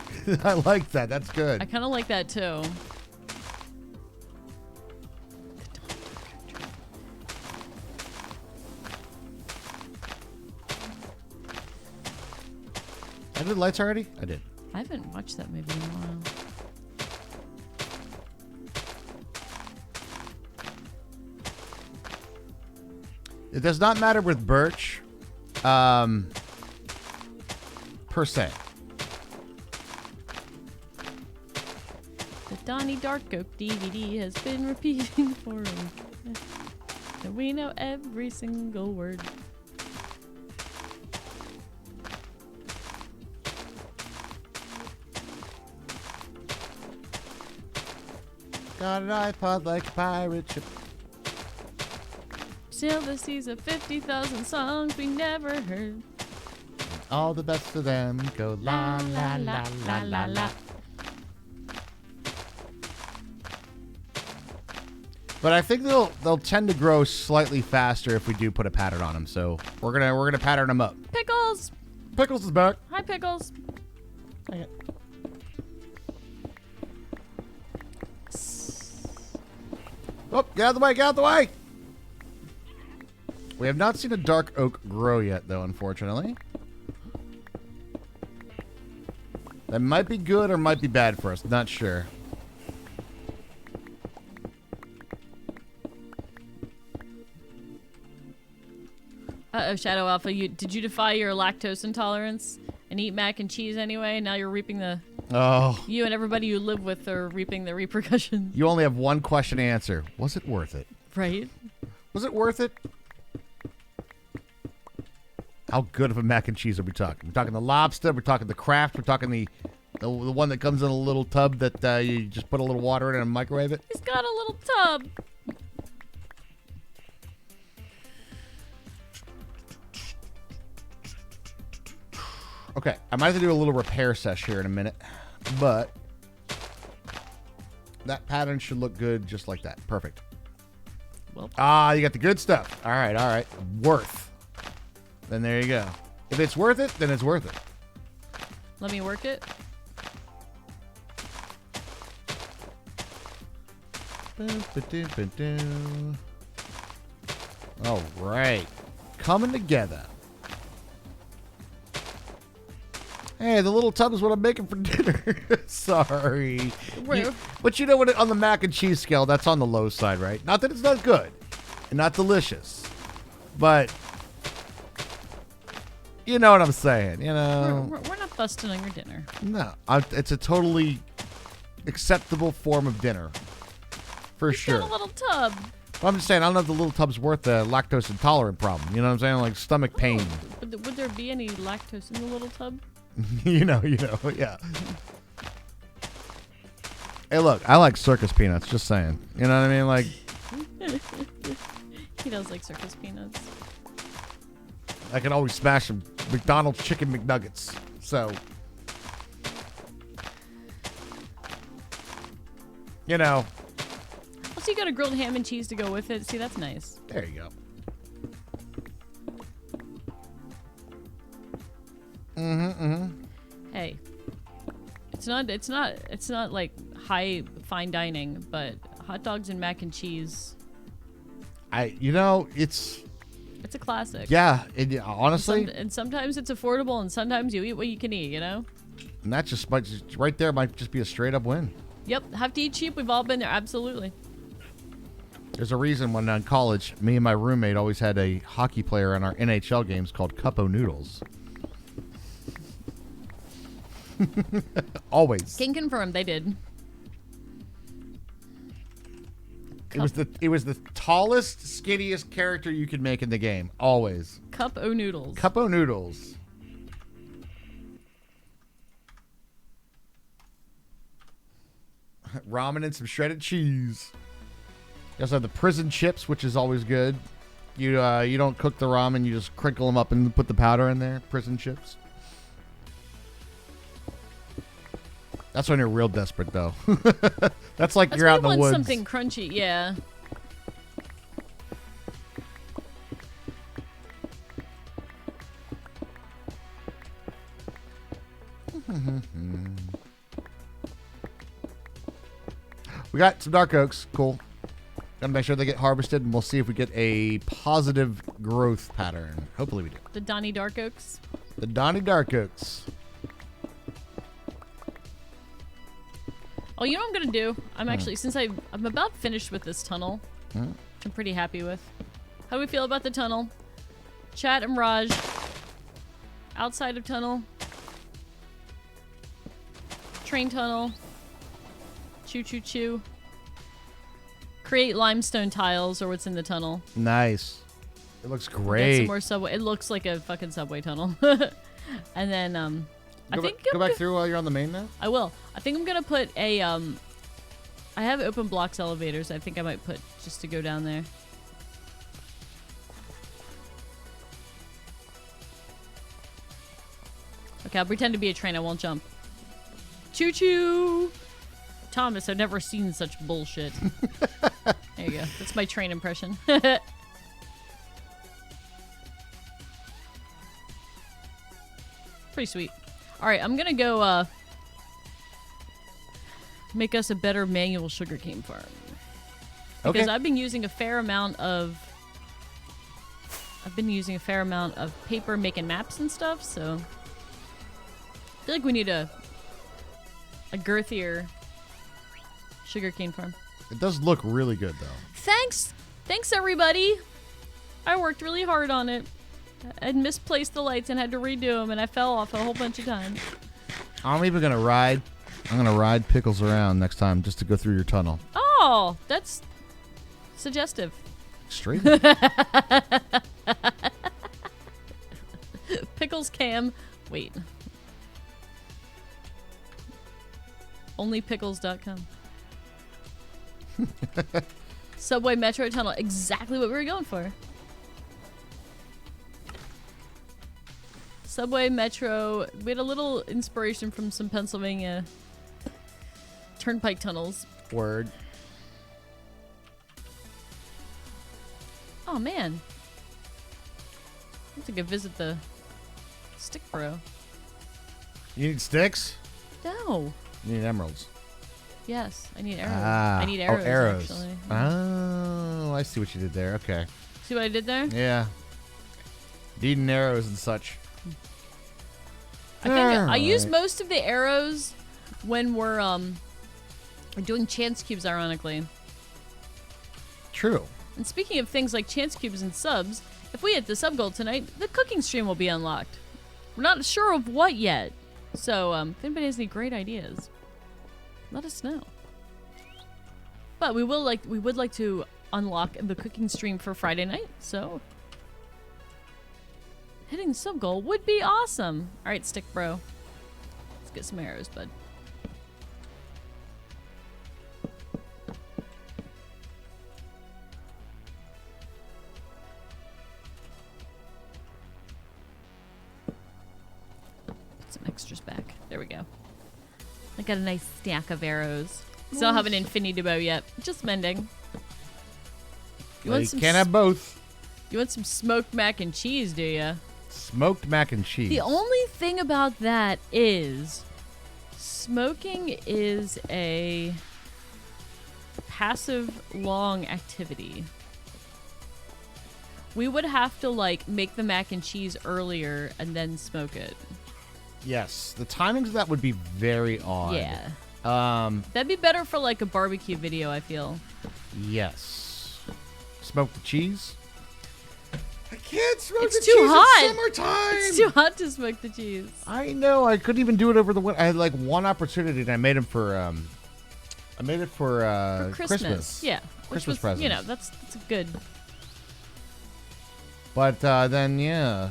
Speaker 1: I like that. That's good.
Speaker 2: I kind of like that too.
Speaker 1: I did lights already? I did.
Speaker 2: I haven't watched that movie in a while.
Speaker 1: It does not matter with birch, per se.
Speaker 2: The Donnie Darko DVD has been repeating for a week. And we know every single word.
Speaker 1: Got an iPod like a pirate ship.
Speaker 2: Sail the seas of 50,000 songs we never heard.
Speaker 1: All the best of them go la la la la la la. But I think they'll tend to grow slightly faster if we do put a pattern on them. So we're gonna pattern them up.
Speaker 2: Pickles!
Speaker 1: Pickles is back.
Speaker 2: Hi, Pickles.
Speaker 1: Dang it. Oh, get out of the way! Get out of the way! We have not seen a dark oak grow yet, though, unfortunately. That might be good or might be bad for us. Not sure.
Speaker 2: Uh-oh, Shadow Alpha, did you defy your lactose intolerance and eat mac and cheese anyway? Now you're reaping the...
Speaker 1: Oh.
Speaker 2: You and everybody you live with are reaping the repercussions.
Speaker 1: You only have one question to answer. Was it worth it?
Speaker 2: Right?
Speaker 1: Was it worth it? How good of a mac and cheese are we talking? We're talking the lobster. We're talking the Kraft. We're talking the one that comes in a little tub that you just put a little water in and microwave it.
Speaker 2: He's got a little tub.
Speaker 1: Okay, I might have to do a little repair sesh here in a minute, but that pattern should look good just like that. Perfect.
Speaker 2: Well,
Speaker 1: you got the good stuff. All right. Worth. Then there you go. If it's worth it, then it's worth it.
Speaker 2: let me work it.
Speaker 1: All right. Coming together. Hey, the little tub is what I'm making for dinner. Sorry. But you know what? On the mac and cheese scale, that's on the low side, right? Not that it's not good and not delicious, but you know what I'm saying. You know,
Speaker 2: We're not busting on your dinner.
Speaker 1: no, it's a totally acceptable form of dinner for sure.
Speaker 2: Got a little tub.
Speaker 1: I'm just saying, I don't know if the little tub's worth the lactose intolerant problem. You know what I'm saying? Like stomach pain.
Speaker 2: Would there be any lactose in the little tub?
Speaker 1: you know, yeah. Hey, look, I like circus peanuts. Just saying. You know what I mean? Like,
Speaker 2: He does like circus peanuts.
Speaker 1: I can always smash some McDonald's chicken McNuggets. So, you know,
Speaker 2: Also, you got a grilled ham and cheese to go with it. See, that's nice.
Speaker 1: there you go.
Speaker 2: Hey, it's not like high fine dining, but hot dogs and mac and cheese.
Speaker 1: It's
Speaker 2: It's a classic.
Speaker 1: yeah. Honestly,
Speaker 2: And sometimes it's affordable, and sometimes you eat what you can eat. You know.
Speaker 1: and that just might just right there might just be a straight up win.
Speaker 2: Yep. Have to eat cheap. We've all been there. Absolutely.
Speaker 1: There's a reason when in college, me and my roommate always had a hockey player in our NHL games called Cupo Noodles. Always.
Speaker 2: Can confirm they did.
Speaker 1: It was the tallest, skinniest character you could make in the game. Always.
Speaker 2: Cup o' noodles.
Speaker 1: Cupo Noodles. Ramen and some shredded cheese. You also have the prison chips, which is always good. You don't cook the ramen, you just crinkle them up and put the powder in there. Prison chips. That's when you're real desperate, though. That's like you're out in the woods.
Speaker 2: Something crunchy, yeah.
Speaker 1: We got some dark oaks. Cool. Gotta make sure they get harvested, and we'll see if we get a positive growth pattern. Hopefully we do.
Speaker 2: The Donnie Dark Oaks.
Speaker 1: The Donnie Dark Oaks.
Speaker 2: Oh, you know what I'm gonna do? I'm actually, since I'm about finished with this tunnel, which I'm pretty happy with. How do we feel about the tunnel? Chat and Raj. Outside of tunnel. Train tunnel. Choo choo choo. Create limestone tiles or what's in the tunnel.
Speaker 1: Nice. It looks
Speaker 2: Get some
Speaker 1: great.
Speaker 2: more subway. It looks like a fucking subway tunnel. And then I think
Speaker 1: Go back through while you're on the main now.
Speaker 2: I will. I think I'm gonna put a I have open blocks elevators I think I might put just to go down there. Okay, I'll pretend to be a train. I won't jump. Choo-choo! Thomas, I've never seen such bullshit. There you go. That's my train impression. Pretty sweet. Alright, I'm gonna go, make us a better manual sugarcane farm. Because
Speaker 1: Okay.
Speaker 2: I've been using a fair amount of paper making maps and stuff, so I feel like we need a girthier sugarcane farm.
Speaker 1: It does look really good, though.
Speaker 2: Thanks everybody. I worked really hard on it. I misplaced the lights and had to redo them, and I fell off a whole bunch of times.
Speaker 1: I'm even gonna ride. I'm gonna ride Pickles around next time just to go through your tunnel.
Speaker 2: Oh, that's suggestive.
Speaker 1: Straight.
Speaker 2: Pickles cam. Wait. Onlypickles.com. Subway Metro Tunnel. Exactly what we were going for. Subway Metro. We had a little inspiration from some Pennsylvania turnpike tunnels.
Speaker 1: Word.
Speaker 2: Oh man. I have to go visit the stick bro.
Speaker 1: You need sticks?
Speaker 2: No.
Speaker 1: You need emeralds.
Speaker 2: Yes, I need arrows.
Speaker 1: Ah.
Speaker 2: I need arrows.
Speaker 1: Oh, arrows.
Speaker 2: Actually.
Speaker 1: Oh, I see what you did there. Okay.
Speaker 2: See what I did there?
Speaker 1: Yeah. Needing arrows and such.
Speaker 2: I think I use
Speaker 1: Alright.
Speaker 2: most of the arrows when we're doing chance cubes, ironically.
Speaker 1: True.
Speaker 2: And speaking of things like chance cubes and subs, if we hit the sub goal tonight, the cooking stream will be unlocked. We're not sure of what yet. So if anybody has any great ideas, let us know. But we would like to unlock the cooking stream for Friday night, so hitting the sub goal would be awesome. Alright, stick bro. Let's get some arrows, bud. Put some extras back. There we go. I got a nice stack of arrows. Still don't have an infinity bow yet. Just mending.
Speaker 1: You can't have both.
Speaker 2: You want some smoked mac and cheese, do ya?
Speaker 1: Smoked mac and cheese.
Speaker 2: The only thing about that is smoking is a passive long activity. We would have to like make the mac and cheese earlier and then smoke it.
Speaker 1: Yes, the timings of that would be very odd.
Speaker 2: Yeah.
Speaker 1: Um.
Speaker 2: That'd be better for like a barbecue video, I feel.
Speaker 1: Yes. Smoke the cheese. I can't smoke
Speaker 2: It's
Speaker 1: the
Speaker 2: too
Speaker 1: cheese.
Speaker 2: hot.
Speaker 1: It's summertime.
Speaker 2: It's too hot to smoke the cheese.
Speaker 1: I know. I couldn't even do it over the winter. I had like one opportunity, and I made it for
Speaker 2: For
Speaker 1: Christmas.
Speaker 2: Yeah. Which
Speaker 1: Christmas
Speaker 2: was,
Speaker 1: presents.
Speaker 2: you know, that's good.
Speaker 1: But then, yeah,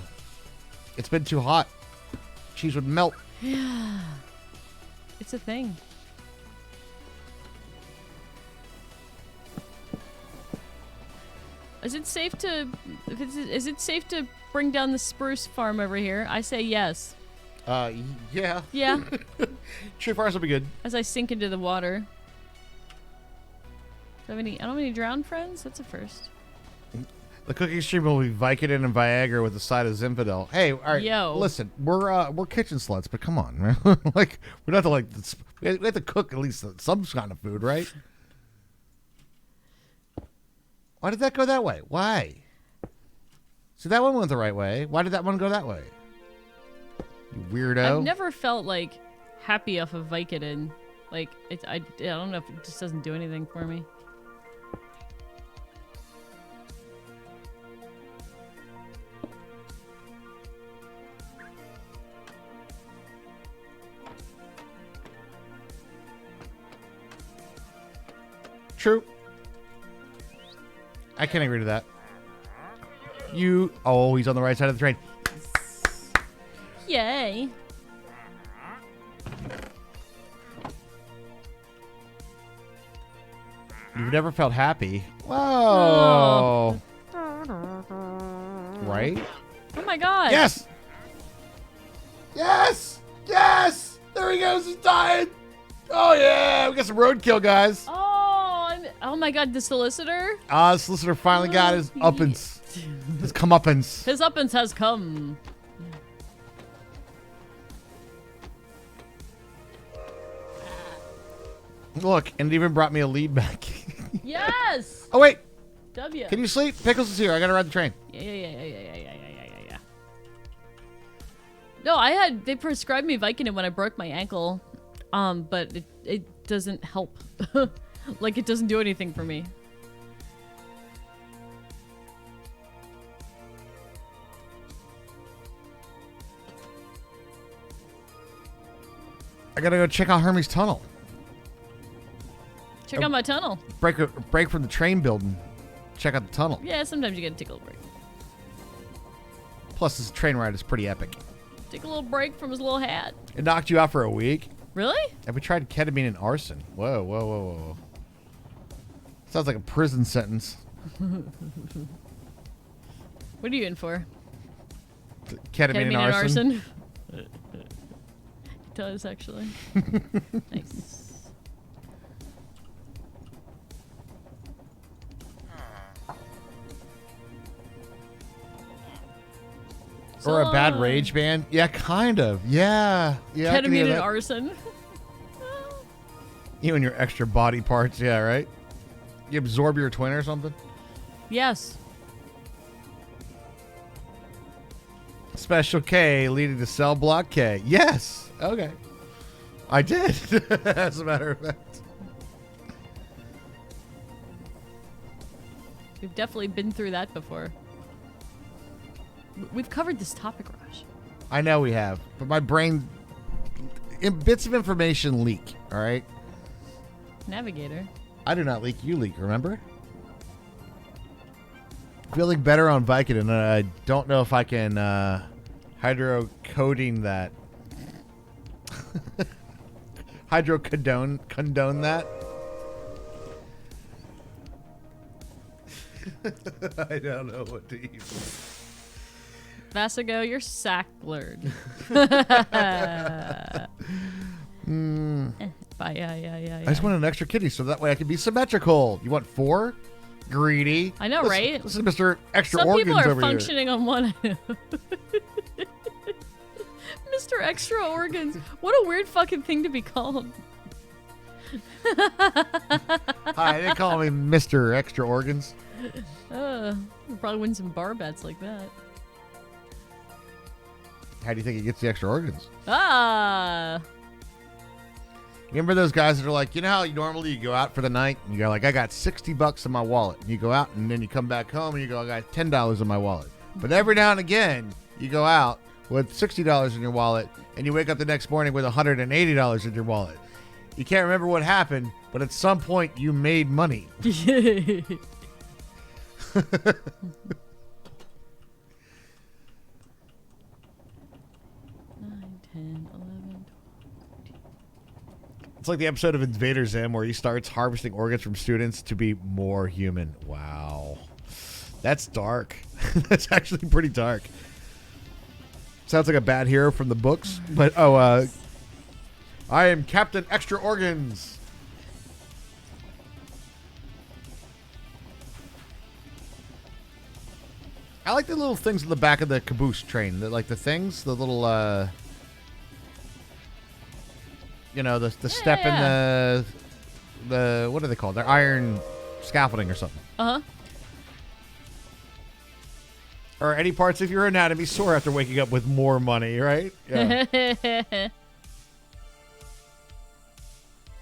Speaker 1: it's been too hot. Cheese would melt.
Speaker 2: Yeah. It's a thing. Is it safe to bring down the spruce farm over here? I say yes.
Speaker 1: Yeah.
Speaker 2: Yeah.
Speaker 1: Tree farms will be good.
Speaker 2: As I sink into the water. I don't have any drowned friends? That's a first.
Speaker 1: The cooking stream will be Vicodin and Viagra with a side of Zinfandel. Hey, all right.
Speaker 2: Yo.
Speaker 1: Listen, we're kitchen sluts, but come on, man. Like we don't have to we have to cook at least some kind of food, right? Why did that go that way? Why? See, that one went the right way. Why did that one go that way? You weirdo.
Speaker 2: I've never felt like happy off of Vicodin. Like I don't know if it just doesn't do anything for me.
Speaker 1: True. I can't agree to that. Oh, he's on the right side of the train.
Speaker 2: Yay.
Speaker 1: You've never felt happy. Whoa. Right?
Speaker 2: Oh my god.
Speaker 1: Yes! Yes! Yes! There he goes. He's dying. Oh, yeah. We got some roadkill, guys.
Speaker 2: Oh my god, the solicitor?
Speaker 1: The solicitor finally got his uppance. His comeuppance.
Speaker 2: His uppance has come.
Speaker 1: Look, and it even brought me a lead back.
Speaker 2: Yes!
Speaker 1: Oh, wait.
Speaker 2: W.
Speaker 1: Can you sleep? Pickles is here. I got to ride the train.
Speaker 2: Yeah. No, they prescribed me Vicodin when I broke my ankle. But it doesn't help. Like, it doesn't do anything for me.
Speaker 1: I got to go check out Hermes Tunnel.
Speaker 2: Check out my tunnel.
Speaker 1: Break from the train building. Check out the tunnel.
Speaker 2: Yeah, sometimes you gotta take a little break.
Speaker 1: Plus, this train ride is pretty epic.
Speaker 2: Take a little break from his little hat.
Speaker 1: It knocked you out for a week.
Speaker 2: Really?
Speaker 1: And we tried ketamine and arson. Whoa. Sounds like a prison sentence.
Speaker 2: What are you in for?
Speaker 1: Ketamine and arson.
Speaker 2: It does, actually. Nice.
Speaker 1: Or a bad rage band? Yeah, kind of. Yeah. I can hear
Speaker 2: Ketamine and
Speaker 1: that.
Speaker 2: arson.
Speaker 1: You and your extra body parts. Yeah, right? You absorb your twin or something?
Speaker 2: Yes.
Speaker 1: Special K leading to cell block K. Yes. Okay. I did. As a matter of fact.
Speaker 2: We've definitely been through that before. We've covered this topic, Raj.
Speaker 1: I know we have, but my brain, bits of information leak, all right?
Speaker 2: Navigator.
Speaker 1: I do not leak, you leak, remember? Feeling better on Vicodin, and I don't know if I can hydrocodone that. Condone that? I don't know what to even.
Speaker 2: Vasigo, you're sack-blurred. Yeah.
Speaker 1: I just want an extra kidney so that way I can be symmetrical. You want 4? Greedy.
Speaker 2: I know, right?
Speaker 1: This is Mr. Extra
Speaker 2: Some
Speaker 1: Organs
Speaker 2: people are
Speaker 1: over
Speaker 2: functioning on one. Mr. Extra Organs. What a weird fucking thing to be called.
Speaker 1: Hi, they call me Mr. Extra Organs.
Speaker 2: We'll probably win some bar bets like that.
Speaker 1: How do you think he gets the extra organs?
Speaker 2: Ah!
Speaker 1: You remember those guys that are like, you know how normally you go out for the night and you go like, I got $60 in my wallet. And you go out and then you come back home and you go, I got $10 in my wallet. But every now and again, you go out with $60 in your wallet and you wake up the next morning with $180 in your wallet. You can't remember what happened, but at some point you made money.
Speaker 2: 10, 11, 12.
Speaker 1: It's like the episode of Invader Zim where he starts harvesting organs from students to be more human. Wow. That's dark. That's actually pretty dark. Sounds like a bad hero from the books. But, I am Captain Extra Organs. I like the little things in the back of the caboose train. The things, the little, the step in the, what are they called? They're iron scaffolding or something.
Speaker 2: Uh-huh.
Speaker 1: Or any parts of your anatomy sore after waking up with more money, right? Yeah.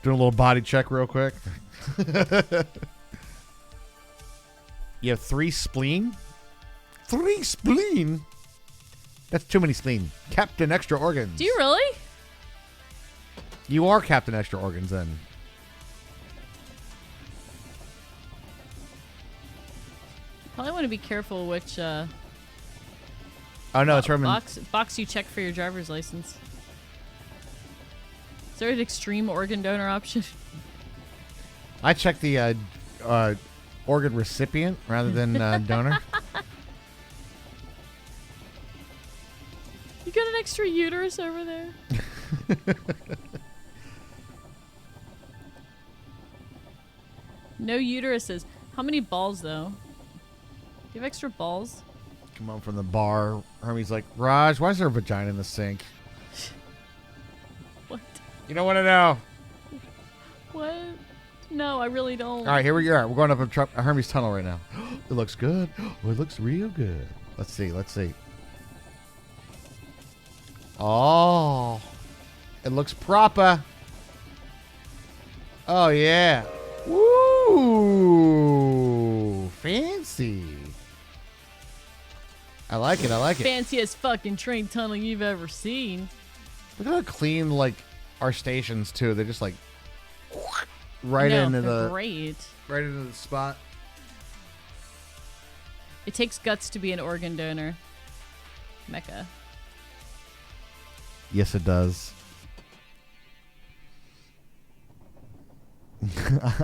Speaker 1: Doing a little body check real quick. You have 3 spleen? 3 spleen? That's too many spleen. Captain Extra Organs.
Speaker 2: Do you really?
Speaker 1: You are Captain Extra Organs then.
Speaker 2: Probably want to be careful which
Speaker 1: Oh no, it's from
Speaker 2: box you check for your driver's license. Is there an extreme organ donor option?
Speaker 1: I checked the organ recipient rather than donor.
Speaker 2: You got an extra uterus over there? No uteruses. How many balls, though? Do you have extra balls?
Speaker 1: Come on from the bar. Hermie's like, Raj, why is there a vagina in the sink?
Speaker 2: What?
Speaker 1: You don't want to know.
Speaker 2: What? No, I really don't.
Speaker 1: All right, here we are. We're going up a Hermes tunnel right now. It looks good. Oh, it looks real good. Let's see. Let's see. Oh, it looks proper. Oh, yeah. Woo! Fancy. I like it. I like it.
Speaker 2: Fanciest fucking train tunnel you've ever seen.
Speaker 1: Look at how clean, like, our stations, too. They're just, like, right
Speaker 2: No,
Speaker 1: into
Speaker 2: they're
Speaker 1: the...
Speaker 2: great.
Speaker 1: Right into the spot.
Speaker 2: It takes guts to be an organ donor. Mecca.
Speaker 1: Yes, it does.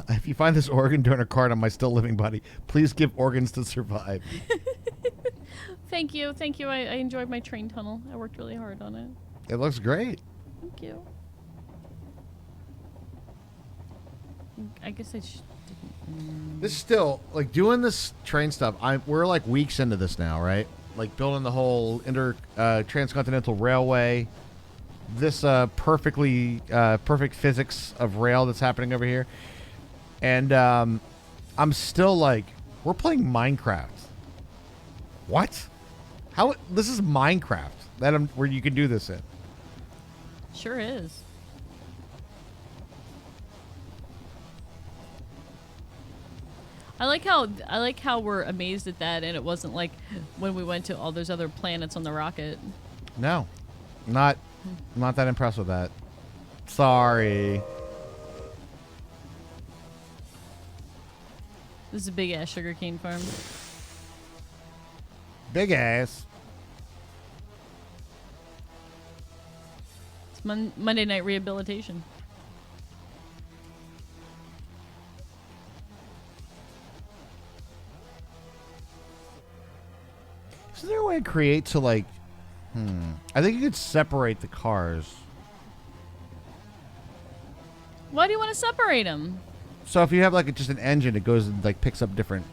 Speaker 1: If you find this organ donor card on my still living body, please give organs to survive.
Speaker 2: Thank you. Thank you. I enjoyed my train tunnel. I worked really hard on it.
Speaker 1: It looks great.
Speaker 2: Thank you. I guess I should...
Speaker 1: This is still, like, doing this train stuff, we're, like, weeks into this now, right? Like, building the whole transcontinental railway. This perfect physics of rail that's happening over here. And I'm still like, we're playing Minecraft. What? How? This is Minecraft where you can do this in.
Speaker 2: Sure is. I like how we're amazed at that, and it wasn't like when we went to all those other planets on the rocket.
Speaker 1: No, not that impressed with that. Sorry.
Speaker 2: This is a big ass sugarcane farm.
Speaker 1: Big ass.
Speaker 2: It's Monday night rehabilitation.
Speaker 1: Is there a way to create to, like, I think you could separate the cars.
Speaker 2: Why do you want to separate them?
Speaker 1: So if you have, like, just an engine, it goes and, like, picks up different,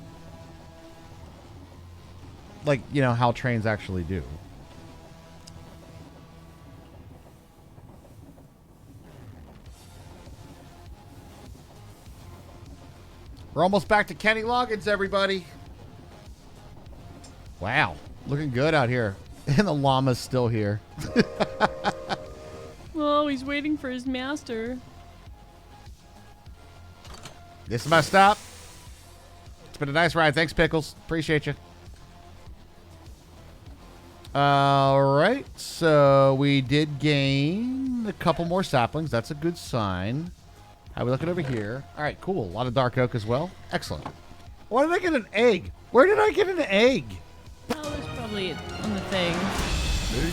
Speaker 1: like, you know, how trains actually do. We're almost back to Kenny Loggins, everybody. Wow. Looking good out here. And the llama's still here.
Speaker 2: Oh, he's waiting for his master.
Speaker 1: This is my stop. It's been a nice ride. Thanks, Pickles. Appreciate you. All right. So we did gain a couple more saplings. That's a good sign. How are we looking over here? All right, cool. A lot of dark oak as well. Excellent. Why did I get an egg? Where did I get an egg?
Speaker 2: Oh, there's probably on the thing.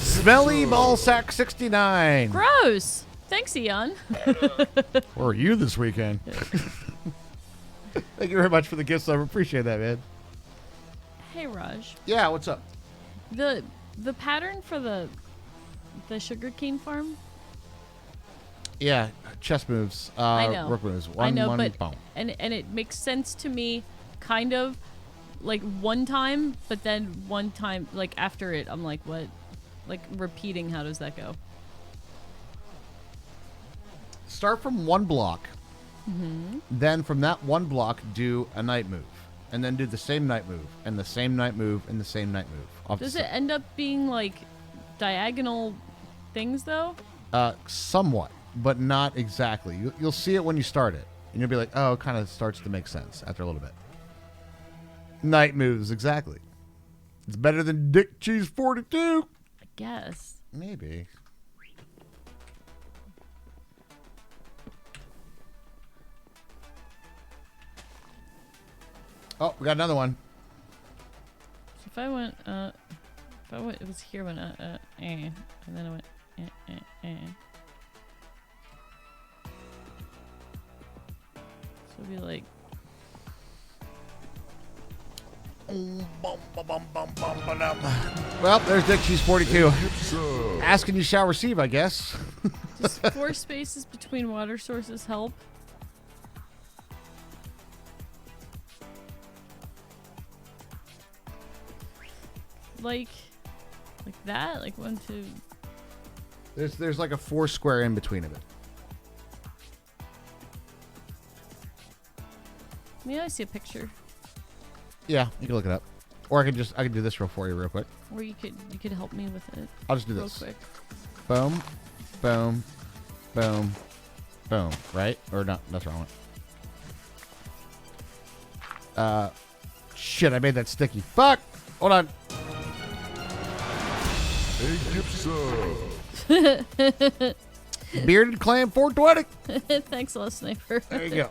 Speaker 1: Smelly Ballsack 69.
Speaker 2: Gross. Thanks, Eon.
Speaker 1: Where are you this weekend? Thank you very much for the gift, sub. Appreciate that, man.
Speaker 2: Hey, Raj.
Speaker 1: Yeah, what's up?
Speaker 2: The pattern for the sugarcane farm.
Speaker 1: Yeah, chess moves.
Speaker 2: I know.
Speaker 1: Rook moves.
Speaker 2: I know, but
Speaker 1: boom.
Speaker 2: and it makes sense to me, kind of, like one time, but then one time, like after it, I'm like, what? Like repeating. How does that go?
Speaker 1: Start from one block.
Speaker 2: Mm-hmm.
Speaker 1: Then from that one block, do a night move, and then do the same night move, and the same night move, and the same night move. Off
Speaker 2: Does
Speaker 1: the
Speaker 2: it end up being like diagonal things though?
Speaker 1: Somewhat, but not exactly. You'll see it when you start it, and you'll be like, oh, it kind of starts to make sense after a little bit. Night moves, exactly. It's better than Dick Cheese 42.
Speaker 2: I guess.
Speaker 1: Maybe. Oh, we got another one.
Speaker 2: So if I went, it was here when, and then I went, So it'd be like
Speaker 1: Well, there's Dick. She's 42. Asking you shall receive, I guess.
Speaker 2: Does 4 spaces between water sources help? Like that? Like 1, 2.
Speaker 1: There's like a 4 square in between of it.
Speaker 2: May I see a picture?
Speaker 1: Yeah, you can look it up. Or I can do this for you real quick.
Speaker 2: Or you could help me with it.
Speaker 1: I'll just do
Speaker 2: real
Speaker 1: this.
Speaker 2: quick.
Speaker 1: Boom, boom, boom, boom. Right? Or not? That's wrong one. Shit! I made that sticky. Fuck! Hold on. Bearded Clam 420.
Speaker 2: Thanks a lot, Sniper.
Speaker 1: There you go. All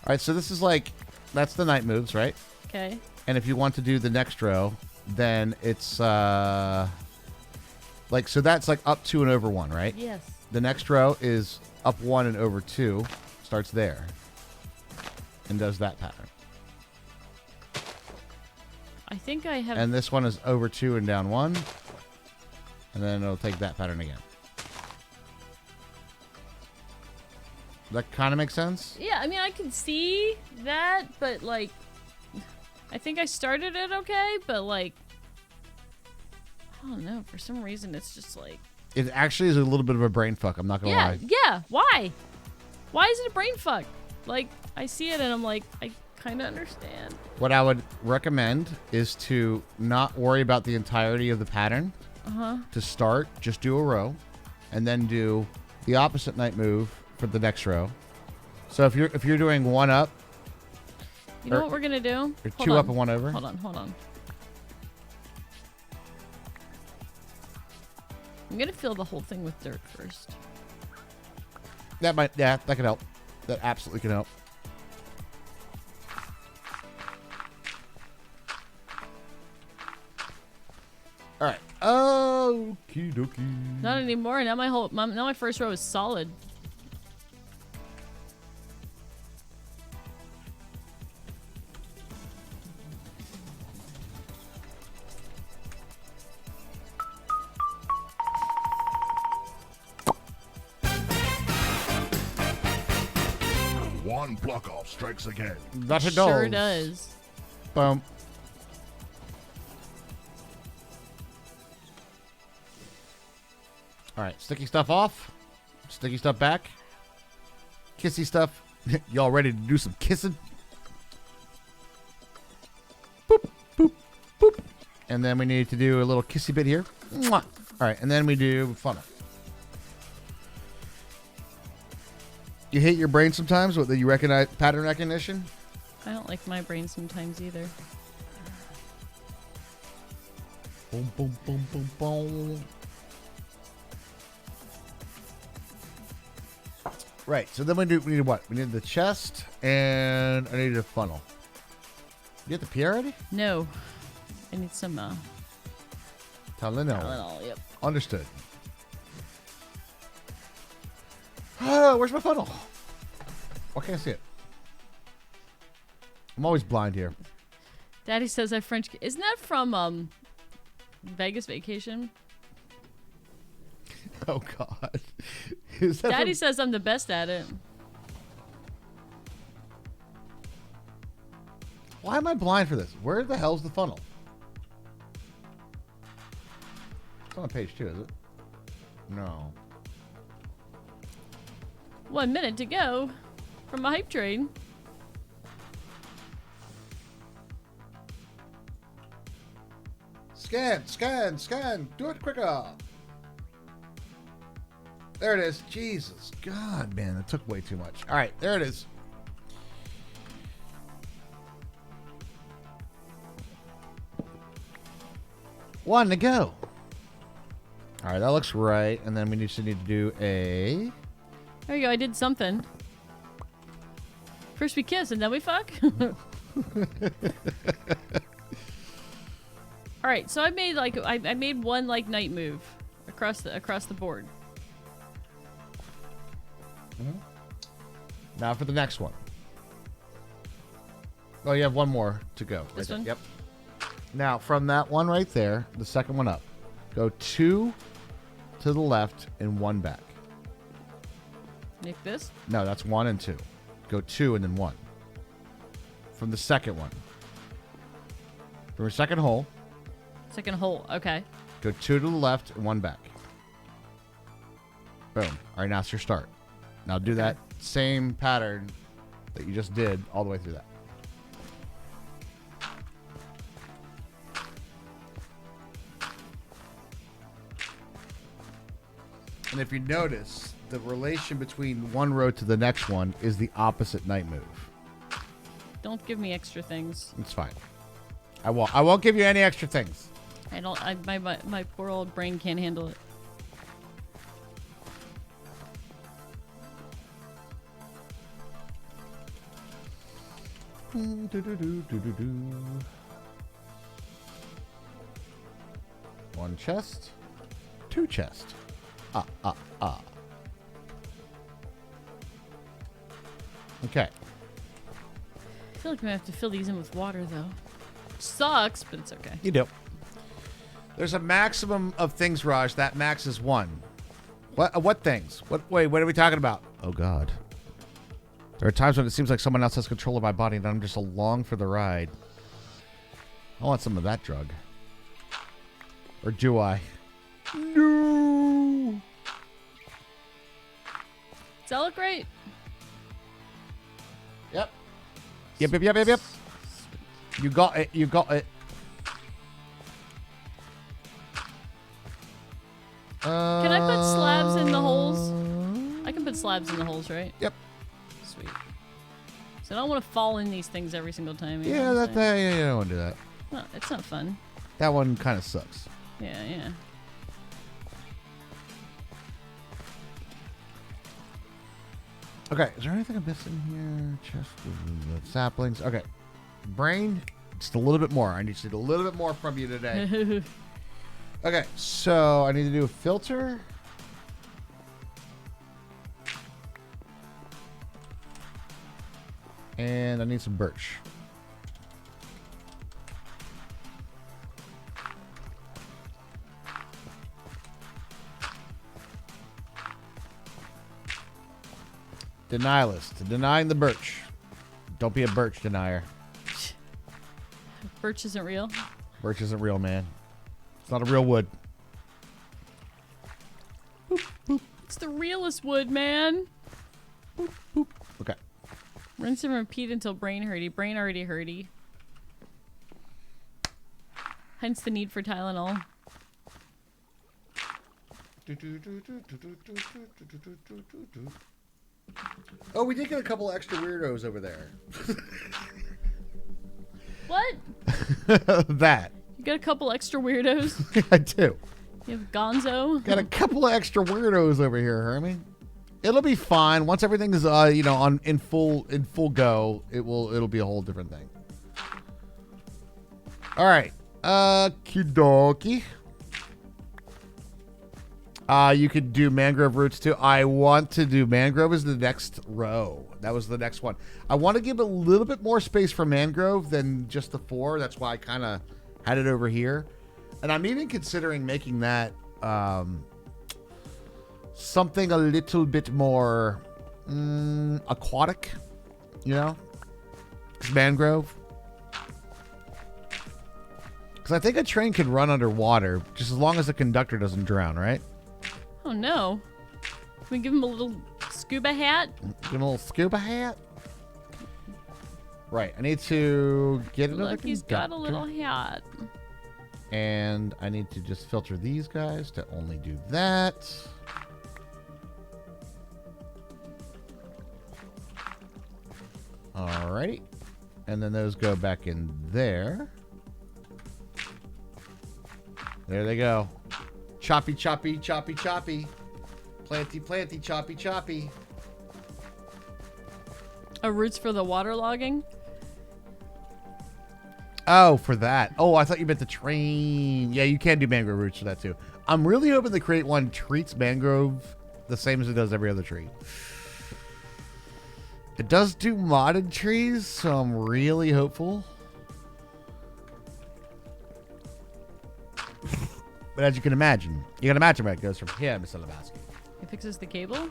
Speaker 1: right, so this is like that's the night moves, right?
Speaker 2: Okay.
Speaker 1: And if you want to do the next row, then it's like so that's like up 2 and over 1, right?
Speaker 2: Yes.
Speaker 1: The next row is up 1 and over 2, starts there, and does that pattern.
Speaker 2: I think I have.
Speaker 1: And this one is over 2 and down 1, and then it'll take that pattern again. That kind of makes sense?
Speaker 2: Yeah, I mean, I can see that, but like, I think I started it okay, but like, I don't know. For some reason, it's just like.
Speaker 1: It actually is a little bit of a brain fuck. I'm not gonna lie.
Speaker 2: Yeah. Why? Why is it a brain fuck? Like, I see it and I'm like, I kind of understand.
Speaker 1: What I would recommend is to not worry about the entirety of the pattern. To start, just do a row, and then do the opposite night move for the next row. So if you're doing 1 up,
Speaker 2: You know what we're gonna do?
Speaker 1: or
Speaker 2: Hold
Speaker 1: 2
Speaker 2: on.
Speaker 1: up and 1 over.
Speaker 2: Hold on. I'm gonna fill the whole thing with dirt first.
Speaker 1: That could help. That absolutely can help. All right. Okie dokie.
Speaker 2: Not anymore. Now my first row is solid.
Speaker 6: One block off strikes again.
Speaker 1: That it
Speaker 2: Sure
Speaker 1: does.
Speaker 2: does.
Speaker 1: Boom. All right, sticky stuff off, sticky stuff back, kissy stuff. Y'all ready to do some kissing? Boop, boop, boop. And then we need to do a little kissy bit here. Mwah. All right, and then we do funnel. You hate your brain sometimes with the you recognize pattern recognition?
Speaker 2: I don't like my brain sometimes either.
Speaker 1: Boom, boom, boom, boom, boom. Right, so then we need what? We need the chest, and I need a funnel. You get the P already?
Speaker 2: No. I need some
Speaker 1: Tylenol.
Speaker 2: Tylenol, yep.
Speaker 1: Understood. Where's my funnel? Why can't I see it? I'm always blind here.
Speaker 2: Daddy says I French. Isn't that from Vegas Vacation?
Speaker 1: Oh God. Is that
Speaker 2: Daddy
Speaker 1: from-
Speaker 2: says I'm the best at it.
Speaker 1: Why am I blind for this? Where the hell's the funnel? It's on page 2, is it? No.
Speaker 2: 1 minute to go from a hype train.
Speaker 1: Scan, scan, scan. Do it quicker. There it is. Jesus. God, man, that took way too much. All right, there it is. One to go. All right, that looks right. And then we just need to do a...
Speaker 2: There you go. I did something. First we kiss and then we fuck. All right, so I made like I made one like night move across the board.
Speaker 1: Now for the next one. Oh, you have one more to go.
Speaker 2: This
Speaker 1: there.
Speaker 2: one?
Speaker 1: Yep. Now, from that one right there, the second one up, go 2 to the left and 1 back.
Speaker 2: Make this?
Speaker 1: No, that's 1 and 2. Go 2 and then 1. From the second one. From your second hole,
Speaker 2: Second hole. Okay.
Speaker 1: go 2 to the left and 1 back. Boom. All right, now it's your start. Now do that same pattern that you just did all the way through that. And if you notice, the relation between one row to the next one is the opposite night move.
Speaker 2: Don't give me extra things.
Speaker 1: It's fine. I won't give you any extra things.
Speaker 2: I don't. My poor old brain can't handle it.
Speaker 1: One chest, 2 chest. Okay.
Speaker 2: I feel like I'm gonna have to fill these in with water though. Sucks, but it's okay.
Speaker 1: You do. There's a maximum of things, Raj. That max is 1. What things? Wait, what are we talking about? Oh, God. There are times when it seems like someone else has control of my body and I'm just along for the ride. I want some of that drug. Or do I? No.
Speaker 2: Does that look right?
Speaker 1: Yep. Yep. You got it.
Speaker 2: Can I put slabs in the holes? I can put slabs in the holes, right?
Speaker 1: Yep.
Speaker 2: Sweet. So I don't want to fall in these things every single time. You
Speaker 1: Yeah,
Speaker 2: know what I'm saying?
Speaker 1: yeah, you don't want to do that.
Speaker 2: No, it's not fun.
Speaker 1: That one kind of sucks.
Speaker 2: Yeah.
Speaker 1: Okay, is there anything I'm missing here? Chest of saplings. Okay. Brain, just a little bit more. I need to see a little bit more from you today. Okay, so I need to do a filter. And I need some birch. Denialist. Denying the birch. Don't be a birch denier.
Speaker 2: Birch isn't real.
Speaker 1: Birch isn't real, man. It's not a real wood.
Speaker 2: It's the realest wood, man.
Speaker 1: Okay.
Speaker 2: Rinse and repeat until brain hurty. Brain already hurty. Hence the need for Tylenol.
Speaker 1: Oh, we did get a couple extra weirdos over there.
Speaker 2: What?
Speaker 1: That.
Speaker 2: You got a couple extra weirdos?
Speaker 1: I do.
Speaker 2: You have Gonzo?
Speaker 1: Got a couple of extra weirdos over here, Hermie. It'll be fine once everything's in full go. It'll be a whole different thing. All right, Kidoki. You could do mangrove roots too. I want to do mangrove as the next row. That was the next one. I want to give a little bit more space for mangrove than just the 4. That's why I kind of had it over here. And I'm even considering making that something a little bit more aquatic, you know? 'Cause mangrove. Because I think a train could run underwater just as long as the conductor doesn't drown, right?
Speaker 2: Oh no. Can we give him a little scuba hat?
Speaker 1: Give him a little scuba hat. Right. I need to get another
Speaker 2: Look, he's got a little
Speaker 1: conductor.
Speaker 2: hat.
Speaker 1: And I need to just filter these guys to only do that. Alrighty. And then those go back in there. There they go. Choppy, choppy, choppy, choppy. Planty, planty, choppy, choppy.
Speaker 2: Roots for the water logging?
Speaker 1: Oh, for that. Oh, I thought you meant the train. Yeah, you can do mangrove roots for that too. I'm really hoping the Create One treats mangrove the same as it does every other tree. It does do modded trees, so I'm really hopeful. But as you can imagine, where it goes from here, Mr. Lebowski.
Speaker 2: It fixes the cable?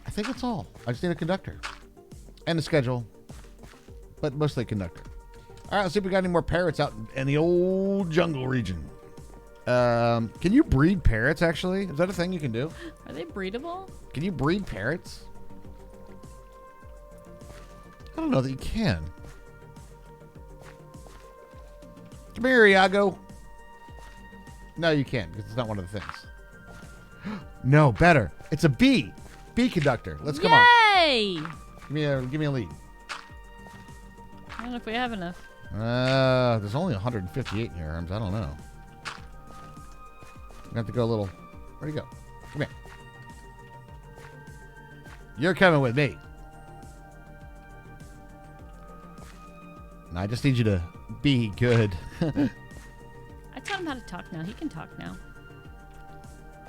Speaker 1: I think that's all. I just need a conductor. And a schedule. But mostly a conductor. Alright, let's see if we got any more parrots out in the old jungle region. Can you breed parrots, actually? Is that a thing you can do?
Speaker 2: Are they breedable?
Speaker 1: Can you breed parrots? I don't know that you can. Come here, Iago. No, you can't, because it's not one of the things. No, better. It's a bee. Bee conductor. Let's come on.
Speaker 2: Yay!
Speaker 1: Give me a lead.
Speaker 2: I don't know if we have enough.
Speaker 1: There's only 158 in here, Arms. I don't know. We have to go a little. Where'd he go? Come here. You're coming with me. And I just need you to be good.
Speaker 2: I taught him how to talk now. He can talk now.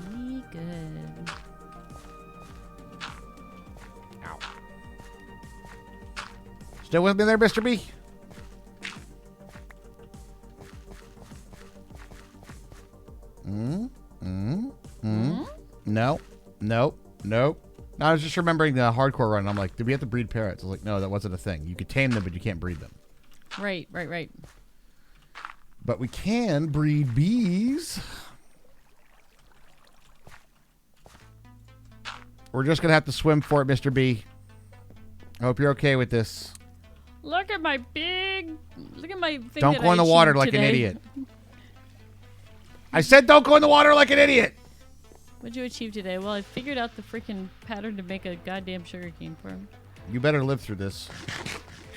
Speaker 2: Be good.
Speaker 1: Ow. Still with me there, Mr. B? No. Nope. Nope. I was just remembering the hardcore run. I'm like, did we have to breed parrots? I was like, no, that wasn't a thing. You could tame them, but you can't breed them.
Speaker 2: Right.
Speaker 1: But we can breed bees. We're just going to have to swim for it, Mr. B. I hope you're okay with this.
Speaker 2: Look at my thing.
Speaker 1: Don't go in the water like an idiot. I said don't go in the water like an idiot.
Speaker 2: What'd you achieve today? Well, I figured out the freaking pattern to make a goddamn sugarcane farm.
Speaker 1: You better live through this.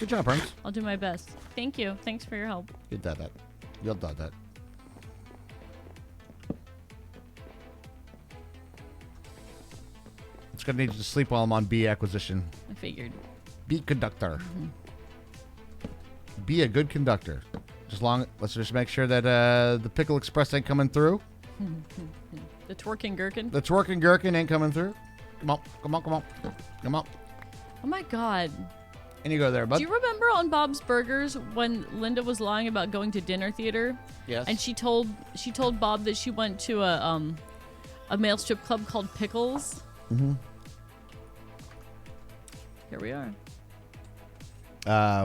Speaker 1: Good job, Burns.
Speaker 2: I'll do my best. Thank you. Thanks for your help.
Speaker 1: You did that. You'll do that. It's gonna need you to sleep while I'm on bee acquisition.
Speaker 2: I figured.
Speaker 1: Bee conductor. Be a good conductor. Let's just make sure that the Pickle Express ain't coming through.
Speaker 2: The twerking gherkin.
Speaker 1: The twerking gherkin ain't coming through. Come on.
Speaker 2: Oh my god.
Speaker 1: And you go there, bud.
Speaker 2: Do you remember on Bob's Burgers when Linda was lying about going to dinner theater?
Speaker 1: Yes.
Speaker 2: And she told Bob that she went to a male strip club called Pickles.
Speaker 1: Mm-hmm.
Speaker 2: Here we are.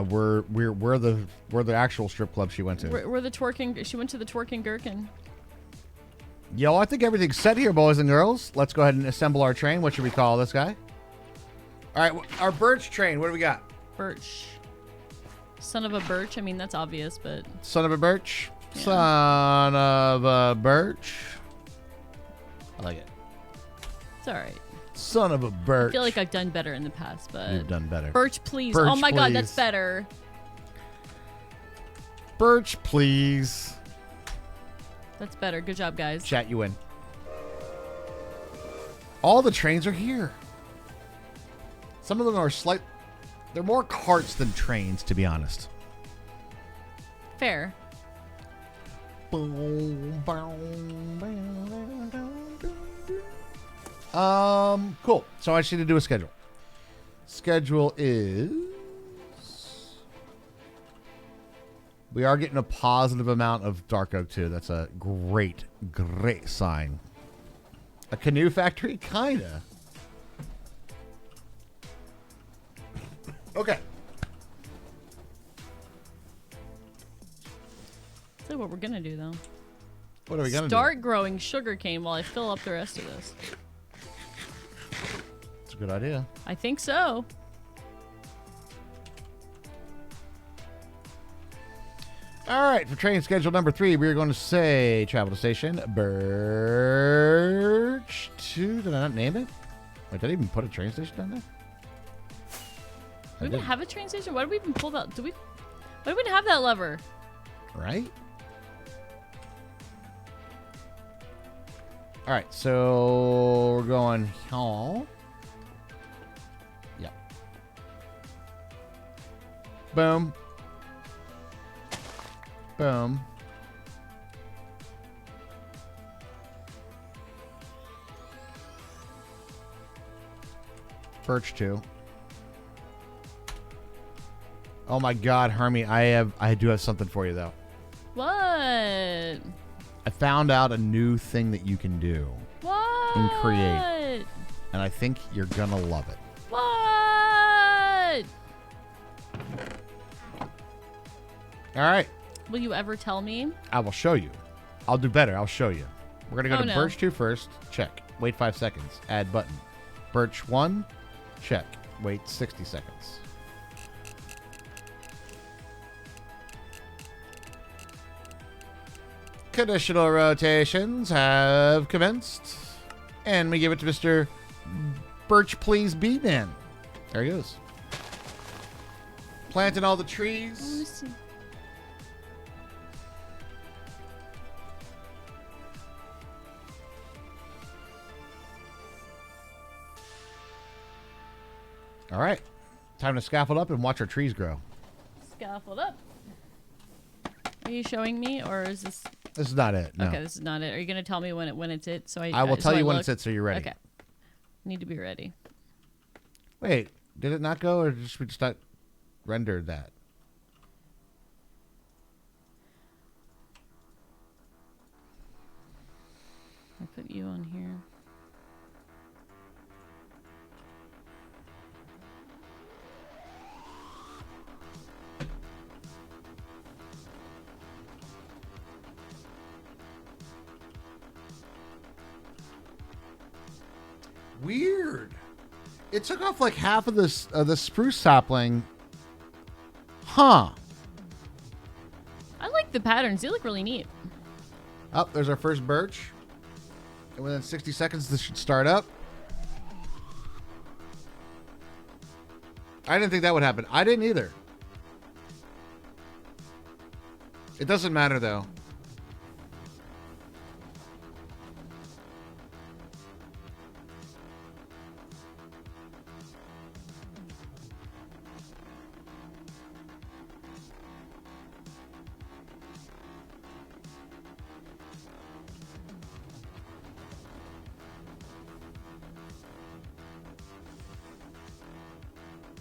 Speaker 1: We're the actual strip club she went to.
Speaker 2: We're the twerking. She went to the twerking gherkin.
Speaker 1: Yo, I think everything's set here, boys and girls. Let's go ahead and assemble our train. What should we call this guy? All right, our birch train. What do we got?
Speaker 2: Birch. Son of a birch. I mean, that's obvious, but...
Speaker 1: Son of a birch?
Speaker 2: Yeah.
Speaker 1: Son of a birch. I like it.
Speaker 2: It's all right.
Speaker 1: Son of a birch.
Speaker 2: I feel like I've done better in the past, but...
Speaker 1: You've done better.
Speaker 2: Birch, please.
Speaker 1: Birch,
Speaker 2: oh my god,
Speaker 1: please.
Speaker 2: that's better.
Speaker 1: Birch, please.
Speaker 2: That's better. Good job, guys.
Speaker 1: Chat you in. All the trains are here. Some of them are they're more carts than trains, to be honest.
Speaker 2: Fair.
Speaker 1: Cool. So I just need to do a schedule. Schedule is... We are getting a positive amount of dark oak, too. That's a great, great sign. A canoe factory? Kinda. Okay.
Speaker 2: That's what we're gonna do, though.
Speaker 1: What are we gonna
Speaker 2: Start growing sugarcane while I fill up the rest of this.
Speaker 1: It's a good idea.
Speaker 2: I think so.
Speaker 1: All right, for train schedule number 3, we're going to say travel to station Birch 2. Did I not name it? Wait, did I even put a train station down there?
Speaker 2: Do we even have a train station? Why did we even pull that? Why do we even have that lever?
Speaker 1: Right? All right, so we're going here. Yep. Boom. Boom. Birch 2. Oh my God, Hermie, I do have something for you though.
Speaker 2: What?
Speaker 1: I found out a new thing that you can do
Speaker 2: What?
Speaker 1: in Create, and I think you're gonna love it.
Speaker 2: What?
Speaker 1: All right,
Speaker 2: Will you ever tell me?
Speaker 1: I will show you. I'll do better. I'll show you. We're gonna go to
Speaker 2: no.
Speaker 1: Birch 2 first. Check. Wait 5 seconds. Add button. Birch 1. Check. Wait 60 seconds. Conditional rotations have commenced. And we give it to Mr. Birch Please B-Man. There he goes. Planting all the trees. All right. Time to scaffold up and watch our trees grow.
Speaker 2: Scaffold up. Are you showing me, or is this?
Speaker 1: This is not it. No.
Speaker 2: Okay, this is not it. Are you gonna tell me when it's it? So
Speaker 1: I will tell you when it's it, so you're ready.
Speaker 2: Okay. Need to be ready.
Speaker 1: Wait, did it not go, or just we just not rendered that?
Speaker 2: I put you on here.
Speaker 1: Weird. It took off like half of this the spruce sapling. Huh.
Speaker 2: I like the patterns. They look really neat.
Speaker 1: Oh, there's our first birch. And within 60 seconds, this should start up. I didn't think that would happen. I didn't either. It doesn't matter, though.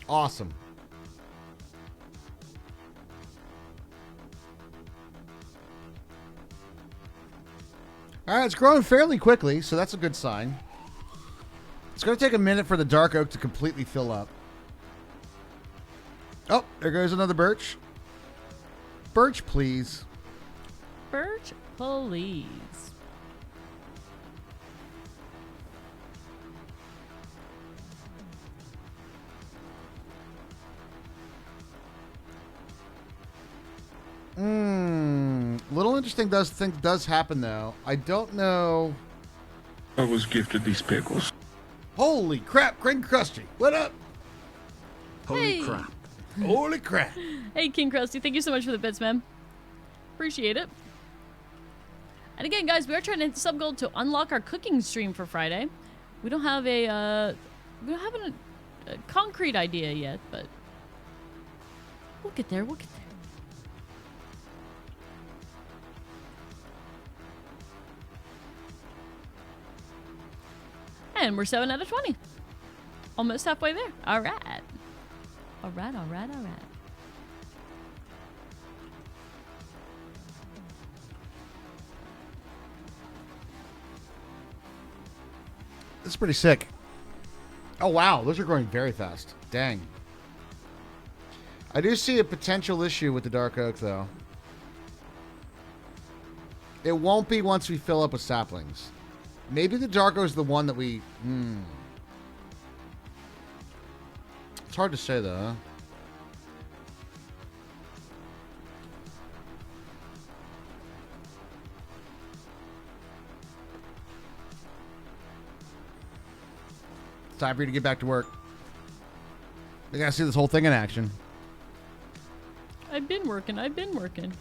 Speaker 1: Awesome. All right, it's growing fairly quickly, so that's a good sign. It's going to take a minute for the dark oak to completely fill up. Oh, there goes another birch. Birch, please.
Speaker 2: Birch, please.
Speaker 1: Little interesting does happen though. I don't know.
Speaker 7: I was gifted these pickles.
Speaker 1: Holy crap, King Krusty. What up?
Speaker 4: Holy
Speaker 2: Hey.
Speaker 4: crap.
Speaker 1: Holy crap.
Speaker 2: Hey, King Krusty, thank you so much for the bits, man. Appreciate it. And again, guys, we are trying to hit the sub goal to unlock our cooking stream for Friday. We don't have a concrete idea yet, but we'll get there. We'll get there. And we're 7 out of 20. Almost halfway there. All right. All right, all right, all right.
Speaker 1: This is pretty sick. Oh, wow. Those are growing very fast. Dang. I do see a potential issue with the dark oak, though. It won't be once we fill up with saplings. Maybe the dark oak is the one that we... It's hard to say, though, huh? It's time for you to get back to work. They gotta see this whole thing in action.
Speaker 2: I've been working. I've been working.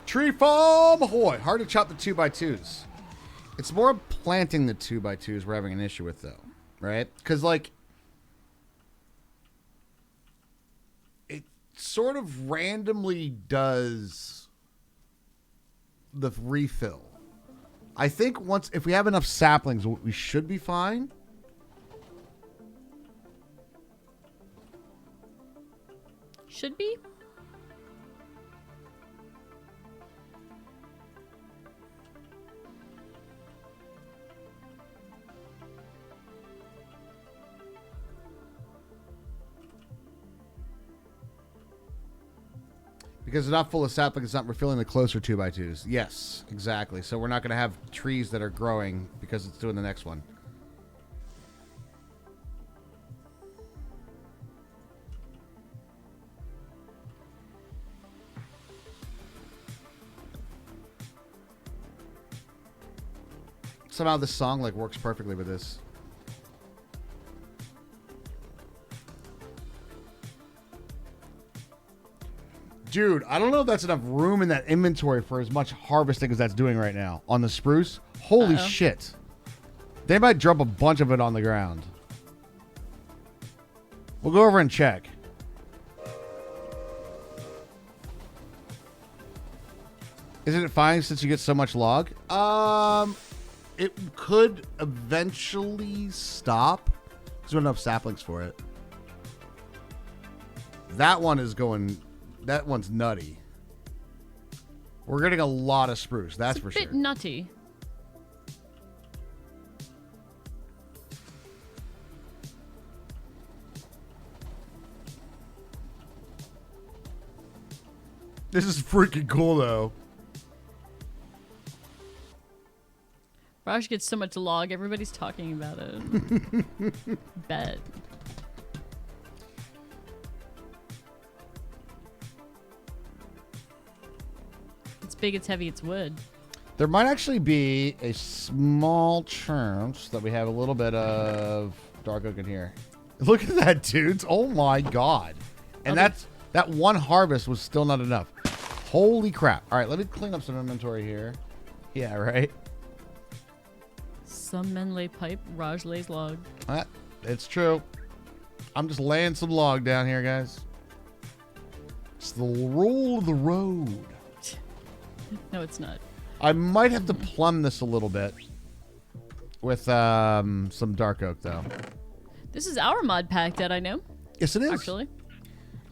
Speaker 1: Tree farm ahoy! Hard to chop the 2x2s. It's more planting the 2x2s we're having an issue with, though, right? Because, like, it sort of randomly does the refill I think if we have enough saplings, we should be fine.
Speaker 2: Should be.
Speaker 1: Because it's not full of saplings, it's not refilling the closer 2x2s. Yes, exactly. So we're not going to have trees that are growing because it's doing the next one. Somehow this song like works perfectly with this. Dude, I don't know if that's enough room in that inventory for as much harvesting as that's doing right now on the spruce. Holy shit. They might drop a bunch of it on the ground. We'll go over and check. Isn't it fine since you get so much log? It could eventually stop. There's not enough saplings for it. That one is going... That one's nutty. We're getting a lot of spruce, that's for sure.
Speaker 2: It's a bit nutty.
Speaker 1: This is freaking cool, though.
Speaker 2: Raj gets so much log, everybody's talking about it. Bet. It's big, it's heavy, it's wood.
Speaker 1: There might actually be a small chance that we have a little bit of dark oak in here. Look at that, dudes. Oh my god. And that one harvest was still not enough. Holy crap. All right, let me clean up some inventory here. Yeah, right?
Speaker 2: Some men lay pipe, Raj lays log.
Speaker 1: It's true. I'm just laying some log down here, guys. It's the rule of the road.
Speaker 2: No, it's not.
Speaker 1: I might have to plumb this a little bit with some dark oak, though.
Speaker 2: This is our mod pack that I know.
Speaker 1: Yes, it is.
Speaker 2: Actually.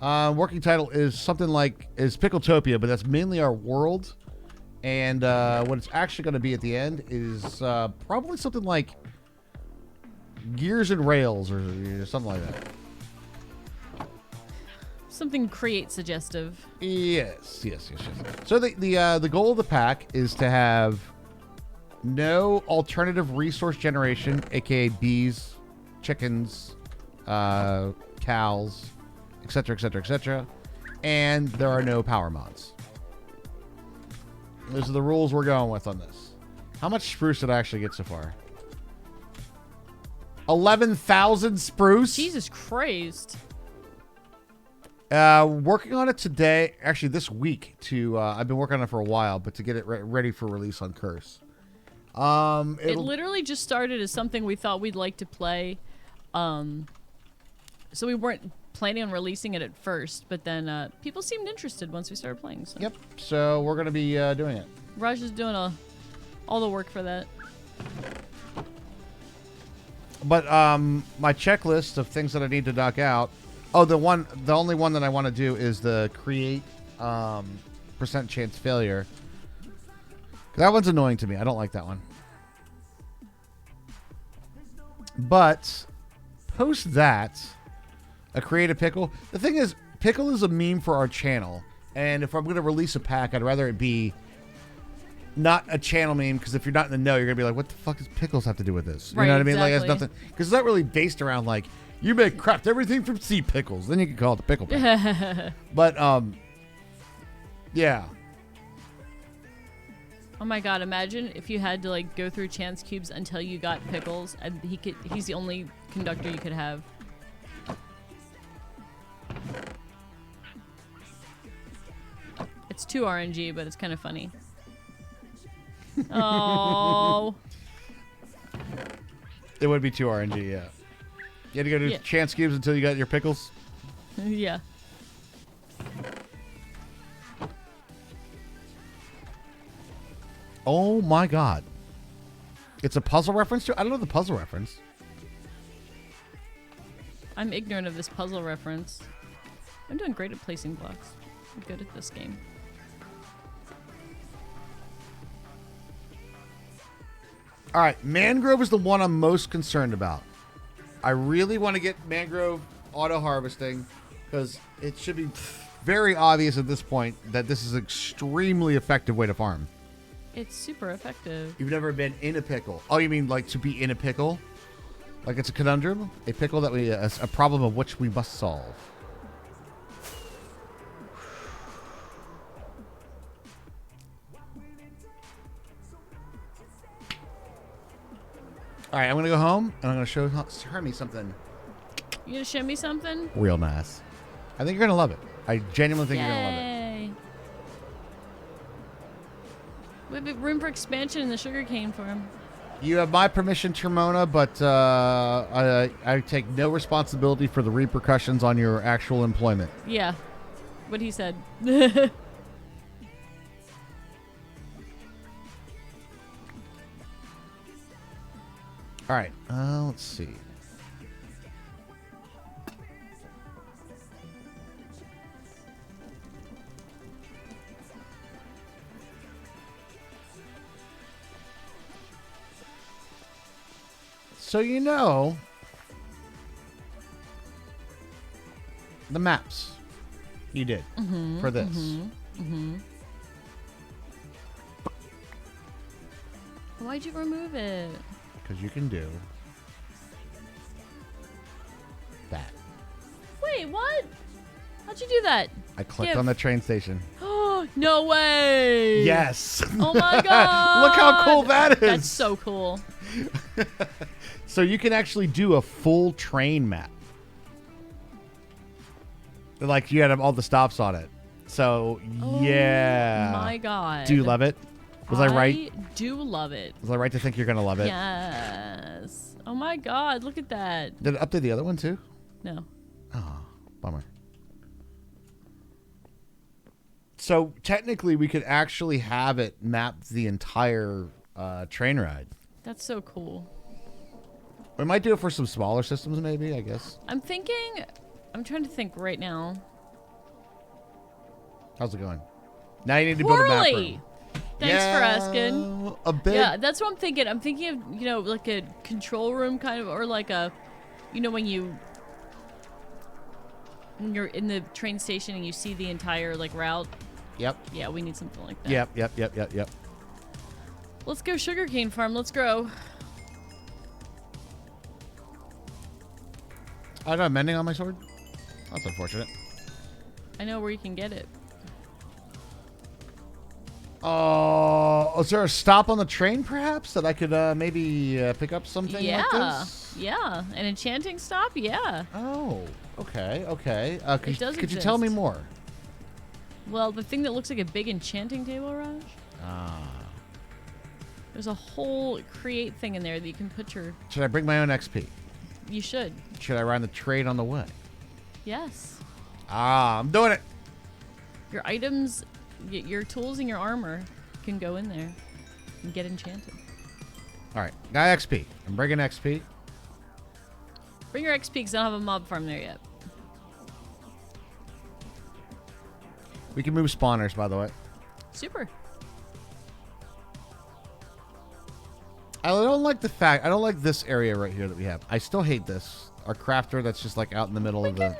Speaker 1: Working title is something like Pickletopia, but that's mainly our world. And what it's actually going to be at the end is probably something like Gears and Rails or something like that.
Speaker 2: Something create suggestive.
Speaker 1: Yes. So the goal of the pack is to have no alternative resource generation, aka bees, chickens, cows, etc., etc., etc., and there are no power mods. Those are the rules we're going with on this. How much spruce did I actually get so far? 11,000 spruce?
Speaker 2: Jesus Christ.
Speaker 1: Working on it today, actually this week. I've been working on it for a while, but to get it ready for release on Curse.
Speaker 2: It literally just started as something we thought we'd like to play. So we weren't planning on releasing it at first, but then people seemed interested once we started playing. So.
Speaker 1: Yep. So we're going to be doing it.
Speaker 2: Raj is doing all the work for that.
Speaker 1: But my checklist of things that I need to knock out. Oh, the only one that I want to do is the create percent chance failure. That one's annoying to me. I don't like that one. But post that, a create a pickle. The thing is, pickle is a meme for our channel, and if I'm going to release a pack, I'd rather it be not a channel meme, because if you're not in the know, you're going to be like, what the fuck does pickles have to do with this? You know what I mean? Like, it's nothing, because it's not really based around like, you make craft everything from sea pickles. Then you can call it the pickle pack. But, yeah.
Speaker 2: Oh my god, imagine if you had to like go through chance cubes until you got pickles, and he's the only conductor you could have. It's 2 RNG, but it's kind of funny. Oh.
Speaker 1: It would be 2 RNG, yeah. You had to go to chance cubes until you got your pickles?
Speaker 2: Yeah.
Speaker 1: Oh my god. It's a puzzle reference to. I don't know the puzzle reference.
Speaker 2: I'm ignorant of this puzzle reference. I'm doing great at placing blocks. I'm good at this game.
Speaker 1: All right, mangrove is the one I'm most concerned about. I really want to get mangrove auto harvesting because it should be very obvious at this point that this is an extremely effective way to farm.
Speaker 2: It's super effective.
Speaker 1: You've never been in a pickle. Oh, you mean like to be in a pickle? Like it's a conundrum? A pickle that a problem of which we must solve. All right, I'm going to go home, and I'm going to show Hermie something
Speaker 2: You gonna show me something?
Speaker 1: real nice. I think you're going to love it. I genuinely think you're going to love it.
Speaker 2: Yay. We have room for expansion in the sugarcane farm.
Speaker 1: You have my permission, Termona, but I take no responsibility for the repercussions on your actual employment.
Speaker 2: Yeah. What he said.
Speaker 1: All right, let's see. So you know the maps you did for this.
Speaker 2: Why'd you remove it?
Speaker 1: Because you can do that.
Speaker 2: Wait, what? How'd you do that?
Speaker 1: I clicked
Speaker 2: Give.
Speaker 1: on the train station.
Speaker 2: Oh, no way.
Speaker 1: Yes.
Speaker 2: Oh my god.
Speaker 1: Look how cool that is.
Speaker 2: That's so cool.
Speaker 1: So you can actually do a full train map. Like you had all the stops on it. So yeah.
Speaker 2: Oh my god.
Speaker 1: Do you love it? Was I right?
Speaker 2: I do love it.
Speaker 1: Was I right to think you're gonna love it?
Speaker 2: Yes. Oh my god, look at that.
Speaker 1: Did it update the other one too?
Speaker 2: No.
Speaker 1: Oh, bummer. So technically, we could actually have it map the entire train ride.
Speaker 2: That's so cool.
Speaker 1: We might do it for some smaller systems, maybe. I guess.
Speaker 2: I'm trying to think right now.
Speaker 1: How's it going? Now you need to build a map
Speaker 2: Poorly.
Speaker 1: room.
Speaker 2: Thanks for
Speaker 1: Yeah,
Speaker 2: asking.
Speaker 1: A bit.
Speaker 2: Yeah, that's what I'm thinking. I'm thinking of, like a control room kind of, or like a, when you're in the train station and you see the entire like route.
Speaker 1: Yep.
Speaker 2: Yeah, we need something like that.
Speaker 1: Yep.
Speaker 2: Let's go sugarcane farm. Let's grow.
Speaker 1: I got mending on my sword. That's unfortunate.
Speaker 2: I know where you can get it.
Speaker 1: Is there a stop on the train, perhaps, that I could maybe pick up something like this?
Speaker 2: Yeah. An enchanting stop? Yeah.
Speaker 1: Oh, okay. Could you tell me more?
Speaker 2: Well, the thing that looks like a big enchanting table, Raj. There's a whole create thing in there that you can put your...
Speaker 1: Should I bring my own XP?
Speaker 2: You should.
Speaker 1: Should I ride the train on the way?
Speaker 2: Yes.
Speaker 1: I'm doing it.
Speaker 2: Your items, your tools and your armor can go in there and get enchanted.
Speaker 1: All right, got XP. I'm bringing XP.
Speaker 2: Bring your XP because I don't have a mob farm there yet.
Speaker 1: We can move spawners, by the way.
Speaker 2: Super.
Speaker 1: I don't like I don't like this area right here that we have. I still hate this. Our crafter that's just like out in the middle of the...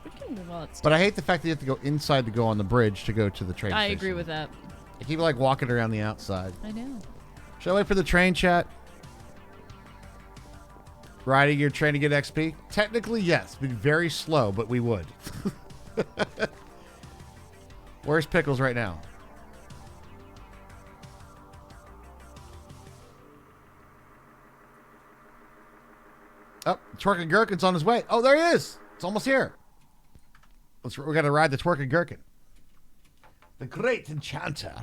Speaker 2: We can move all that stuff.
Speaker 1: But I hate the fact that you have to go inside to go on the bridge to go to the train
Speaker 2: I
Speaker 1: station.
Speaker 2: agree with that.
Speaker 1: I keep like walking around the outside.
Speaker 2: I know.
Speaker 1: Should I wait for the train, chat? Riding your train to get XP? Technically, yes. It'd be very slow, but we would. Where's Pickles right now? Oh, Twerking Gherkin's on his way. Oh, there he is. It's almost here. We're going to ride the Twerking Gherkin. The Great Enchanter.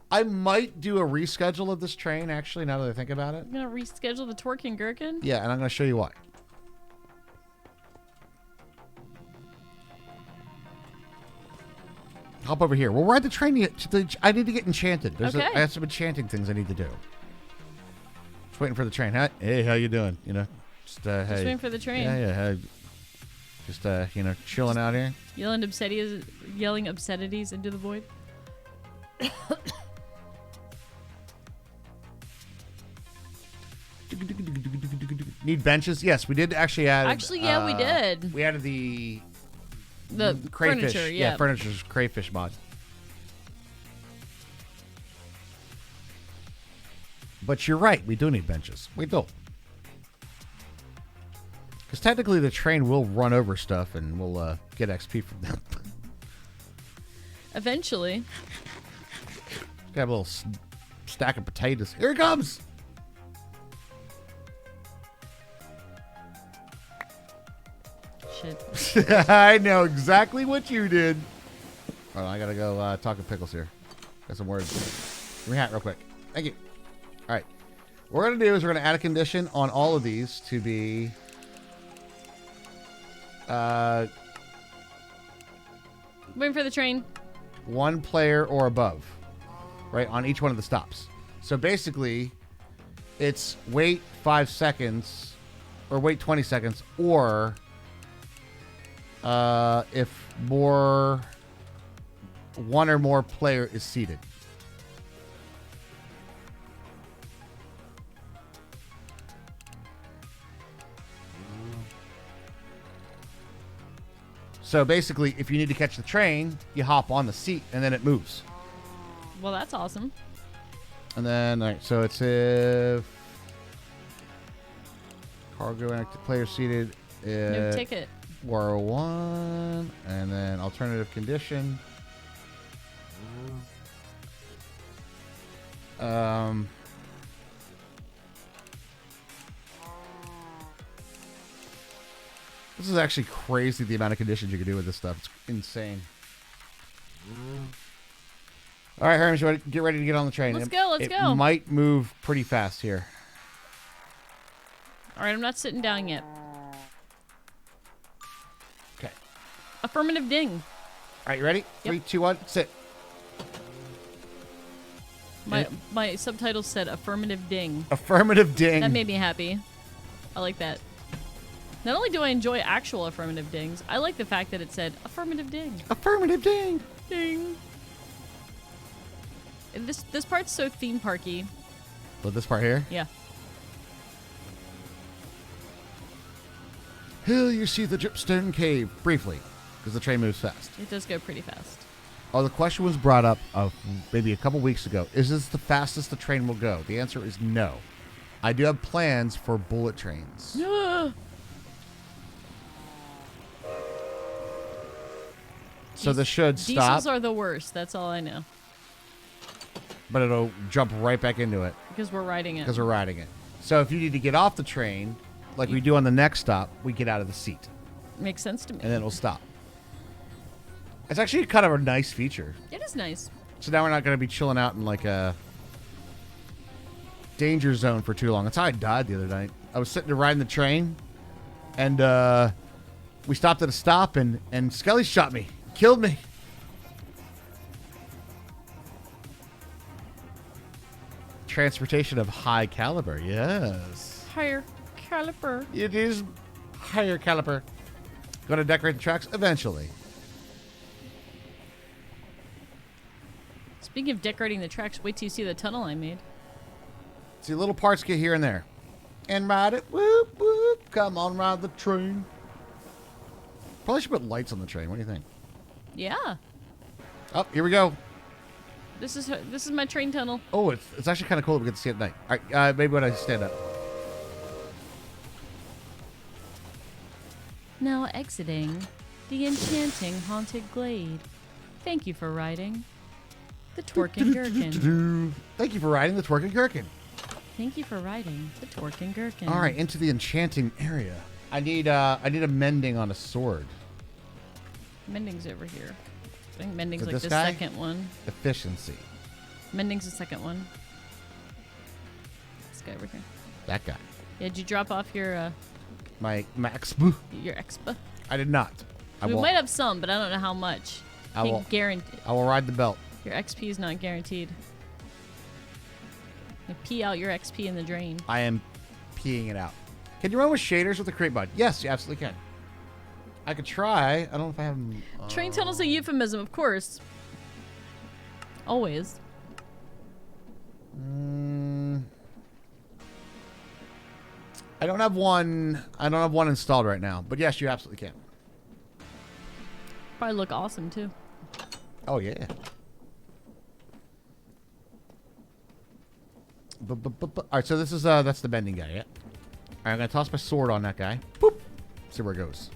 Speaker 1: I might do a reschedule of this train, actually, now that I think about it.
Speaker 2: You're going to reschedule the twerking gherkin?
Speaker 1: Yeah, and I'm going to show you why. Hop over here. We'll ride the train. I need to get enchanted.
Speaker 2: Okay.
Speaker 1: I have some enchanting things I need to do. Just waiting for the train. Huh? Hey, how you doing? You know, just hey.
Speaker 2: Just waiting for the train.
Speaker 1: Yeah. Just you know, chilling out here.
Speaker 2: Yelling obscenities into the void.
Speaker 1: Need benches? Yes, we did actually add.
Speaker 2: Actually, yeah, we did.
Speaker 1: We added the crayfish.
Speaker 2: furniture. Yeah,
Speaker 1: furniture's crayfish mod. But you're right. We do need benches. We do. Because technically, the train will run over stuff, and we'll get XP from them.
Speaker 2: Eventually.
Speaker 1: Got a little stack of potatoes. Here it comes.
Speaker 2: Shit.
Speaker 1: I know exactly what you did. Oh, I gotta go talk to Pickles here. Got some words. Give me a hat real quick. Thank you. All right. What we're gonna do is we're gonna add a condition on all of these to be
Speaker 2: Waiting for the train.
Speaker 1: 1 player or above, right, on each one of the stops. So basically, it's wait 5 seconds or wait 20 seconds, or if one or more player is seated. So basically, if you need to catch the train, you hop on the seat and then it moves.
Speaker 2: Well, that's awesome.
Speaker 1: And then, all right, so it's if cargo and active player seated.
Speaker 2: No ticket.
Speaker 1: War 1, and then alternative condition. This is actually crazy, the amount of conditions you can do with this stuff. It's insane. All right, Hermes, get ready to get on the train.
Speaker 2: Let's go.
Speaker 1: It might move pretty fast here.
Speaker 2: All right, I'm not sitting down yet.
Speaker 1: Okay.
Speaker 2: Affirmative ding.
Speaker 1: All right, you ready?
Speaker 2: Yep.
Speaker 1: 3, 2, 1, sit.
Speaker 2: My subtitles said affirmative ding.
Speaker 1: Affirmative ding.
Speaker 2: That made me happy. I like that. Not only do I enjoy actual affirmative dings, I like the fact that it said affirmative ding.
Speaker 1: Affirmative ding.
Speaker 2: Ding. And this part's so theme parky.
Speaker 1: But this part here?
Speaker 2: Yeah.
Speaker 1: Here you see the Dripstone Cave, briefly, because the train moves fast.
Speaker 2: It does go pretty fast.
Speaker 1: Oh, the question was brought up maybe a couple weeks ago. Is this the fastest the train will go? The answer is no. I do have plans for bullet trains. So this should stop.
Speaker 2: Diesels are the worst. That's all I know.
Speaker 1: But it'll jump right back into it.
Speaker 2: Because we're riding it.
Speaker 1: Because we're riding it. So if you need to get off the train, like we do on the next stop, we get out of the seat.
Speaker 2: Makes sense to me.
Speaker 1: And then it'll stop. It's actually kind of a nice feature.
Speaker 2: It is nice.
Speaker 1: So now we're not going to be chilling out in like a danger zone for too long. That's how I died the other night. I was sitting there riding the train, and we stopped at a stop, and Skelly shot me. Killed me. Transportation of high caliber, yes.
Speaker 2: Higher caliber.
Speaker 1: It is higher caliber. Going to decorate the tracks eventually.
Speaker 2: Speaking of decorating the tracks, wait till you see the tunnel I made.
Speaker 1: See, little parts get here and there. And ride it. Whoop, whoop. Come on, ride the train. Probably should put lights on the train. What do you think?
Speaker 2: Yeah.
Speaker 1: Oh, here we go.
Speaker 2: This is my train tunnel.
Speaker 1: Oh, it's actually kind of cool. We get to see it at night. All right, maybe when I stand up.
Speaker 2: Now exiting the enchanting haunted glade. Thank you for riding the Twerkin' Gherkin.
Speaker 1: Thank you for riding the Twerkin' Gherkin.
Speaker 2: Thank you for riding the Twerkin' Gherkin.
Speaker 1: All right, into the enchanting area. I need a mending on a sword.
Speaker 2: Mending's over here. I think Mending's
Speaker 1: Is it
Speaker 2: like
Speaker 1: this
Speaker 2: the
Speaker 1: guy?
Speaker 2: second one.
Speaker 1: Efficiency.
Speaker 2: Mending's the second one. This guy over here.
Speaker 1: That guy.
Speaker 2: Yeah, did you drop off your
Speaker 1: My max.
Speaker 2: expa?
Speaker 1: I did not.
Speaker 2: We might have some, but I don't know how much.
Speaker 1: I will
Speaker 2: guarantee.
Speaker 1: ride the belt.
Speaker 2: Your XP is not guaranteed. Pee out your XP in the drain.
Speaker 1: I am peeing it out. Can you run with shaders with the create mod? Yes, you absolutely can. I could try. I don't know if I have them.
Speaker 2: Train tunnel's a euphemism, of course. Always.
Speaker 1: I don't have one. I don't have one installed right now. But yes, you absolutely can.
Speaker 2: Probably look awesome too.
Speaker 1: Oh yeah. All right, so this is that's the bending guy. Yeah. All right, I'm gonna toss my sword on that guy. Boop. See where it goes.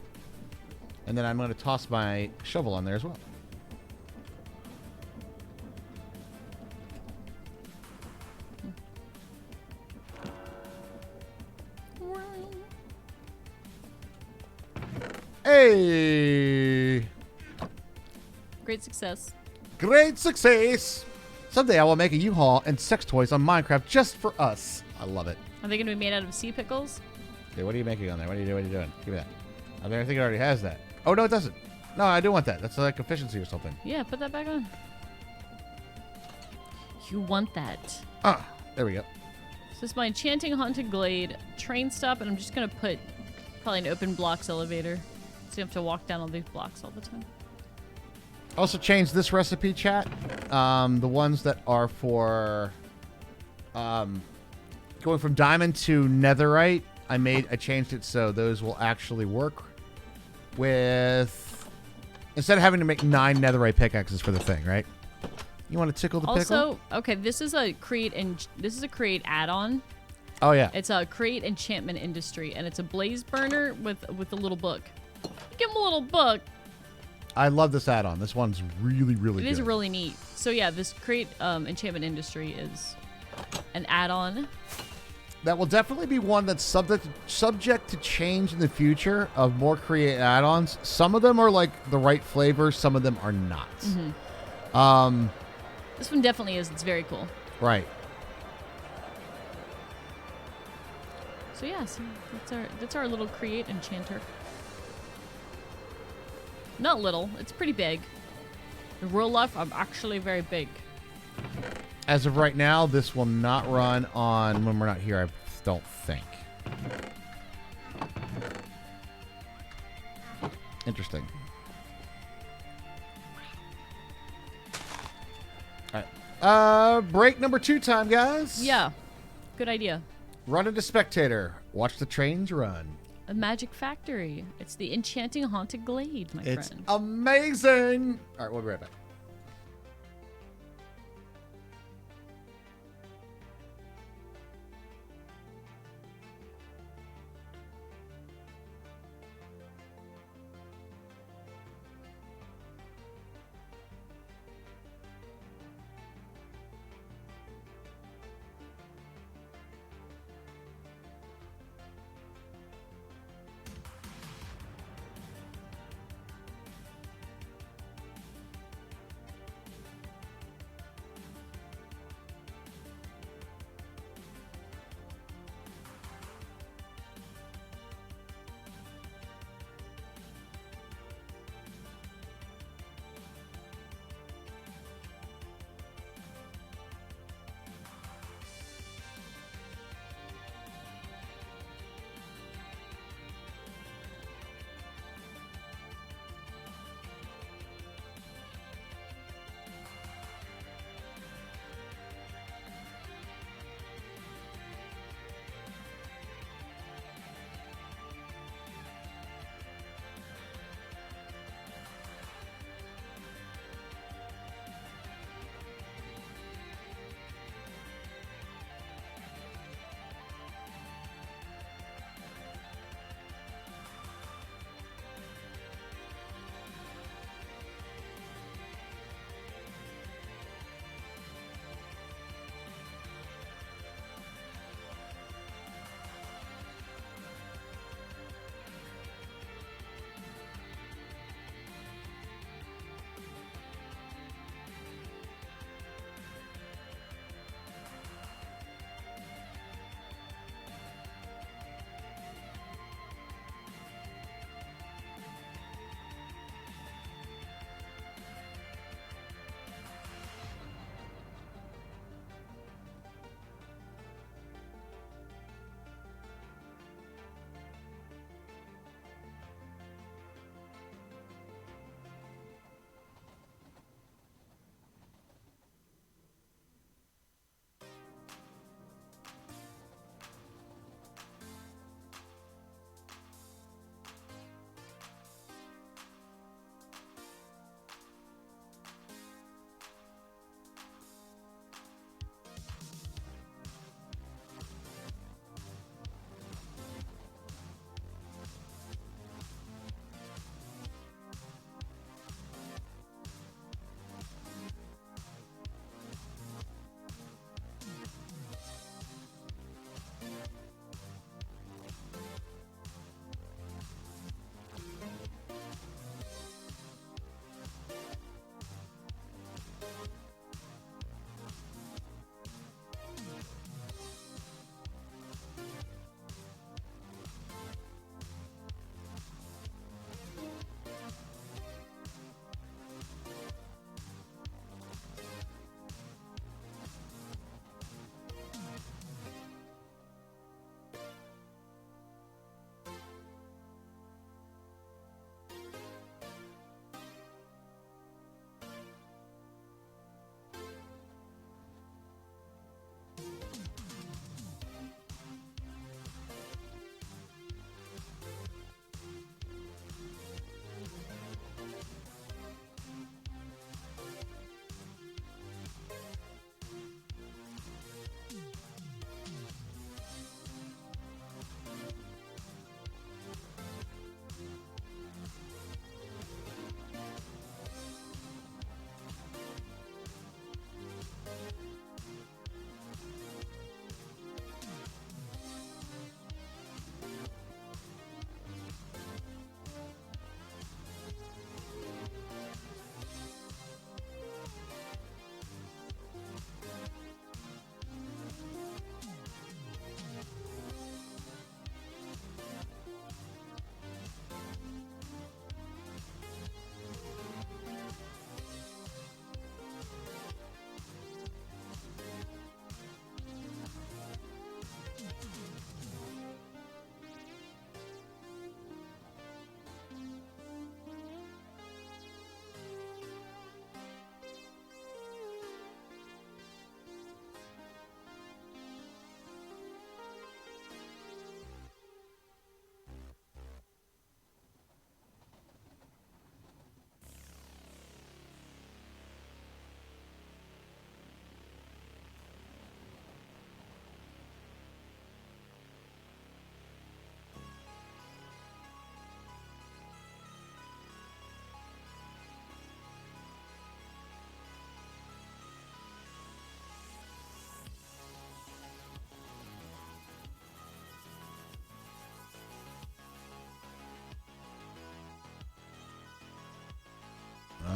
Speaker 1: And then I'm gonna toss my shovel on there as well. Hey!
Speaker 2: Great success.
Speaker 1: Great success! Someday I will make a U-Haul and sex toys on Minecraft just for us. I love it.
Speaker 2: Are they going to be made out of sea pickles?
Speaker 1: Okay, what are you making on there? What are you doing? Give me that. I think it already has that. Oh, no, it doesn't. No, I do want that. That's like efficiency or something.
Speaker 2: Yeah, put that back on. You want that.
Speaker 1: There we go.
Speaker 2: So this is my enchanting haunted glade train stop, and I'm just going to put probably an open blocks elevator. So you have to walk down all these blocks all the time.
Speaker 1: Also changed this recipe, chat. The ones that are for going from diamond to netherite, I changed it so those will actually work with, instead of having to make 9 netherite pickaxes for the thing, right? You want to tickle the pickle?
Speaker 2: Also, okay, this is a create add-on.
Speaker 1: Oh yeah.
Speaker 2: It's a create enchantment industry, and it's a blaze burner with a little book. Give him a little book.
Speaker 1: I love this add-on. This one's really, really good.
Speaker 2: It is really neat. So yeah, this create enchantment industry is an add-on.
Speaker 1: That will definitely be one that's subject to change in the future of more create add-ons. Some of them are like the right flavor. Some of them are not.
Speaker 2: Mm-hmm. This one definitely is. It's very cool.
Speaker 1: Right.
Speaker 2: So yeah, so that's our little create enchanter. Not little. It's pretty big. In real life, I'm actually very big.
Speaker 1: As of right now, this will not run on when we're not here, I don't think. Interesting. All right. Break number 2 time, guys.
Speaker 2: Yeah. Good idea.
Speaker 1: Run into spectator. Watch the trains run.
Speaker 2: A magic factory. It's the enchanting haunted glade, my
Speaker 1: It's
Speaker 2: friend.
Speaker 1: amazing. All right, we'll be right back.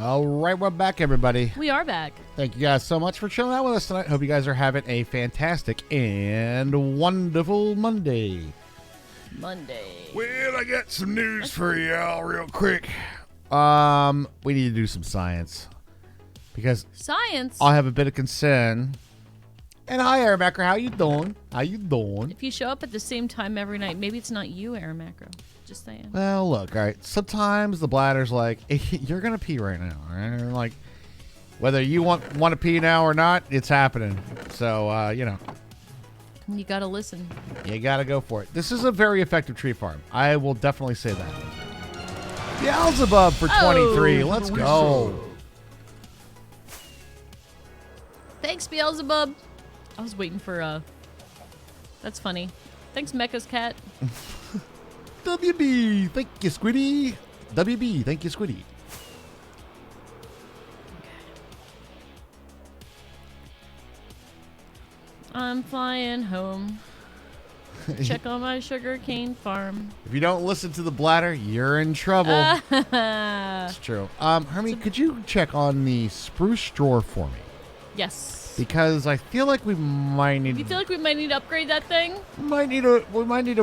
Speaker 1: All right, we're back, everybody.
Speaker 2: We are back.
Speaker 1: Thank you guys so much for chilling out with us tonight. Hope you guys are having a fantastic and wonderful Monday. Well, I got some news for y'all real quick. We need to do some science. Because
Speaker 2: Science?
Speaker 1: I have a bit of concern. And hi, Airmacker. How you doing? How you doing?
Speaker 2: If you show up at the same time every night, maybe it's not you, Air Macro. Just saying.
Speaker 1: Well, look, all right. Sometimes the bladder's like, you're going to pee right now. All right? Like, whether you want to pee now or not, it's happening. So, you know.
Speaker 2: You gotta listen.
Speaker 1: You got to go for it. This is a very effective tree farm. I will definitely say that. Beelzebub for 23. Let's go.
Speaker 2: Thanks, Beelzebub. I was waiting for, That's funny. Thanks, Mecha's cat.
Speaker 1: WB. Thank you, Squiddy. WB. Thank you, Squiddy.
Speaker 2: I'm flying home. Check on my sugarcane farm.
Speaker 1: If you don't listen to the bladder, you're in trouble. It's true. Hermie, could you check on the spruce drawer for me?
Speaker 2: Yes.
Speaker 1: Because I feel like we might need.
Speaker 2: You feel like we might need to upgrade that thing?
Speaker 1: We might need a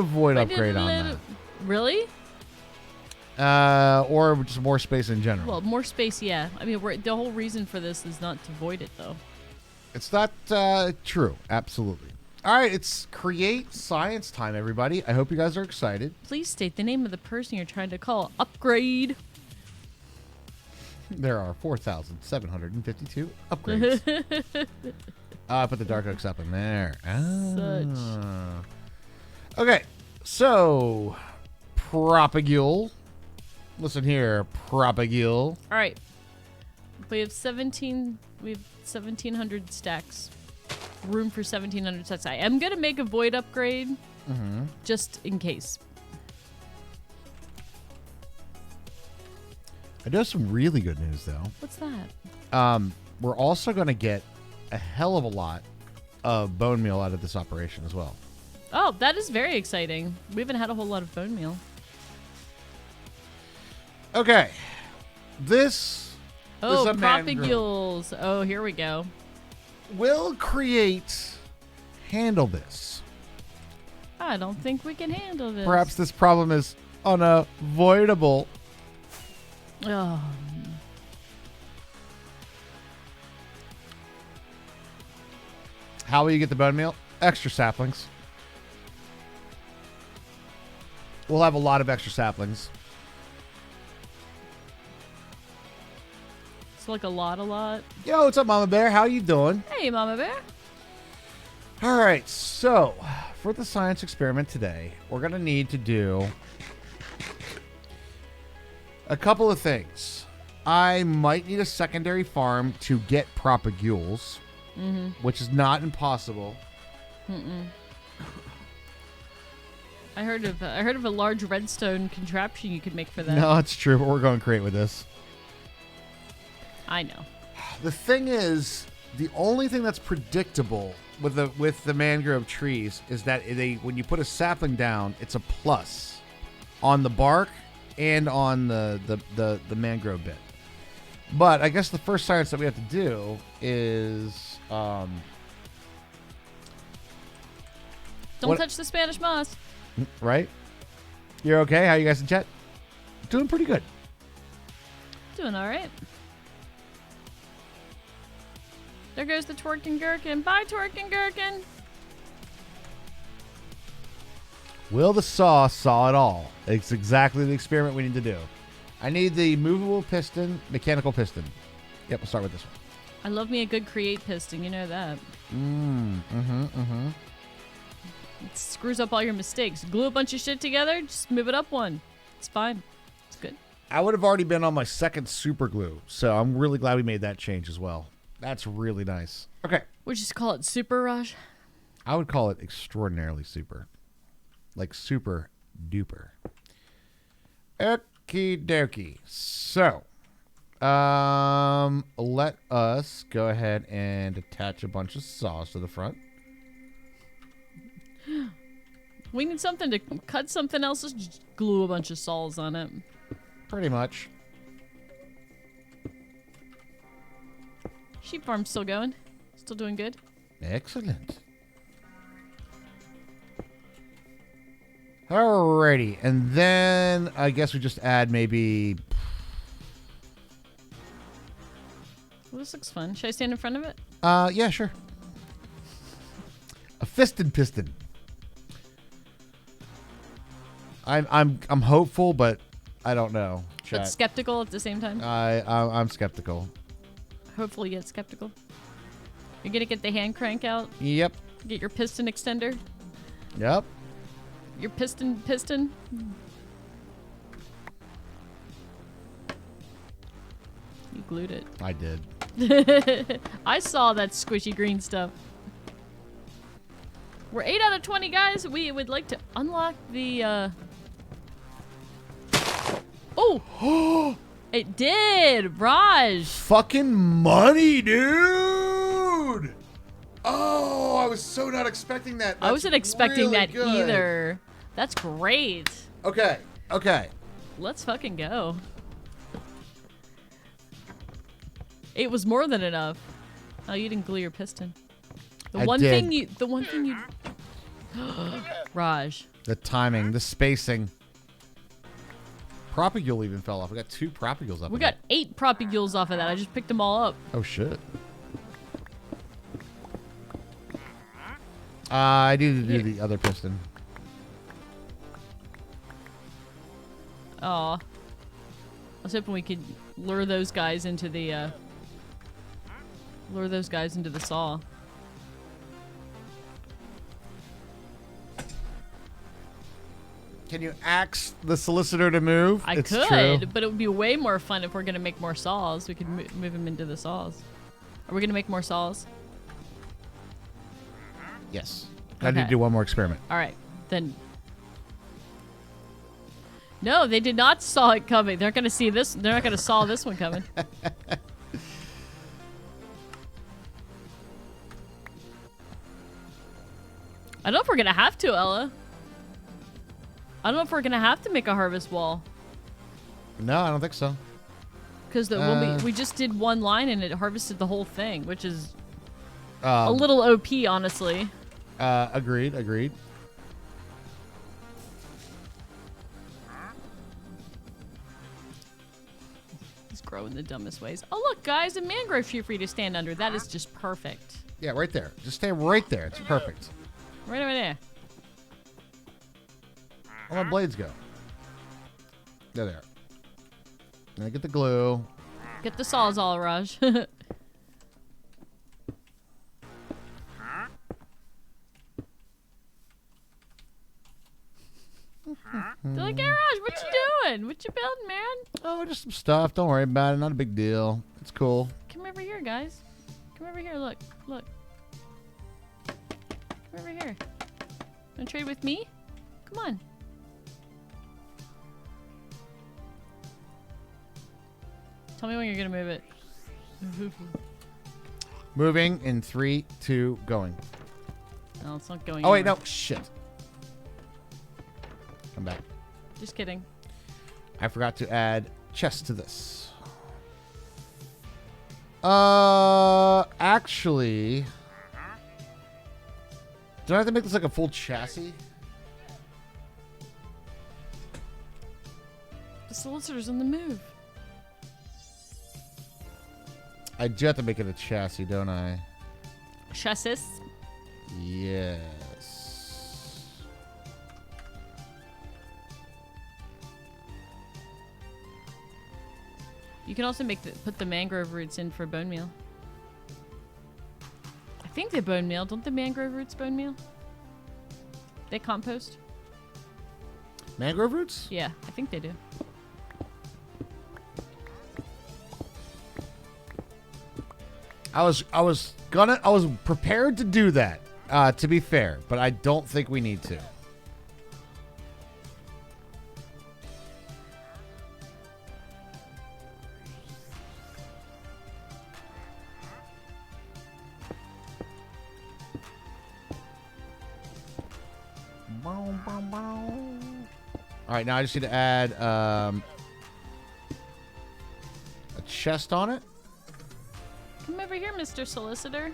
Speaker 1: void upgrade on that.
Speaker 2: Really?
Speaker 1: Or just more space in general.
Speaker 2: Well, more space, yeah. I mean, the whole reason for this is not to void it, though.
Speaker 1: It's not true. Absolutely. All right, it's create science time, everybody. I hope you guys are excited.
Speaker 2: Please state the name of the person you're trying to call. Upgrade.
Speaker 1: There are 4,752 upgrades. I put the dark oaks up in there.
Speaker 2: Such.
Speaker 1: Okay, so Propagule. Listen here, Propagule.
Speaker 2: All right. We have 1,700 stacks. Room for 1,700 stacks. I am going to make a void upgrade just in case.
Speaker 1: I do have some really good news, though.
Speaker 2: What's that?
Speaker 1: We're also going to get a hell of a lot of bone meal out of this operation as well.
Speaker 2: Oh, that is very exciting. We haven't had a whole lot of bone meal.
Speaker 1: Okay. This is a
Speaker 2: propagules. Oh, here we go.
Speaker 1: Will create handle this?
Speaker 2: I don't think we can handle this.
Speaker 1: Perhaps this problem is unavoidable.
Speaker 2: Oh.
Speaker 1: How will you get the bone meal? Extra saplings. We'll have a lot of extra saplings.
Speaker 2: It's like a lot.
Speaker 1: Yo, what's up, Mama Bear? How you doing?
Speaker 2: Hey, Mama Bear.
Speaker 1: All right, so for the science experiment today, we're going to need to do a couple of things. I might need a secondary farm to get propagules, which is not impossible.
Speaker 2: I heard of a large redstone contraption you could make for that.
Speaker 1: No, it's true, but we're going to create with this.
Speaker 2: I know.
Speaker 1: The thing is, the only thing that's predictable with the mangrove trees is that when you put a sapling down, it's a plus on the bark and on the mangrove bit. But I guess the first science that we have to do is
Speaker 2: Don't touch the Spanish moss.
Speaker 1: Right? You're okay? How you guys in chat? Doing pretty good.
Speaker 2: Doing all right. There goes the twerking gherkin. Bye, twerking gherkin.
Speaker 1: Will the saw it all? It's exactly the experiment we need to do. I need the movable piston, mechanical piston. Yep, we'll start with this one.
Speaker 2: I love me a good create piston. You know that. It screws up all your mistakes. Glue a bunch of shit together, just move it up one. It's fine. It's good.
Speaker 1: I would have already been on my second super glue, so I'm really glad we made that change as well. That's really nice. Okay.
Speaker 2: We'll just call it Super Rush.
Speaker 1: I would call it extraordinarily super. Like super duper. Okie dokie. So, let us go ahead and attach a bunch of saws to the front.
Speaker 2: We need something to cut something else. Just glue a bunch of saws on it.
Speaker 1: Pretty much.
Speaker 2: Sheep farm's still going. Still doing good.
Speaker 1: Excellent. Alrighty, and then I guess we just add maybe.
Speaker 2: Well, this looks fun. Should I stand in front of it?
Speaker 1: Yeah, sure. A fisted piston. I'm hopeful, but I don't know.
Speaker 2: But
Speaker 1: Chat.
Speaker 2: skeptical at the same time.
Speaker 1: I'm skeptical.
Speaker 2: Hopefully, get skeptical. You're gonna get the hand crank out.
Speaker 1: Yep.
Speaker 2: Get your piston extender.
Speaker 1: Yep.
Speaker 2: Your piston. You glued it.
Speaker 1: I did.
Speaker 2: I saw that squishy green stuff. We're 8 out of 20, guys. We would like to unlock the, Oh! It did! Raj!
Speaker 1: Fucking money, dude! Oh, I was so not expecting that.
Speaker 2: I wasn't expecting
Speaker 1: really
Speaker 2: that
Speaker 1: good.
Speaker 2: either. That's great.
Speaker 1: Okay.
Speaker 2: Let's fucking go. It was more than enough. Oh, you didn't glue your piston. The
Speaker 1: I
Speaker 2: one
Speaker 1: did.
Speaker 2: thing you Raj.
Speaker 1: The timing, the spacing. Propagule even fell off. We got 2 propagules up.
Speaker 2: We
Speaker 1: in
Speaker 2: got
Speaker 1: it.
Speaker 2: 8 propagules off of that. I just picked them all up.
Speaker 1: Oh shit. I need to do the other piston.
Speaker 2: Aw. I was hoping we could lure those guys into the saw.
Speaker 1: Can you axe the solicitor to move?
Speaker 2: I
Speaker 1: It's
Speaker 2: could,
Speaker 1: true.
Speaker 2: but it would be way more fun if we're gonna make more saws. We could move them into the saws. Are we gonna make more saws?
Speaker 1: Yes. I need to
Speaker 2: Okay.
Speaker 1: do one more experiment.
Speaker 2: All right, then. No, they did not saw it coming. They're gonna see this. They're not gonna saw this one coming. I don't know if we're gonna have to, Ella. I don't know if we're gonna have to make a harvest wall
Speaker 1: No, I don't think so.
Speaker 2: because when we just did one line and it harvested the whole thing, which is a
Speaker 1: Um,
Speaker 2: little OP, honestly.
Speaker 1: Agreed.
Speaker 2: He's growing the dumbest ways. Oh look, guys, a mangrove tree for you to stand under. That is just perfect.
Speaker 1: Yeah, right there. Just stay right there. It's perfect.
Speaker 2: Right over there.
Speaker 1: Where my blades go? There they are. And I get the glue.
Speaker 2: Get the sawzall, Raj. They're like, hey, Raj, what you doing? What you building, man?
Speaker 1: Oh, just some stuff. Don't worry about it. Not a big deal. It's cool.
Speaker 2: Come over here, guys. Come over here. Look. Look. Come over here. Wanna trade with me? Come on. Tell me when you're gonna move it.
Speaker 1: Moving in 3, 2, going.
Speaker 2: No, it's not going
Speaker 1: Oh, wait,
Speaker 2: anywhere.
Speaker 1: no. Shit. Come back.
Speaker 2: Just kidding.
Speaker 1: I forgot to add chest to this. Actually, do I have to make this like a full chassis?
Speaker 2: The solicitor's on the move.
Speaker 1: I do have to make it a chassis, don't I?
Speaker 2: Chassis.
Speaker 1: Yes.
Speaker 2: You can also put the mangrove roots in for bone meal. I think they bone meal. Don't the mangrove roots bone meal? They compost?
Speaker 1: Mangrove roots?
Speaker 2: Yeah, I think they do.
Speaker 1: I was prepared to do that, to be fair, but I don't think we need to. All right, now I just need to add a chest on it.
Speaker 2: Come over here, Mr. Solicitor.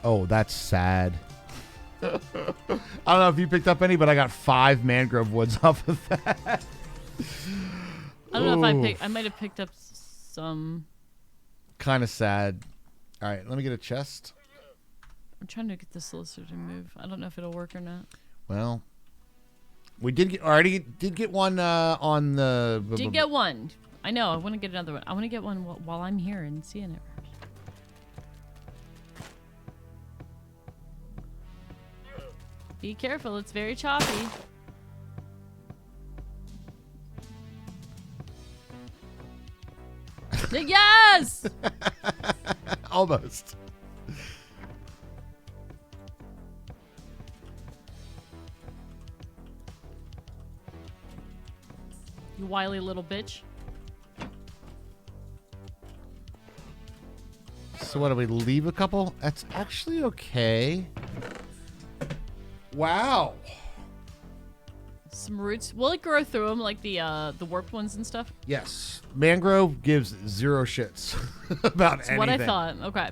Speaker 1: Oh, that's sad. I don't know if you picked up any, but I got 5 mangrove woods off of that.
Speaker 2: I don't know if I might have picked up some.
Speaker 1: Kind of sad. All right, let me get a chest.
Speaker 2: I'm trying to get the solicitor to move. I don't know if it'll work or not.
Speaker 1: Well, we already did get one on the.
Speaker 2: Did get one. I know. I want to get another one. I want to get one while I'm here and seeing it. Be careful. It's very choppy. Yes!
Speaker 1: Almost.
Speaker 2: You wily little bitch.
Speaker 1: So what, do we leave a couple? That's actually okay. Wow.
Speaker 2: Some roots. Will it grow through them like the warped ones and stuff?
Speaker 1: Yes. Mangrove gives 0 shits about
Speaker 2: That's
Speaker 1: anything.
Speaker 2: what I thought. Okay.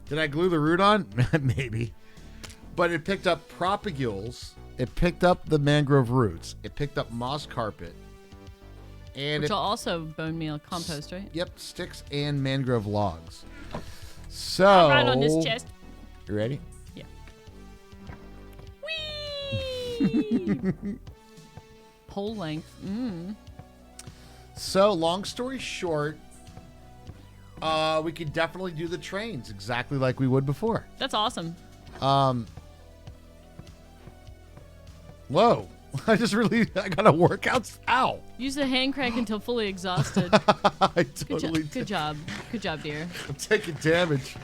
Speaker 1: Did I glue the root on? Maybe. But it picked up propagules. It picked up the mangrove roots. It picked up moss carpet. And
Speaker 2: Which will also bone meal compost, right?
Speaker 1: Yep, sticks and mangrove logs. So.
Speaker 2: Right on this chest.
Speaker 1: You ready?
Speaker 2: Yeah. Whee! Pole length.
Speaker 1: So, long story short, we could definitely do the trains exactly like we would before.
Speaker 2: That's awesome.
Speaker 1: Whoa. I got a workout. Ow.
Speaker 2: Use the hand crank until fully exhausted.
Speaker 1: I totally did.
Speaker 2: Good job. Good job, dear.
Speaker 1: I'm taking damage.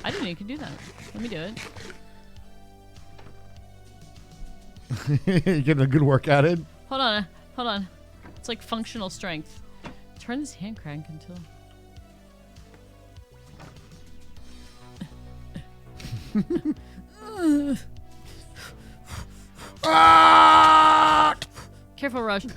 Speaker 2: I didn't know you could do that. Let me do it.
Speaker 1: You're getting a good workout in?
Speaker 2: Hold on. Hold on. It's like functional strength. Turn this hand crank until... Careful, Rush. Do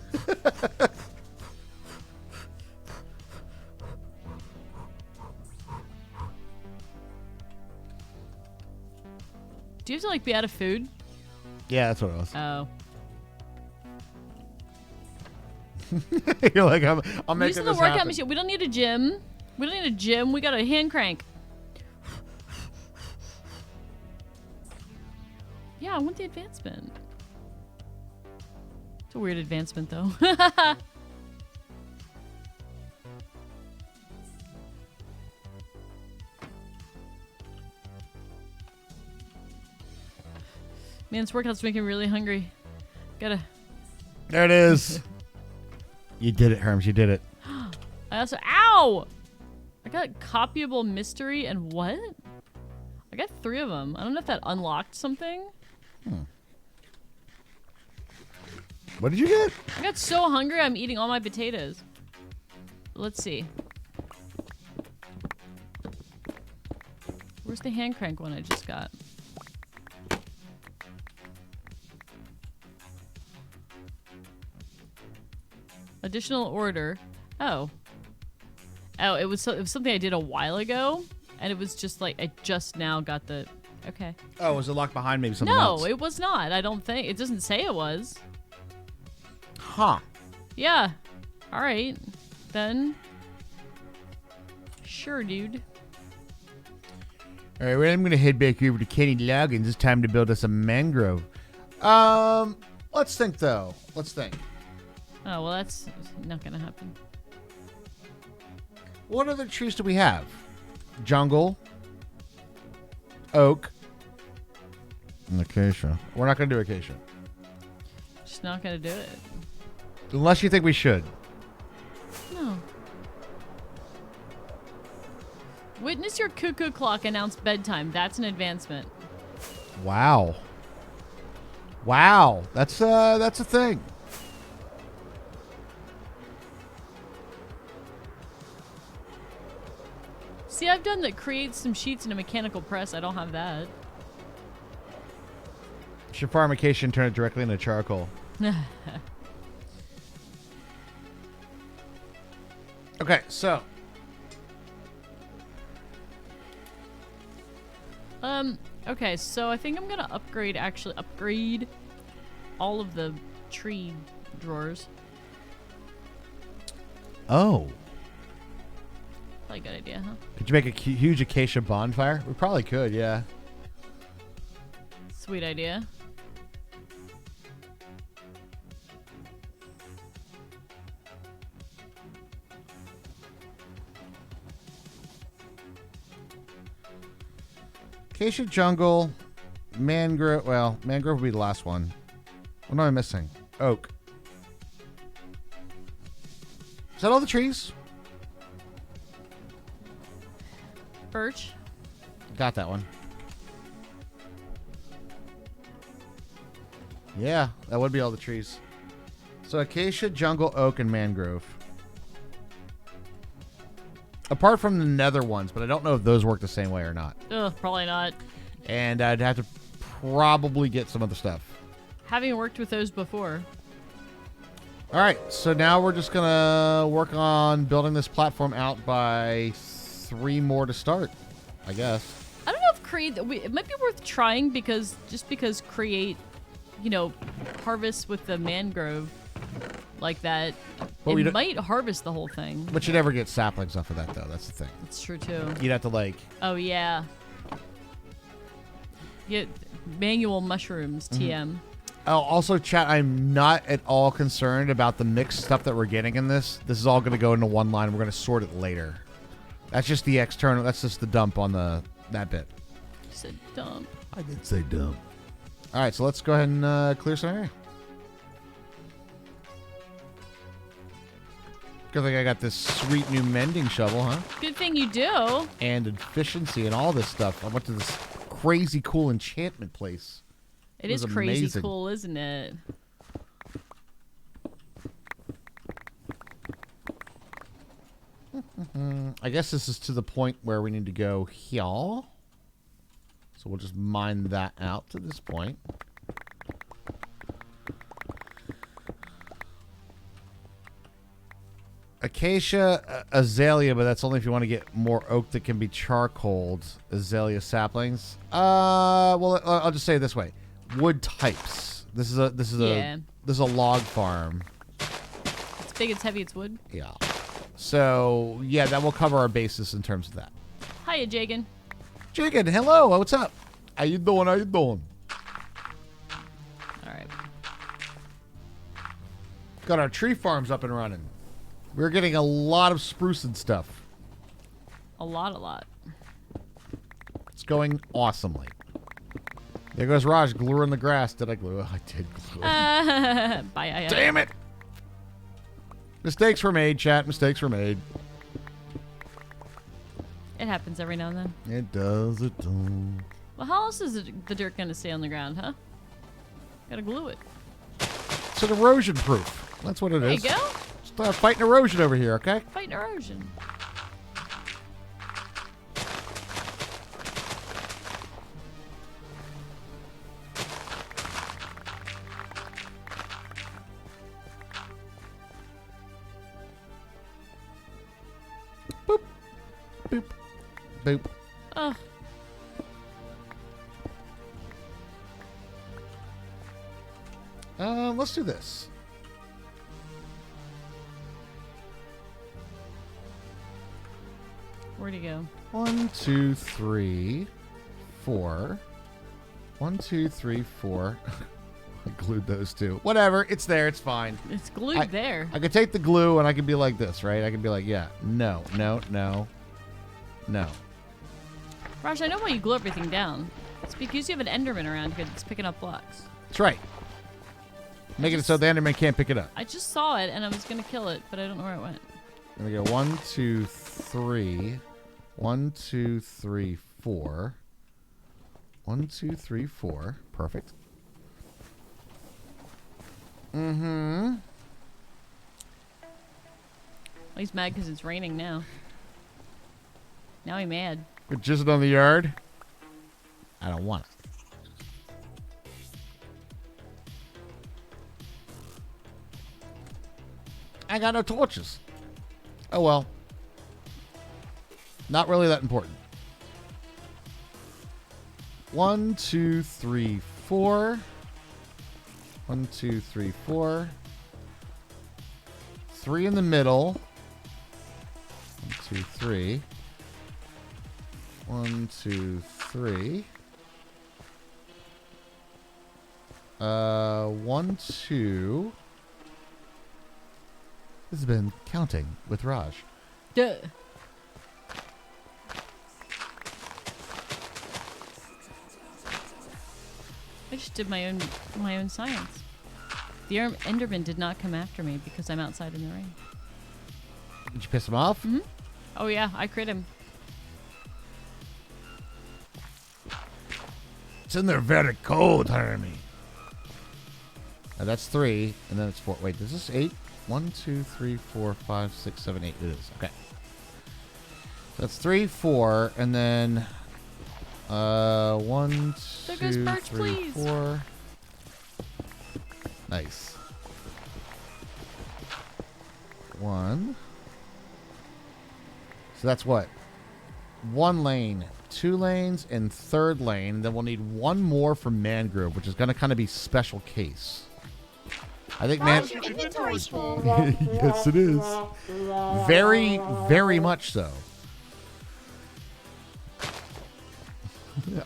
Speaker 2: you have to like be out of food?
Speaker 1: Yeah, that's what it was.
Speaker 2: Oh.
Speaker 1: You're like, I'm making
Speaker 2: Using
Speaker 1: this
Speaker 2: the workout
Speaker 1: happen.
Speaker 2: machine. We don't need a gym. We don't need a gym. We got a hand crank. Yeah, I want the advancement. It's a weird advancement, though. Man, this workout's making me really hungry. Gotta...
Speaker 1: There it is. You did it, Herms. You did it.
Speaker 2: I also... Ow! I got copyable mystery and what? I got 3 of them. I don't know if that unlocked something.
Speaker 1: What did you get?
Speaker 2: I got so hungry, I'm eating all my potatoes. Let's see. Where's the hand crank one I just got? Additional order. Oh. Oh, it was something I did a while ago, and it was just like I just now got the... Okay.
Speaker 1: Oh, was it locked behind maybe something
Speaker 2: No,
Speaker 1: else?
Speaker 2: it was not. I don't think. It doesn't say it was.
Speaker 1: Huh.
Speaker 2: Yeah. All right. Then. Sure, dude.
Speaker 1: All right, well, I'm going to head back over to Kenny Loggins. It's time to build us a mangrove. Let's think, though. Let's think.
Speaker 2: Oh, well, that's not going to happen.
Speaker 1: What other trees do we have? Jungle. Oak. And acacia. We're not going to do acacia.
Speaker 2: Just not going to do it.
Speaker 1: Unless you think we should.
Speaker 2: No. Witness your cuckoo clock announce bedtime. That's an advancement.
Speaker 1: Wow. Wow. That's a thing.
Speaker 2: See, I've done that. Create some sheets in a mechanical press. I don't have that.
Speaker 1: Should farm acacia and turn it directly into charcoal. Okay, so
Speaker 2: Okay, so I think I'm gonna upgrade all of the tree drawers.
Speaker 1: oh,
Speaker 2: Probably a good idea, huh?
Speaker 1: could you make a huge acacia bonfire? We probably could, yeah.
Speaker 2: Sweet idea.
Speaker 1: Acacia jungle, mangrove. Well, mangrove would be the last one. What am I missing? Oak. Is that all the trees?
Speaker 2: Birch.
Speaker 1: Got that one. Yeah, that would be all the trees. So acacia, jungle, oak, and mangrove. Apart from the nether ones, but I don't know if those work the same way or not.
Speaker 2: Ugh, probably not.
Speaker 1: And I'd have to probably get some other stuff.
Speaker 2: Having worked with those before.
Speaker 1: All right, so now we're just gonna work on building this platform out by 3 more to start, I guess.
Speaker 2: I don't know if it might be worth trying because create, harvest with the mangrove like that.
Speaker 1: But
Speaker 2: it might harvest the whole thing.
Speaker 1: But you never get saplings off of that, though. That's the thing.
Speaker 2: That's true, too.
Speaker 1: You'd have to, like...
Speaker 2: Oh, yeah. Get manual mushrooms, TM.
Speaker 1: Oh, also, chat, I'm not at all concerned about the mixed stuff that we're getting in this. This is all going to go into one line. We're going to sort it later. That's just the external. That's just the dump on that bit.
Speaker 2: You said dump.
Speaker 6: I did say dumb.
Speaker 1: All right, so let's go ahead and clear some area. Good thing I got this sweet new mending shovel, huh?
Speaker 2: Good thing you do.
Speaker 1: And efficiency and all this stuff. I went to this crazy cool enchantment place.
Speaker 2: It is
Speaker 1: was
Speaker 2: crazy
Speaker 1: amazing.
Speaker 2: cool, isn't it?
Speaker 1: I guess this is to the point where we need to go here. So we'll just mine that out to this point. Acacia, azalea, but that's only if you want to get more oak that can be charcoaled. Azalea saplings. Well, I'll just say it this way: wood types. This is a log farm.
Speaker 2: It's big, it's heavy, it's wood.
Speaker 1: Yeah. So yeah, that will cover our basis in terms of that.
Speaker 2: Hiya, Jagan.
Speaker 1: Jagan, hello. What's up? How you doing? How you doing?
Speaker 2: All right.
Speaker 1: Got our tree farms up and running. We're getting a lot of spruce and stuff.
Speaker 2: A lot.
Speaker 1: It's going awesomely. There goes Raj, glue in the grass. Did I glue it? I did glue it.
Speaker 2: Bye.
Speaker 1: Damn it! Mistakes were made, chat. Mistakes were made.
Speaker 2: It happens every now and then.
Speaker 1: It does. It does.
Speaker 2: Well, how else is the dirt going to stay on the ground, huh? Gotta glue it.
Speaker 1: It's an erosion proof. That's what it is.
Speaker 2: There you go.
Speaker 1: Start fighting erosion over here, okay?
Speaker 2: Fighting erosion.
Speaker 1: Boop. Boop. Boop.
Speaker 2: Ugh.
Speaker 1: Let's do this.
Speaker 2: Where'd he go?
Speaker 1: 1, 2, 3, 4. 1, 2, 3, 4. I glued those two. Whatever. It's there. It's fine.
Speaker 2: It's glued there.
Speaker 1: I could take the glue and I could be like this, right? I could be like, yeah, no.
Speaker 2: Raj, I know why you glue everything down. It's because you have an Enderman around here that's picking up blocks.
Speaker 1: That's right. Making it so the Enderman can't pick it up.
Speaker 2: I just saw it and I was going to kill it, but I don't know where it went.
Speaker 1: There we go. 1, 2, 3. 1, 2, 3, 4. 1, 2, 3, 4. Perfect. Mm-hmm.
Speaker 2: Well, he's mad because it's raining now. Now he's mad.
Speaker 1: We're just on the yard. I don't want it. I got no torches. Oh well. Not really that important. 1, 2, 3, 4. 1, 2, 3, 4. 3 in the middle. 1, 2, 3. 1, 2, 3. 1, 2. This has been Counting with Raj.
Speaker 2: Duh. I just did my own science. The Enderman did not come after me because I'm outside in the rain.
Speaker 1: Did you piss him off?
Speaker 2: Mm-hmm. Oh yeah, I crit him.
Speaker 6: It's in there very cold, Hermie.
Speaker 1: Now that's 3, and then it's 4. Wait, is this 8? 1, 2, 3, 4, 5, 6, 7, 8. It is. Okay. So that's 3, 4, and then 1,
Speaker 2: There goes
Speaker 1: 2,
Speaker 2: Birch,
Speaker 1: 3,
Speaker 2: please.
Speaker 1: 4. Nice. 1. So that's what? 1 lane, 2 lanes, and 3rd lane. Then we'll need 1 more for Mangrove, which is going to kind of be special case. I think
Speaker 8: Your inventory's full.
Speaker 1: Yes, it is. Very, very much so.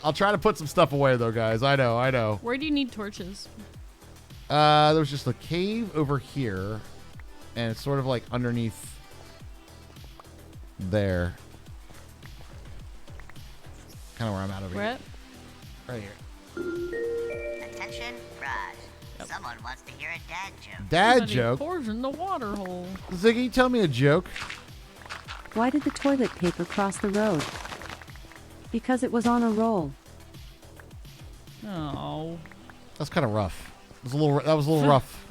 Speaker 1: I'll try to put some stuff away, though, guys. I know.
Speaker 2: Where do you need torches?
Speaker 1: There was just a cave over here, and it's sort of like underneath there. Kind of where I'm at over
Speaker 2: Where
Speaker 1: here.
Speaker 2: at?
Speaker 1: Right here.
Speaker 5: Attention, Raj. Someone wants to hear a dad joke.
Speaker 1: Dad
Speaker 2: Somebody
Speaker 1: joke.
Speaker 2: Pours in the water hole.
Speaker 1: Ziggy, tell me a joke.
Speaker 3: Why did the toilet paper cross the road? Because it was on a roll.
Speaker 2: Oh.
Speaker 1: That's kind of rough. That was a little rough.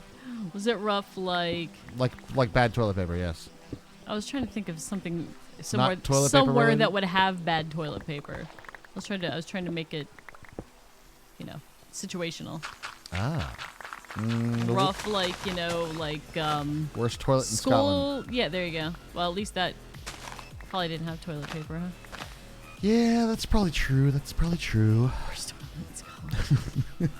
Speaker 2: Was it rough like...
Speaker 1: Like bad toilet paper, yes.
Speaker 2: I was trying to think of something somewhere,
Speaker 1: toilet paper
Speaker 2: somewhere
Speaker 1: related?
Speaker 2: that would have bad toilet paper. I was trying to make it, situational.
Speaker 1: Ah.
Speaker 2: Rough, like,
Speaker 1: Worst toilet in
Speaker 2: school.
Speaker 1: Scotland.
Speaker 2: Yeah, there you go. Well, at least that probably didn't have toilet paper, huh?
Speaker 1: Yeah, that's probably true. Worst
Speaker 2: toilet in Scotland.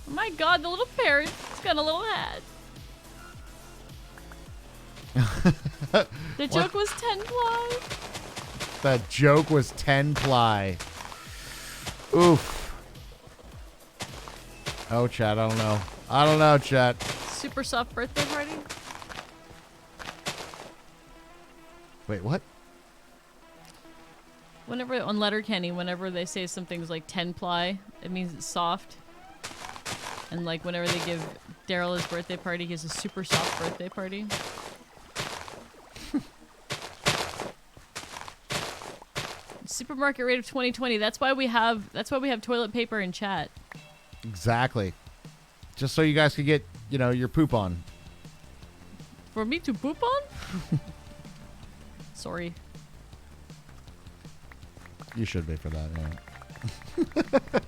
Speaker 2: Oh my god, the little parrot. It's got a little hat. The joke was 10 ply.
Speaker 1: That joke was 10 ply. Oof. Oh, chat, I don't know, chat.
Speaker 2: Super soft birthday party.
Speaker 1: Wait, what?
Speaker 2: Whenever on Letterkenny, whenever they say something's like 10 ply, it means it's soft. And like whenever they give Daryl his birthday party, he has a super soft birthday party. Supermarket rate of 2020. That's why we have toilet paper in chat.
Speaker 1: Exactly. Just so you guys could get, your poop on.
Speaker 2: For me to poop on? Sorry.
Speaker 1: You should be for that, yeah.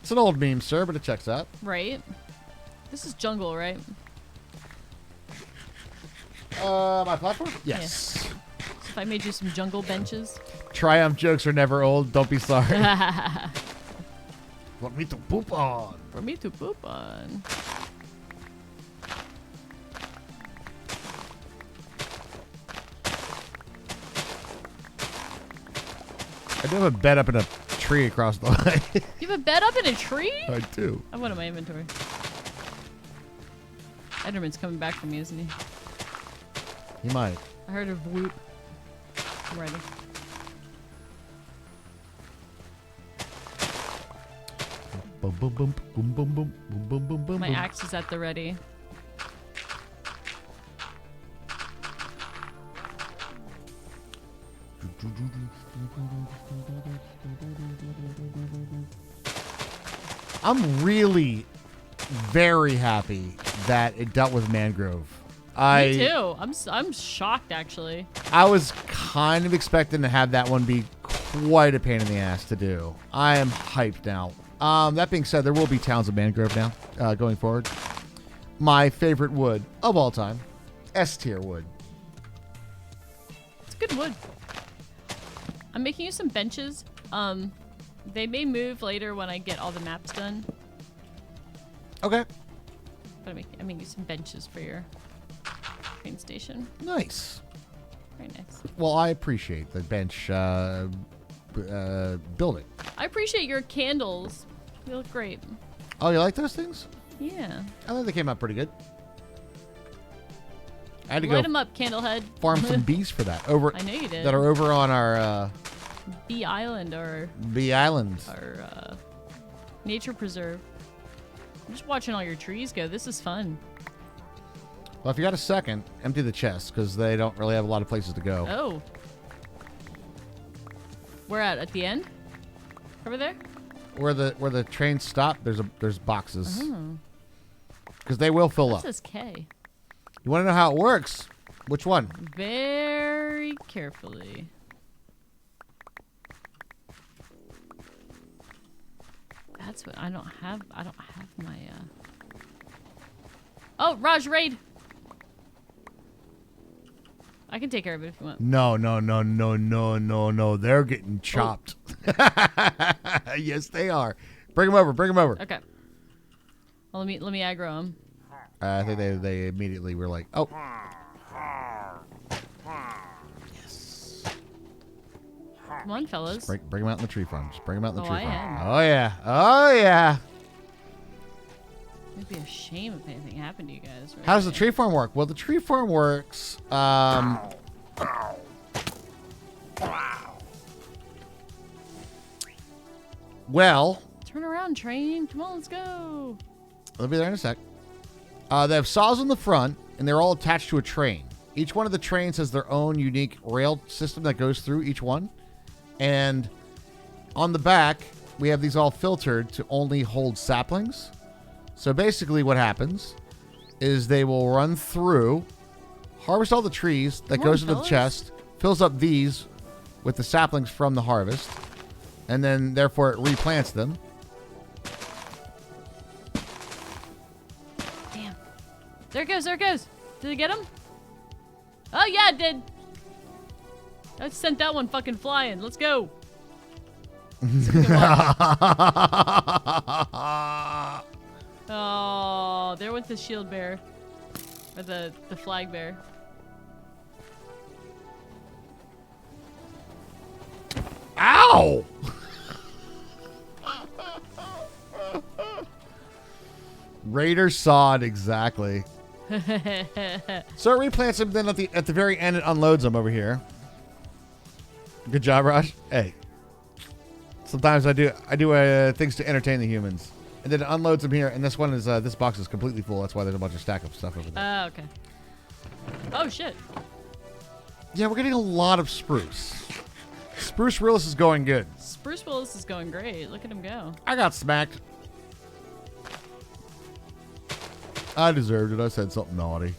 Speaker 1: It's an old meme, sir, but it checks out.
Speaker 2: Right. This is jungle, right?
Speaker 1: My platform? Yes.
Speaker 2: So if I made you some jungle benches.
Speaker 1: Triumph jokes are never old. Don't be sorry. Want me to poop on?
Speaker 2: For me to poop on.
Speaker 1: I do have a bed up in a tree across the way.
Speaker 2: You have a bed up in a tree?
Speaker 1: I do.
Speaker 2: I have one in my inventory. Enderman's coming back for me, isn't he?
Speaker 1: He might.
Speaker 2: I heard a whoop. I'm ready.
Speaker 1: Boom, boom, boom, boom, boom, boom, boom, boom, boom, boom.
Speaker 2: My axe is at the ready.
Speaker 1: I'm really very happy that it dealt with Mangrove.
Speaker 2: Me too. I'm shocked actually.
Speaker 1: I was kind of expecting to have that one be quite a pain in the ass to do. I am hyped now. That being said, there will be towns of mangrove now going forward. My favorite wood of all time, S tier wood.
Speaker 2: It's good wood. I'm making you some benches. They may move later when I get all the maps done.
Speaker 1: Okay.
Speaker 2: But I'm making you some benches for your train station.
Speaker 1: Nice.
Speaker 2: Very nice.
Speaker 1: Well, I appreciate the bench building.
Speaker 2: I appreciate your candles. They look great.
Speaker 1: Oh, you like those things?
Speaker 2: Yeah.
Speaker 1: I think they came out pretty good. I had to
Speaker 2: Light
Speaker 1: go
Speaker 2: them up, Candlehead.
Speaker 1: farm some bees for that.
Speaker 2: I know you did.
Speaker 1: That are over on our
Speaker 2: Bee Island or
Speaker 1: Bee Island.
Speaker 2: our nature preserve. I'm just watching all your trees go. This is fun.
Speaker 1: Well, if you got a second, empty the chest because they don't really have a lot of places to go.
Speaker 2: Oh. Where at the end? Over there?
Speaker 1: Where the trains stop, there's boxes.
Speaker 2: Oh.
Speaker 1: Because they will fill
Speaker 2: That
Speaker 1: up.
Speaker 2: says K.
Speaker 1: You want to know how it works? Which one?
Speaker 2: Very carefully. That's what I don't have. I don't have my. Oh, Raj raid. I can take care of it if you want.
Speaker 1: No. They're getting chopped. Yes, they are. Bring them over.
Speaker 2: Okay. Well, let me aggro him.
Speaker 1: I think they immediately were like, oh. Yes.
Speaker 2: Come on, fellas.
Speaker 1: Bring them out in the tree farm. Just bring them out in the
Speaker 2: Oh,
Speaker 1: tree
Speaker 2: I
Speaker 1: farm.
Speaker 2: am.
Speaker 1: Oh, yeah.
Speaker 2: It'd be a shame if anything happened to you guys. Right
Speaker 1: How does the
Speaker 2: away.
Speaker 1: tree farm work? Well, the tree farm works. Well,
Speaker 2: Turn around, train. Come on, let's go.
Speaker 1: I'll be there in a sec. They have saws on the front, and they're all attached to a train. Each one of the trains has their own unique rail system that goes through each one. And on the back, we have these all filtered to only hold saplings. So basically what happens is they will run through, harvest all the trees, that
Speaker 2: Come
Speaker 1: goes
Speaker 2: on,
Speaker 1: into
Speaker 2: fellas.
Speaker 1: the chest, fills up these with the saplings from the harvest, and then therefore it replants them.
Speaker 2: Damn. There it goes. Did it get him? Oh, yeah, it did. I sent that one fucking flying. Let's go. Oh, there went the shield bear. Or the flag bear.
Speaker 1: Ow! Raider saw it exactly. So it replants him, then at the very end it unloads him over here. Good job, Raj. Hey, sometimes I do things to entertain the humans, and then it unloads him here. And this one is this box is completely full. That's why there's a bunch of stack of stuff over there.
Speaker 2: Oh, okay. Oh, shit.
Speaker 1: Yeah, we're getting a lot of spruce. Spruce Realist is going good.
Speaker 2: Spruce Willis is going great. Look at him go.
Speaker 1: I got smacked. I deserved it. I said something naughty.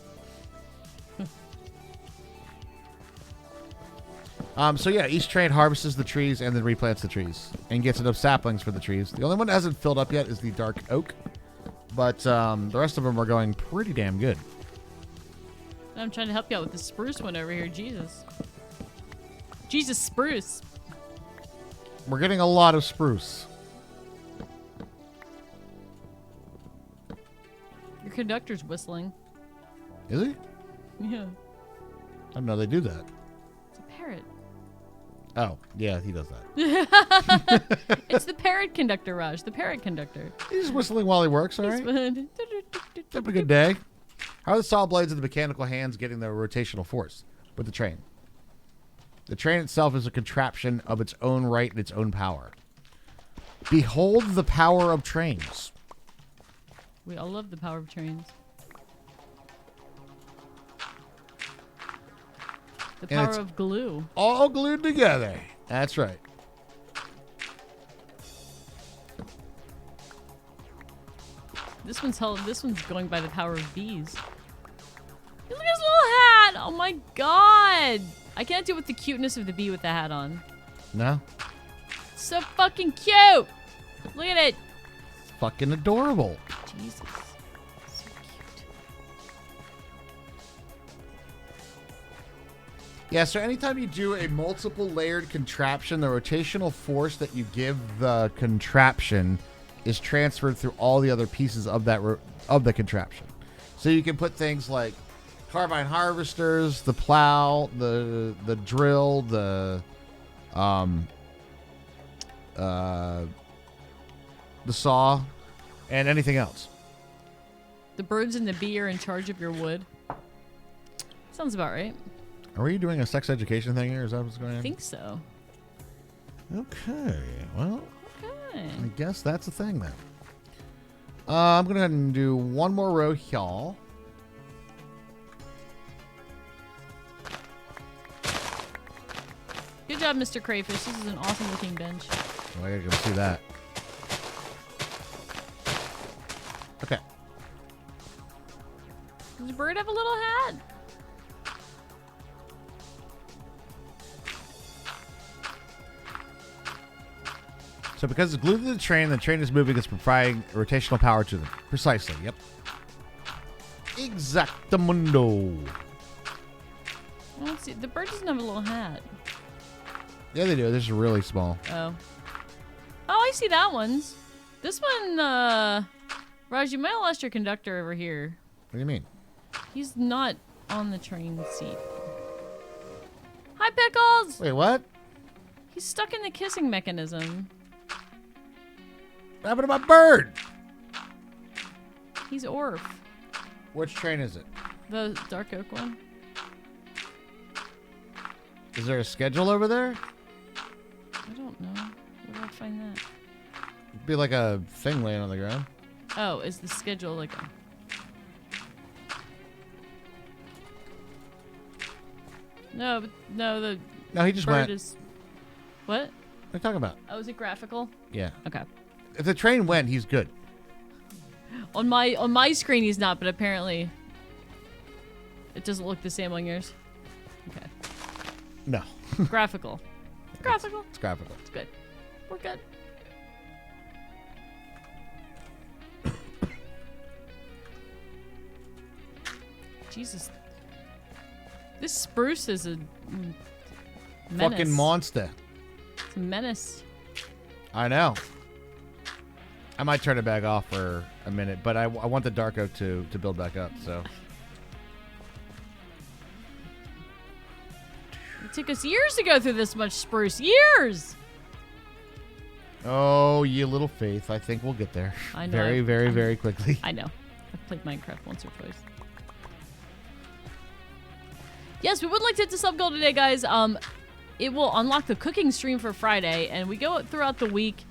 Speaker 1: So yeah, each train harvests the trees and then replants the trees and gets enough saplings for the trees. The only one that hasn't filled up yet is the dark oak, but the rest of them are going pretty damn good.
Speaker 2: I'm trying to help you out with the spruce one over here. Jesus, spruce.
Speaker 1: We're getting a lot of spruce.
Speaker 2: Your conductor's whistling.
Speaker 1: Is he?
Speaker 2: Yeah.
Speaker 1: I didn't know they do that.
Speaker 2: It's a parrot.
Speaker 1: Oh, yeah, he does that.
Speaker 2: It's the parrot conductor, Raj. The parrot conductor.
Speaker 1: He's whistling while he works, all right? Have a good day. How are the saw blades of the mechanical hands getting the rotational force with the train? The train itself is a contraption of its own right and its own power. Behold the power of trains.
Speaker 2: We all love the power of trains. The
Speaker 1: And
Speaker 2: power
Speaker 1: it's
Speaker 2: of glue.
Speaker 1: all glued together. That's right.
Speaker 2: This one's going by the power of bees. Look at his little hat! Oh my god! I can't deal with the cuteness of the bee with the hat on.
Speaker 1: No?
Speaker 2: So fucking cute! Look at it!
Speaker 1: fucking adorable.
Speaker 2: Jesus. So cute.
Speaker 1: Yeah, so anytime you do a multiple layered contraption, the rotational force that you give the contraption is transferred through all the other pieces of that of the contraption. So you can put things like carbine harvesters, the plow, the drill, the saw, and anything else.
Speaker 2: The birds and the bee are in charge of your wood. Sounds about right.
Speaker 1: Are you doing a sex education thing here? Is that what's going on?
Speaker 2: I think so.
Speaker 1: Okay. Well,
Speaker 2: Okay.
Speaker 1: I guess that's the thing then. I'm going to go ahead and do one more row here.
Speaker 2: Good job, Mr. Crayfish. This is an awesome looking bench.
Speaker 1: Oh, I gotta go see that. Okay.
Speaker 2: Does the bird have a little hat?
Speaker 1: So because it's glued to the train is moving, it's providing rotational power to them. Precisely, yep. Exactamundo.
Speaker 2: Let's see. The bird doesn't have a little hat.
Speaker 1: Yeah, they do. This is really small.
Speaker 2: Oh. Oh, I see that one's. This one, Raj, you might have lost your conductor over here.
Speaker 1: What do you mean?
Speaker 2: He's not on the train seat. Hi, Pickles!
Speaker 1: Wait, what?
Speaker 2: He's stuck in the kissing mechanism.
Speaker 1: What happened to my bird?
Speaker 2: He's Orf.
Speaker 1: Which train is it?
Speaker 2: The dark oak one.
Speaker 1: Is there a schedule over there?
Speaker 2: I don't know. Where do I find that?
Speaker 1: It'd be like a thing laying on the ground.
Speaker 2: Oh, is the schedule like a... No, but no, the
Speaker 1: No, he just
Speaker 2: bird
Speaker 1: went.
Speaker 2: is... What?
Speaker 1: What are you talking about?
Speaker 2: Oh, is it graphical?
Speaker 1: Yeah.
Speaker 2: Okay.
Speaker 1: If the train went, he's good.
Speaker 2: On my screen he's not, but apparently it doesn't look the same on yours. Okay.
Speaker 1: No.
Speaker 2: Graphical. Graphical.
Speaker 1: It's graphical.
Speaker 2: It's good. We're good. Jesus. This spruce is a menace.
Speaker 1: Fucking monster.
Speaker 2: It's a menace.
Speaker 1: I know. I might turn it back off for a minute, but I want the dark oak to build back up, so.
Speaker 2: It took us years to go through this much spruce. Years!
Speaker 1: Oh, you little faith. I think we'll get there.
Speaker 2: I know.
Speaker 1: Very, very, very quickly.
Speaker 2: I know. I've played Minecraft once or twice. Yes, we would like to hit the sub goal today, guys. It will unlock the cooking stream for Friday, and we go throughout the week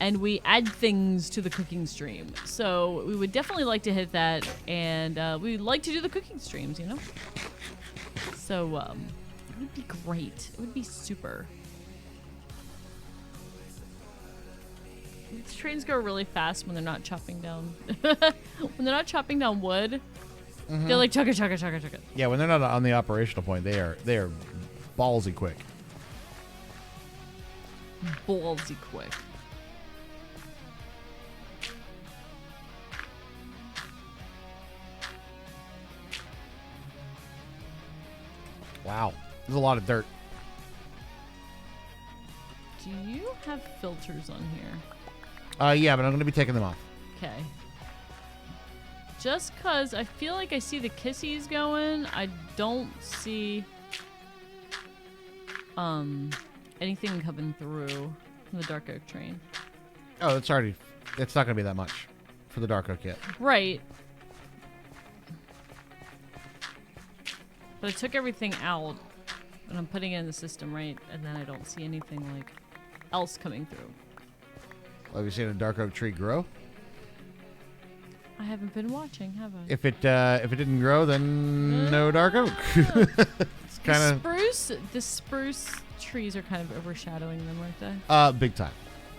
Speaker 2: and we add things to the cooking stream. So we would definitely like to hit that, and we'd like to do the cooking streams, you know? So it would be great. It would be super. These trains go really fast when they're not chopping down. When they're not chopping down wood, they're like chugga chugga chugga chugga.
Speaker 1: Yeah, when they're not on the operational point, they are ballsy quick.
Speaker 2: Ballsy quick.
Speaker 1: Wow. There's a lot of dirt.
Speaker 2: Do you have filters on here?
Speaker 1: Yeah, but I'm going to be taking them off.
Speaker 2: Okay. Just cause I feel like I see the kissies going, I don't see anything coming through from the dark oak train.
Speaker 1: Oh, it's not going to be that much for the dark oak yet.
Speaker 2: Right. But I took everything out and I'm putting it in the system, right? And then I don't see anything like else coming through.
Speaker 1: Have you seen a dark oak tree grow?
Speaker 2: I haven't been watching, have I?
Speaker 1: If it didn't grow, then no dark oak. It's kind of
Speaker 2: the spruce trees are kind of overshadowing them, aren't they?
Speaker 1: big time.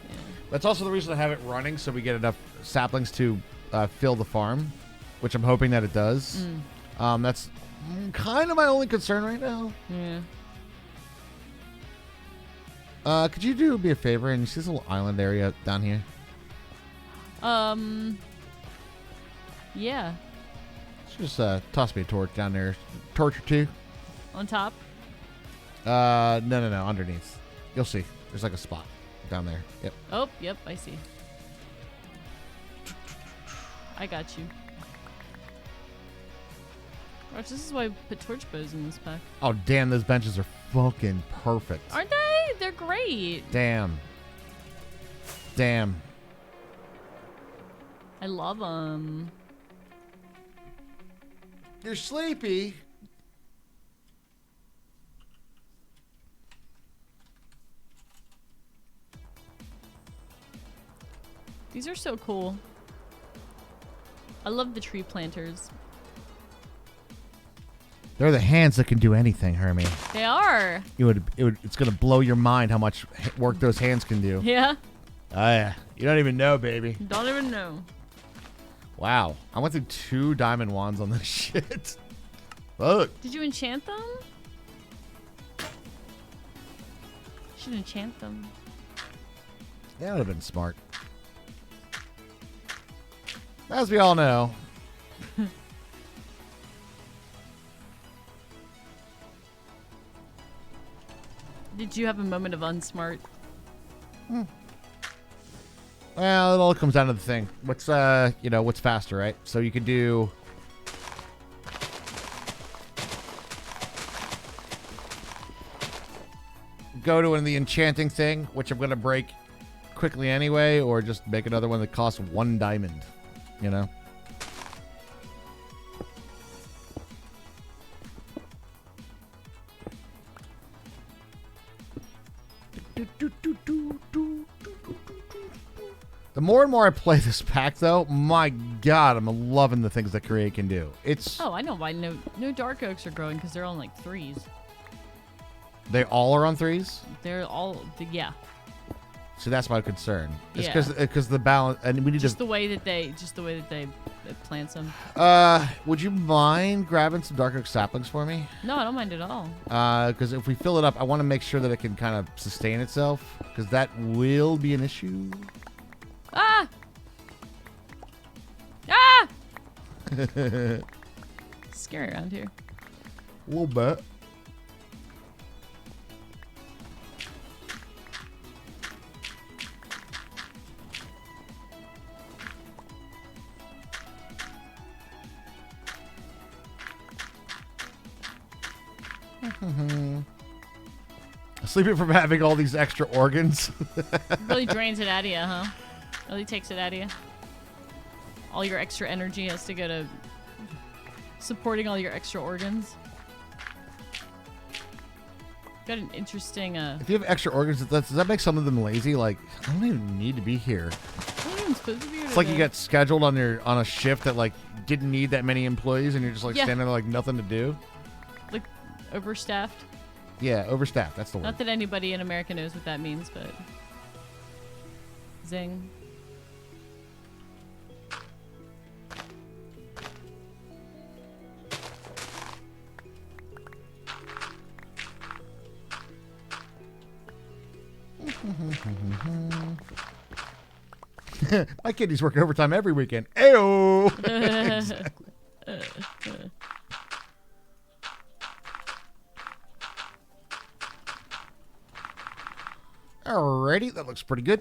Speaker 2: Yeah.
Speaker 1: That's also the reason I have it running, so we get enough saplings to fill the farm, which I'm hoping that it does. That's kind of my only concern right now.
Speaker 2: Yeah.
Speaker 1: Could you do me a favor and you see this little island area down here?
Speaker 2: Yeah.
Speaker 1: Just toss me a torch down there. Torch or two.
Speaker 2: On top.
Speaker 1: No, underneath. You'll see. There's like a spot down there. Yep.
Speaker 2: Oh, yep, I see. I got you. Watch, this is why I put torch bows in this pack.
Speaker 1: Oh, damn, those benches are fucking perfect.
Speaker 2: Aren't they? They're great.
Speaker 1: Damn. Damn.
Speaker 2: I love them.
Speaker 1: You're sleepy.
Speaker 2: These are so cool. I love the tree planters.
Speaker 1: They're the hands that can do anything, Hermie.
Speaker 2: They are.
Speaker 1: It's gonna blow your mind how much work those hands can do.
Speaker 2: Yeah.
Speaker 1: Oh yeah, you don't even know, baby.
Speaker 2: Don't even know.
Speaker 1: Wow, I went through 2 diamond wands on this shit. Look.
Speaker 2: Did you enchant them? Should enchant them.
Speaker 1: That would have been smart. As we all know.
Speaker 2: Did you have a moment of unsmart?
Speaker 1: Well, it all comes down to the thing. What's what's faster, right? So you could do go to the enchanting thing, which I'm gonna break quickly anyway, or just make another one that costs 1 diamond. You know? The more and more I play this pack, though, my God, I'm loving the things that Create can do. It's
Speaker 2: Oh, I know why no dark oaks are growing, because they're on like 3s.
Speaker 1: They all are on 3s.
Speaker 2: They're all yeah.
Speaker 1: So that's my concern. It's
Speaker 2: Yeah.
Speaker 1: because the balance, and we need
Speaker 2: Just the way that they it plants them.
Speaker 1: Would you mind grabbing some dark oak saplings for me?
Speaker 2: No, I don't mind at all.
Speaker 1: Because if we fill it up, I want to make sure that it can kind of sustain itself, because that will be an issue.
Speaker 2: Ah! Ah! Scary around here.
Speaker 1: A little bit. Sleeping from having all these extra organs.
Speaker 2: Really drains it out of you, huh? Really takes it out of you. All your extra energy has to go to supporting all your extra organs. Got an interesting.
Speaker 1: If you have extra organs, does that make some of them lazy? Like, I don't even need to be here.
Speaker 2: I'm not even supposed to be here
Speaker 1: It's like you
Speaker 2: today.
Speaker 1: got scheduled on a shift that like didn't need that many employees, and you're just like
Speaker 2: Yeah.
Speaker 1: standing there like nothing to do.
Speaker 2: Like overstaffed.
Speaker 1: Yeah, overstaffed. That's the word.
Speaker 2: Not that anybody in America knows what that means, but zing.
Speaker 1: My kitty's working overtime every weekend. Ayo. Alrighty, that looks pretty good.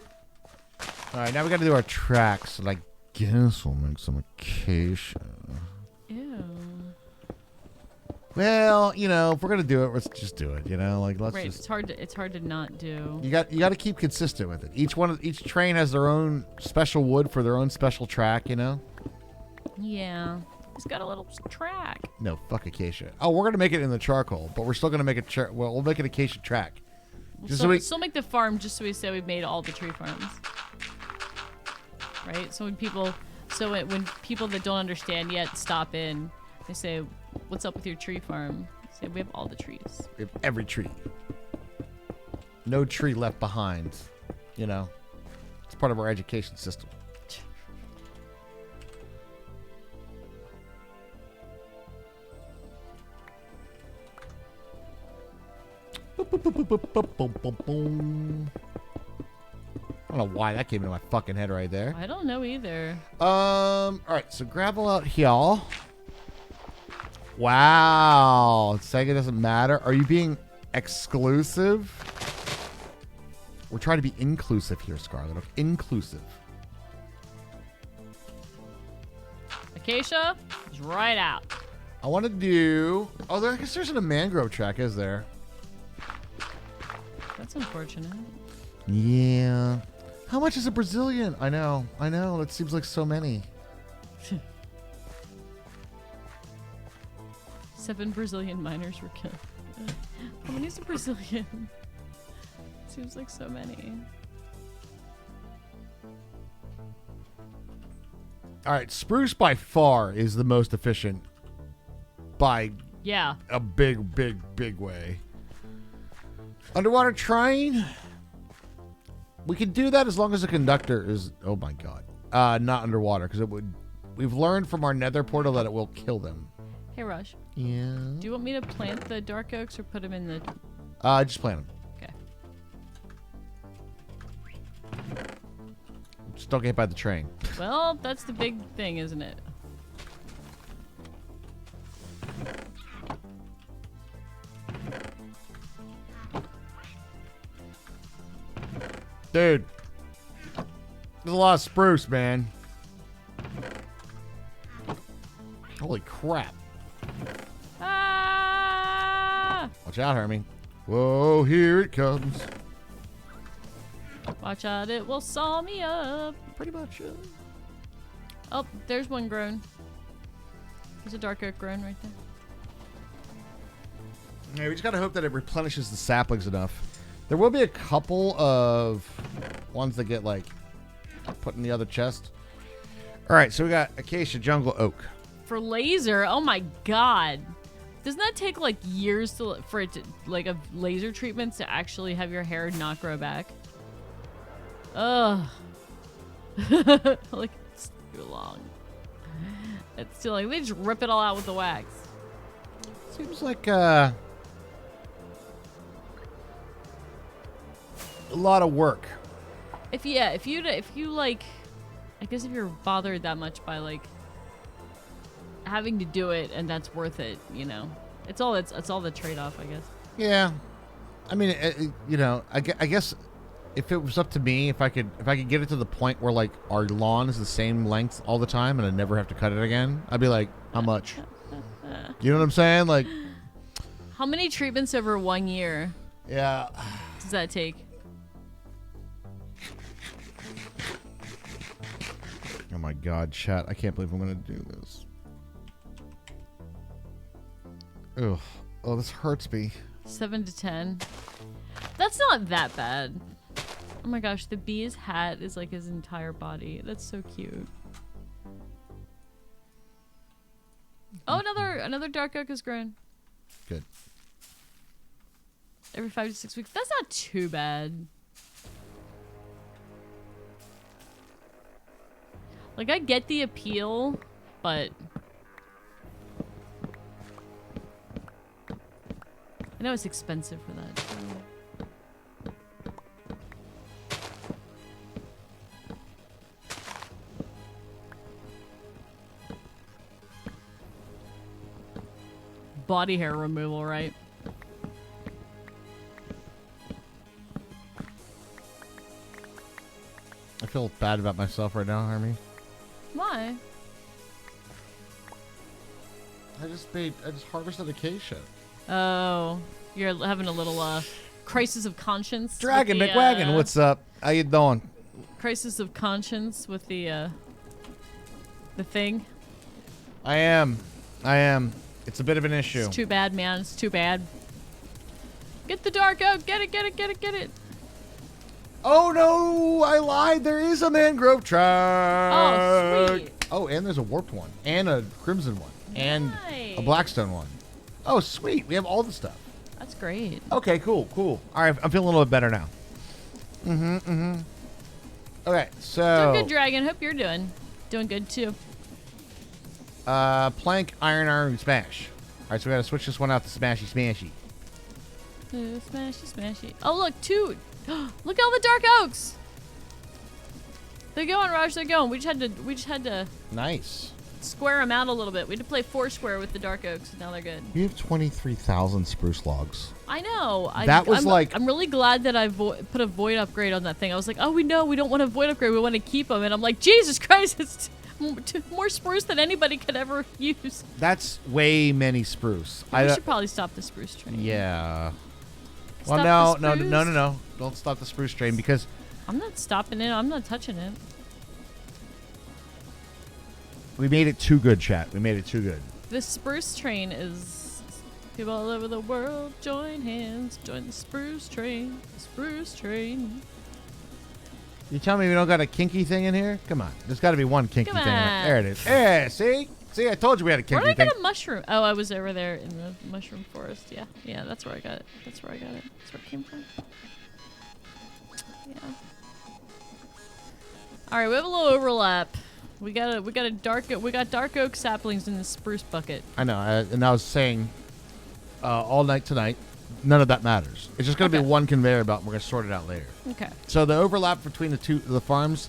Speaker 1: All right, now we got to do our tracks, and I guess we'll make some acacia.
Speaker 2: Ew.
Speaker 1: Well, if we're gonna do it, let's just do it. Let's
Speaker 2: Right.
Speaker 1: just.
Speaker 2: It's hard to not do.
Speaker 1: You got to keep consistent with it. Each train has their own special wood for their own special track.
Speaker 2: Yeah. It's got a little track.
Speaker 1: No, fuck acacia. Oh, we're gonna make it in the charcoal, but we're still gonna make it. We'll make an acacia track. Just
Speaker 2: We'll still make the farm just so we say we've made all the tree farms. Right? So when people that don't understand yet stop in, they say, "What's up with your tree farm?" I say, "We have all the trees."
Speaker 1: We have every tree. No tree left behind. It's part of our education system. I don't know why that came into my fucking head right there.
Speaker 2: I don't know either.
Speaker 1: All right, so gravel out here. Wow. Sega doesn't matter. Are you being exclusive? We're trying to be inclusive here, Scarlet. Okay, inclusive.
Speaker 2: Acacia is right out.
Speaker 1: I want to do... Oh, I guess there's a mangrove track, is there?
Speaker 2: That's unfortunate.
Speaker 1: Yeah. How much is a Brazilian? I know. That seems like so many.
Speaker 2: 7 Brazilian miners were killed. How many is a Brazilian? Seems like so many.
Speaker 1: All right, spruce by far is the most efficient by a big way. Underwater train. We can do that as long as the conductor is... Oh, my God. Not underwater, because it would... We've learned from our nether portal that it will kill them.
Speaker 2: Hey, Rush.
Speaker 1: Yeah.
Speaker 2: Do you want me to plant the dark oaks or put them in the...
Speaker 1: Just plant them.
Speaker 2: Okay.
Speaker 1: Just don't get hit by the train.
Speaker 2: Well, that's the big thing, isn't it?
Speaker 1: Dude. There's a lot of spruce, man. Holy crap.
Speaker 2: Ah!
Speaker 1: Watch out, Hermie. Whoa, here it comes.
Speaker 2: Watch out, it will saw me up.
Speaker 1: Pretty much.
Speaker 2: Oh, there's one grown. There's a dark oak grown right there.
Speaker 1: Yeah, we just gotta hope that it replenishes the saplings enough. There will be a couple of ones that get, like, put in the other chest. All right, so we got acacia, jungle, oak.
Speaker 2: For laser, oh my god. Doesn't that take, like, years for it to, like, a laser treatments to actually have your hair not grow back? Ugh. Like, it's too long. It's too long. They just rip it all out with the wax.
Speaker 1: Seems like, a lot of work.
Speaker 2: If you like, I guess if you're bothered that much by like having to do it and that's worth it, you know, it's all the trade-off, I guess.
Speaker 1: Yeah, I mean, you know, I guess if it was up to me, if I could get it to the point where like our lawn is the same length all the time and I never have to cut it again, I'd be like, how much? You know what I'm saying? Like,
Speaker 2: how many treatments over 1 year?
Speaker 1: Yeah.
Speaker 2: Does that take?
Speaker 1: Oh my God, chat! I can't believe I'm gonna do this. Ugh. Oh, this hurts me.
Speaker 2: 7 to 10. That's not that bad. Oh my gosh, the bee's hat is like his entire body. That's so cute. Oh, another dark oak is grown.
Speaker 1: Good.
Speaker 2: Every 5 to 6 weeks. That's not too bad. Like, I get the appeal, but I know it's expensive for that. Body hair removal, right?
Speaker 1: I feel bad about myself right now, Harmony.
Speaker 2: Why?
Speaker 1: I just harvested acacia.
Speaker 2: Oh, you're having a little crisis of conscience.
Speaker 1: Dragon McWagon, what's up? How you doing?
Speaker 2: Crisis of conscience with the thing.
Speaker 1: I am. It's a bit of an issue.
Speaker 2: It's too bad, man. It's too bad. Get the dark oak. Get it.
Speaker 1: Oh no, I lied. There is a mangrove track.
Speaker 2: Oh, sweet.
Speaker 1: Oh, and there's a warped one, and a crimson one, and a
Speaker 2: Nice.
Speaker 1: blackstone one. Oh, sweet. We have all the stuff.
Speaker 2: That's great.
Speaker 1: Okay, cool. All right, I'm feeling a little bit better now. Okay, so
Speaker 2: Doing good, Dragon. Hope you're doing good too.
Speaker 1: plank, iron, smash. All right, so we gotta switch this one out to smashy.
Speaker 2: Smashy. Oh, look, two. Look at all the dark oaks. They're going, Raj. They're going. We just had to
Speaker 1: Nice.
Speaker 2: square them out a little bit. We had to play Foursquare with the dark oaks, and now they're good.
Speaker 1: You have 23,000 spruce logs.
Speaker 2: I know. I'm really glad that I put a void upgrade on that thing. I was like, oh, we don't want a void upgrade. We want to keep them. And I'm like, Jesus Christ, it's more spruce than anybody could ever use.
Speaker 1: That's way many spruce.
Speaker 2: We should probably stop the spruce train.
Speaker 1: Yeah.
Speaker 2: Stop
Speaker 1: Well,
Speaker 2: the spruce?
Speaker 1: no. Don't stop the spruce train because
Speaker 2: I'm not stopping it. I'm not touching it.
Speaker 1: we made it too good, chat. We made it too good.
Speaker 2: The spruce train is... People all over the world, join hands. Join the spruce train. The spruce train.
Speaker 1: You tell me we don't got a kinky thing in here? Come on. There's got to be one kinky
Speaker 2: Come
Speaker 1: thing.
Speaker 2: on.
Speaker 1: There it is. Yeah, see? See, I told you we had a
Speaker 2: Where
Speaker 1: kinky
Speaker 2: did I
Speaker 1: thing.
Speaker 2: get a mushroom? Oh, I was over there in the mushroom forest. Yeah, that's where I got it. That's where it came from. Yeah. All right, we have a little overlap. We got dark oak saplings in the spruce bucket.
Speaker 1: I know. And I was saying all night tonight, none of that matters. It's just going to be one conveyor belt, and we're going to sort it out later.
Speaker 2: Okay.
Speaker 1: So the overlap between the farms,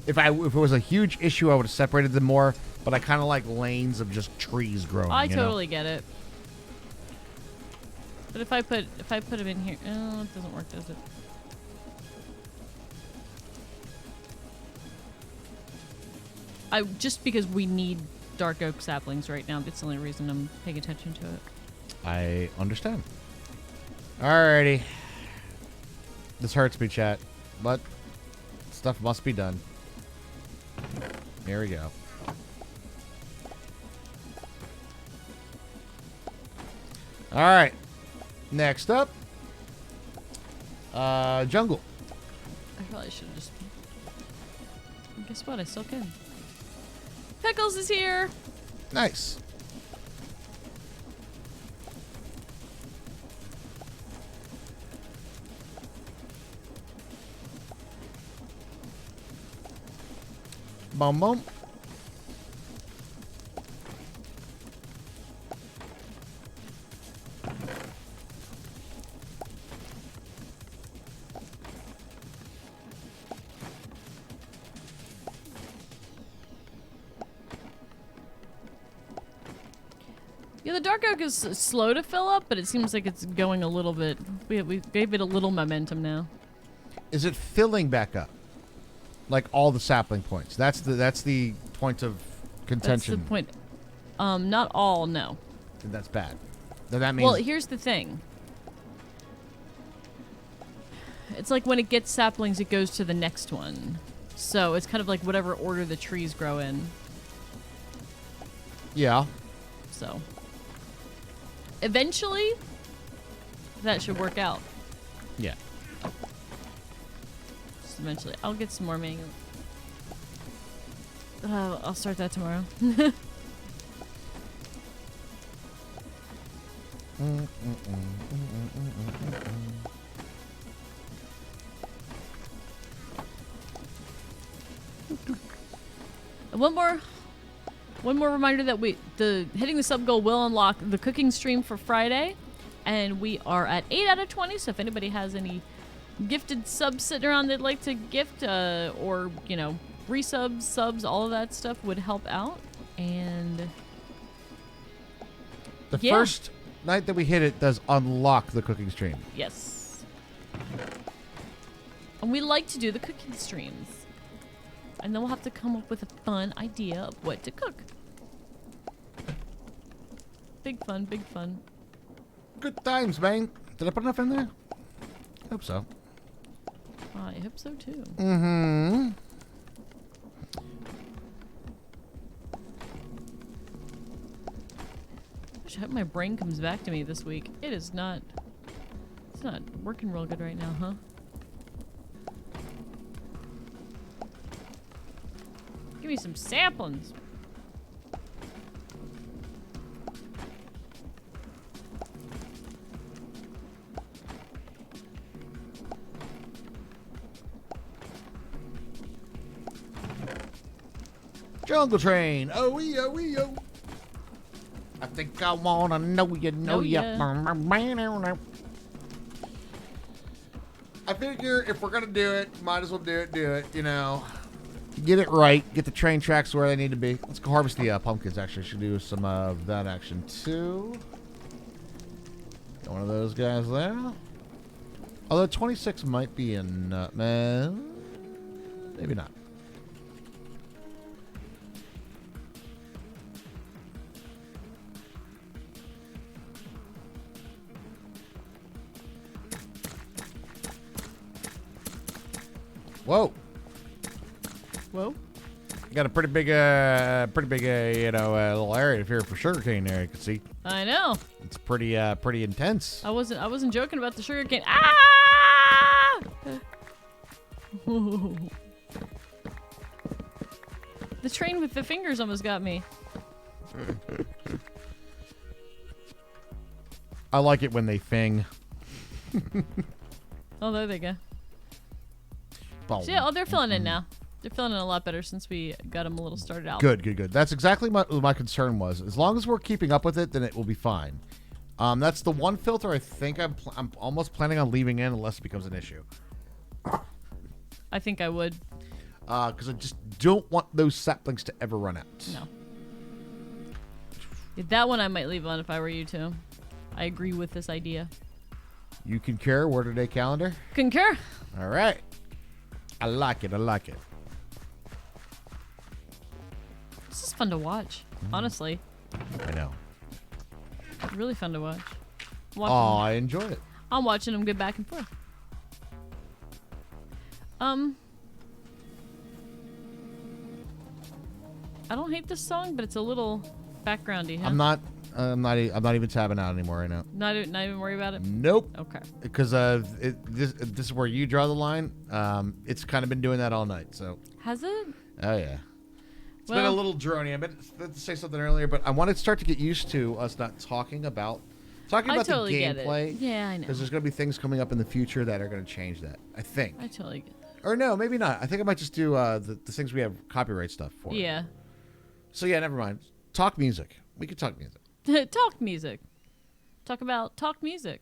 Speaker 1: if it was a huge issue, I would have separated them more. But I kind of like lanes of just trees growing.
Speaker 2: I totally get it. But if I put them in here, oh, it doesn't work, does it? Just because we need dark oak saplings right now, that's the only reason I'm paying attention to it.
Speaker 1: I understand. Alrighty. This hurts me, chat, but stuff must be done. Here we go. All right. Next up, jungle.
Speaker 2: I probably should have just... Guess what? I still can. Pickles is here!
Speaker 1: Nice. Boom, boom.
Speaker 2: Yeah, the dark oak is slow to fill up, but it seems like it's going a little bit. We gave it a little momentum now.
Speaker 1: Is it filling back up? Like all the sapling points. That's the point of contention.
Speaker 2: That's the point. Not all, no.
Speaker 1: That's bad. Then that means.
Speaker 2: Well, here's the thing. It's like when it gets saplings, it goes to the next one. So it's kind of like whatever order the trees grow in.
Speaker 1: Yeah.
Speaker 2: So eventually, that should work out.
Speaker 1: Yeah.
Speaker 2: Just eventually, I'll get some more mango. I'll start that tomorrow. One more reminder that hitting the sub goal will unlock the cooking stream for Friday, and we are at 8 out of 20. So if anybody has any gifted subs sitting around they'd like to gift, or resubs, subs, all of that stuff would help out. And
Speaker 1: the first night that we hit it does unlock the cooking stream.
Speaker 2: Yes. And we like to do the cooking streams. And then we'll have to come up with a fun idea of what to cook. Big fun, big fun.
Speaker 1: Good times, man. Did I put enough in there? Hope so.
Speaker 2: I hope so too.
Speaker 1: Mm-hmm.
Speaker 2: I hope my brain comes back to me this week. It's not working real good right now, huh? Give me some saplings.
Speaker 1: Jungle Train. Oh, yo. I think I wanna know you. I figure if we're gonna do it, might as well do it. Get it right. Get the train tracks where they need to be. Let's go harvest the pumpkins, actually. Should do some of that action, too. Got one of those guys there. Although 26 might be a nutmeg. Maybe not. Whoa.
Speaker 2: Whoa.
Speaker 1: You got a pretty big, little area here for sugarcane there. You can see
Speaker 2: I know.
Speaker 1: it's pretty intense.
Speaker 2: I wasn't joking about the sugar cane. Ah! The train with the fingers almost got me.
Speaker 1: I like it when they fing.
Speaker 2: Oh, there they go.
Speaker 1: Boom.
Speaker 2: So yeah, they're filling in now. They're feeling it a lot better since we got them a little started out.
Speaker 1: Good. That's exactly what my concern was. As long as we're keeping up with it, then it will be fine. That's the one filter I think I'm almost planning on leaving in unless it becomes an issue.
Speaker 2: I think I would.
Speaker 1: Because I just don't want those saplings to ever run out.
Speaker 2: No. Yeah, that one I might leave on if I were you too. I agree with this idea.
Speaker 1: You concur? Word of day calendar?
Speaker 2: Concur.
Speaker 1: All right. I like it.
Speaker 2: This is fun to watch, honestly.
Speaker 1: I know.
Speaker 2: Really fun to watch.
Speaker 1: Oh, I enjoy it.
Speaker 2: I'm watching them get back and forth. I don't hate this song, but it's a little backgroundy. Huh?
Speaker 1: I'm not even tabbing out anymore right now.
Speaker 2: Not even worry about it.
Speaker 1: Nope.
Speaker 2: Okay.
Speaker 1: Because this is where you draw the line. It's kind of been doing that all night. So.
Speaker 2: Has it?
Speaker 1: Oh yeah. It's been a little drony. I meant to say something earlier, but I want to start to get used to us not talking about
Speaker 2: totally
Speaker 1: the
Speaker 2: get
Speaker 1: gameplay.
Speaker 2: it. Yeah, I know.
Speaker 1: Because there's going to be things coming up in the future that are going to change that. I think.
Speaker 2: I totally get it.
Speaker 1: Or no, maybe not. I think I might just do the things we have copyright stuff for.
Speaker 2: Yeah.
Speaker 1: So yeah, never mind. Talk music. We could talk music.
Speaker 2: Talk music. Talk music.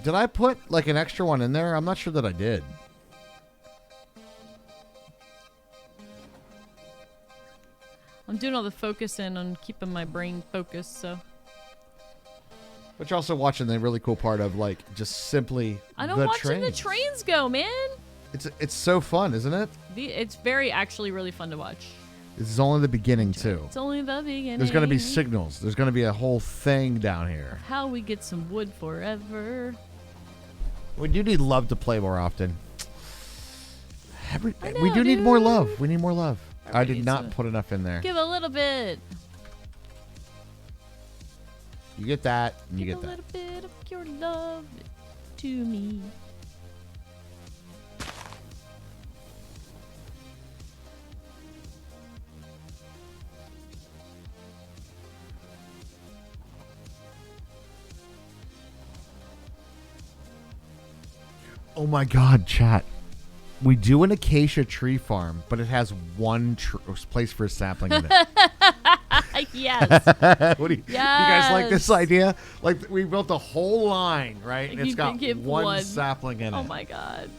Speaker 1: Did I put like an extra one in there? I'm not sure that I did.
Speaker 2: I'm doing all the focusing on keeping my brain focused, so.
Speaker 1: But you're also watching the really cool part of like just simply
Speaker 2: I'm
Speaker 1: the
Speaker 2: watching the
Speaker 1: trains.
Speaker 2: trains go, man.
Speaker 1: It's so fun, isn't it?
Speaker 2: It's very actually really fun to watch.
Speaker 1: This is only the beginning too.
Speaker 2: It's only the beginning.
Speaker 1: There's going to be signals. There's going to be a whole thing down here.
Speaker 2: How we get some wood forever.
Speaker 1: We do need love to play more often.
Speaker 2: I know,
Speaker 1: we do need more
Speaker 2: dude.
Speaker 1: love. We need more love. I did
Speaker 2: needs
Speaker 1: not
Speaker 2: to
Speaker 1: put enough in there.
Speaker 2: Give a little bit.
Speaker 1: You get that, and you
Speaker 2: Give
Speaker 1: get
Speaker 2: a
Speaker 1: that.
Speaker 2: little bit of your love to me.
Speaker 1: Oh my God, chat. We do an acacia tree farm, but it has one place for a sapling in it.
Speaker 2: Yes.
Speaker 1: What do you guys like this idea? Like we built a whole line, right? And
Speaker 2: You
Speaker 1: it's got
Speaker 2: can give
Speaker 1: one
Speaker 2: one.
Speaker 1: sapling in it.
Speaker 2: Oh my god.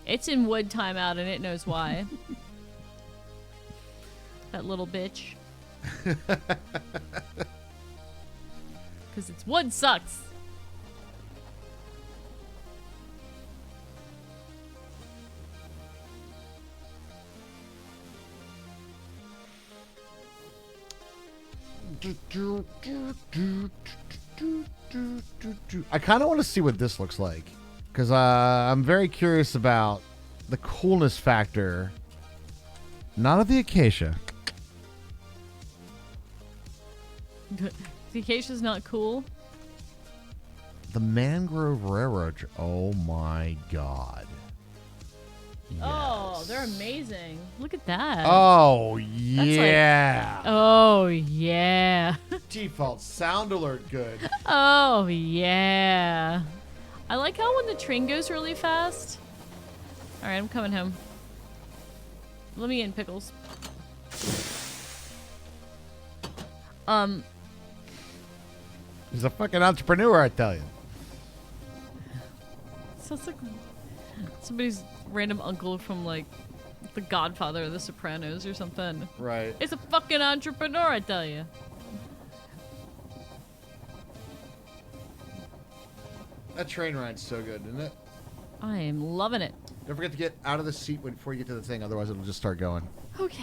Speaker 2: It's in wood timeout and it knows why. That little bitch. Because its wood sucks.
Speaker 1: I kind of want to see what this looks like because I'm very curious about the coolness factor. Not of the acacia.
Speaker 2: The acacia's not cool.
Speaker 1: The mangrove railroad. Oh my god.
Speaker 2: Oh,
Speaker 1: Yes.
Speaker 2: they're amazing. Look at that.
Speaker 1: Oh yeah.
Speaker 2: Oh, yeah.
Speaker 1: Default sound alert good.
Speaker 2: Oh, yeah. I like how when the train goes really fast. All right, I'm coming home. Let me in, Pickles.
Speaker 1: He's a fucking entrepreneur, I tell you.
Speaker 2: Sounds like Somebody's random uncle from like The Godfather or The Sopranos or something.
Speaker 1: Right.
Speaker 2: It's a fucking entrepreneur, I tell you.
Speaker 1: That train ride's so good, isn't it?
Speaker 2: I am loving it.
Speaker 1: Don't forget to get out of the seat before you get to the thing, otherwise it'll just start going.
Speaker 2: Okay.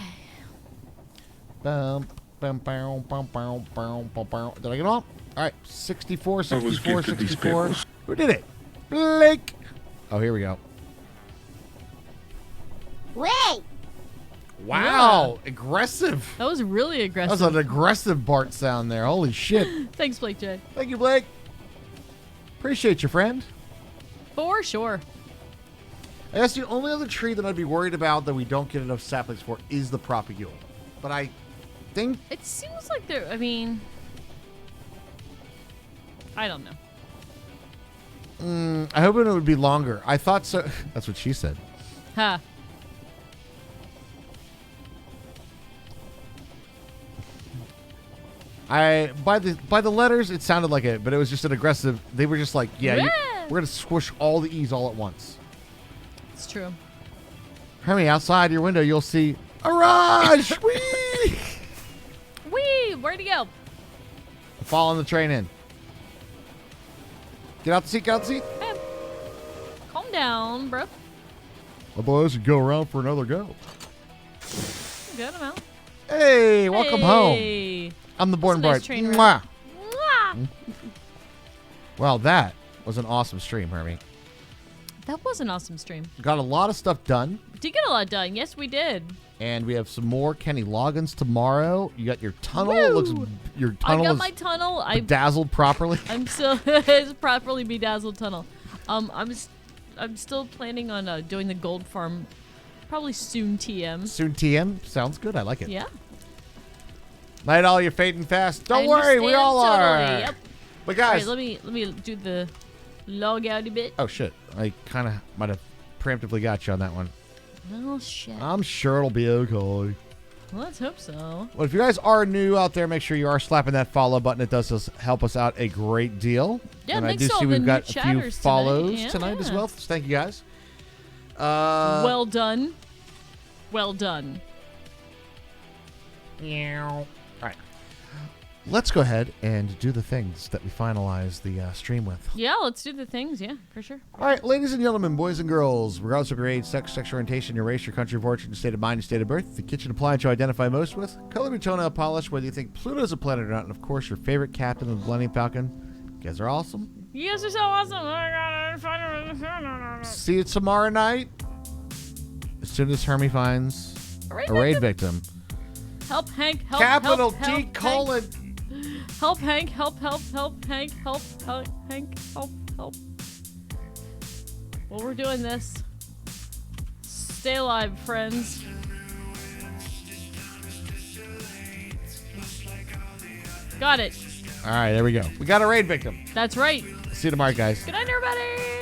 Speaker 1: Bum, bum, bum, bum, bum, bum, bum, bum. Did I get them all? All right, 64, 64, 64. Who did it? Blake. Oh, here we go.
Speaker 5: Wait!
Speaker 1: Wow, aggressive.
Speaker 2: That was really
Speaker 1: That
Speaker 2: aggressive.
Speaker 1: was an aggressive Bart sound there. Holy shit.
Speaker 2: Thanks, Blake J.
Speaker 1: Thank you, Blake. Appreciate you, friend.
Speaker 2: For sure.
Speaker 1: I guess the only other tree that I'd be worried about that we don't get enough saplings for is the propagule. But I think...
Speaker 2: It seems like there. I mean, I don't know.
Speaker 1: I hope it would be longer. I thought so. That's what she said.
Speaker 2: Ha.
Speaker 1: By the letters, it sounded like it, but it was just an aggressive. They were just like, yeah,
Speaker 2: Yeah.
Speaker 1: we're gonna squish all the E's all at once.
Speaker 2: It's true.
Speaker 1: Hermie, outside your window, you'll see a rush. Whee!
Speaker 2: Wee! Where'd he go?
Speaker 1: Following the train in. Get out the seat. Get out the seat.
Speaker 2: Hey, calm down, bro.
Speaker 1: Otherwise, you go around for another go.
Speaker 2: Good amount.
Speaker 1: Hey, welcome home.
Speaker 2: Hey.
Speaker 1: I'm the born
Speaker 2: That's a nice
Speaker 1: Bart.
Speaker 2: train
Speaker 1: Mwah.
Speaker 2: ride. Mwah.
Speaker 1: Well, that was an awesome stream, Hermie.
Speaker 2: That was an awesome stream.
Speaker 1: Got a lot of stuff done,
Speaker 2: Did get a lot done. Yes, we did.
Speaker 1: and we have some more Kenny Loggins tomorrow. You got your tunnel.
Speaker 2: Woo!
Speaker 1: Looks your
Speaker 2: I
Speaker 1: tunnel
Speaker 2: got
Speaker 1: is
Speaker 2: my tunnel.
Speaker 1: bedazzled properly.
Speaker 2: I'm still it's properly bedazzled tunnel. I'm still planning on doing the gold farm, probably soon. TM.
Speaker 1: Soon TM. Sounds good. I like it.
Speaker 2: Yeah.
Speaker 1: Night all, you're fading fast. Don't
Speaker 2: I
Speaker 1: worry, we
Speaker 2: understand
Speaker 1: all
Speaker 2: totally.
Speaker 1: are.
Speaker 2: Yep.
Speaker 1: But
Speaker 2: All
Speaker 1: guys,
Speaker 2: right, let me do the log out a bit.
Speaker 1: oh shit, I kind of might have preemptively got you on that one.
Speaker 2: Oh shit.
Speaker 1: I'm sure it'll be okay.
Speaker 2: Let's hope so.
Speaker 1: Well, if you guys are new out there, make sure you are slapping that follow button. It does help us out a great deal.
Speaker 2: Yeah,
Speaker 1: and I
Speaker 2: thanks
Speaker 1: do
Speaker 2: to all
Speaker 1: see
Speaker 2: the
Speaker 1: we've
Speaker 2: new
Speaker 1: got a few
Speaker 2: chatters
Speaker 1: follows
Speaker 2: tonight.
Speaker 1: tonight as
Speaker 2: Yeah.
Speaker 1: well. Thank you guys.
Speaker 2: Well done. Well done.
Speaker 1: All right. Let's go ahead and do the things that we finalize the stream with.
Speaker 2: Yeah, let's do the things. Yeah, for sure.
Speaker 1: All right, ladies and gentlemen, boys and girls, regardless of your age, sex, sexual orientation, your race, your country of origin, state of mind, your state of birth, the kitchen appliance you identify most with, color of your toenail polish, whether you think Pluto's a planet or not, and of course, your favorite captain of the Millennium Falcon. You guys are awesome.
Speaker 2: You guys are so awesome. Oh my god.
Speaker 1: See you tomorrow night. As soon as Hermie finds a raid victim.
Speaker 2: Help Hank. Help.
Speaker 1: Capital
Speaker 2: help,
Speaker 1: T
Speaker 2: help,
Speaker 1: colon.
Speaker 2: Help Hank. Help Hank. Help Hank. Help. Well, we're doing this. Stay alive, friends. Got it.
Speaker 1: All right, there we go. We got a raid victim.
Speaker 2: That's right.
Speaker 1: See you tomorrow, guys.
Speaker 2: Good night, everybody.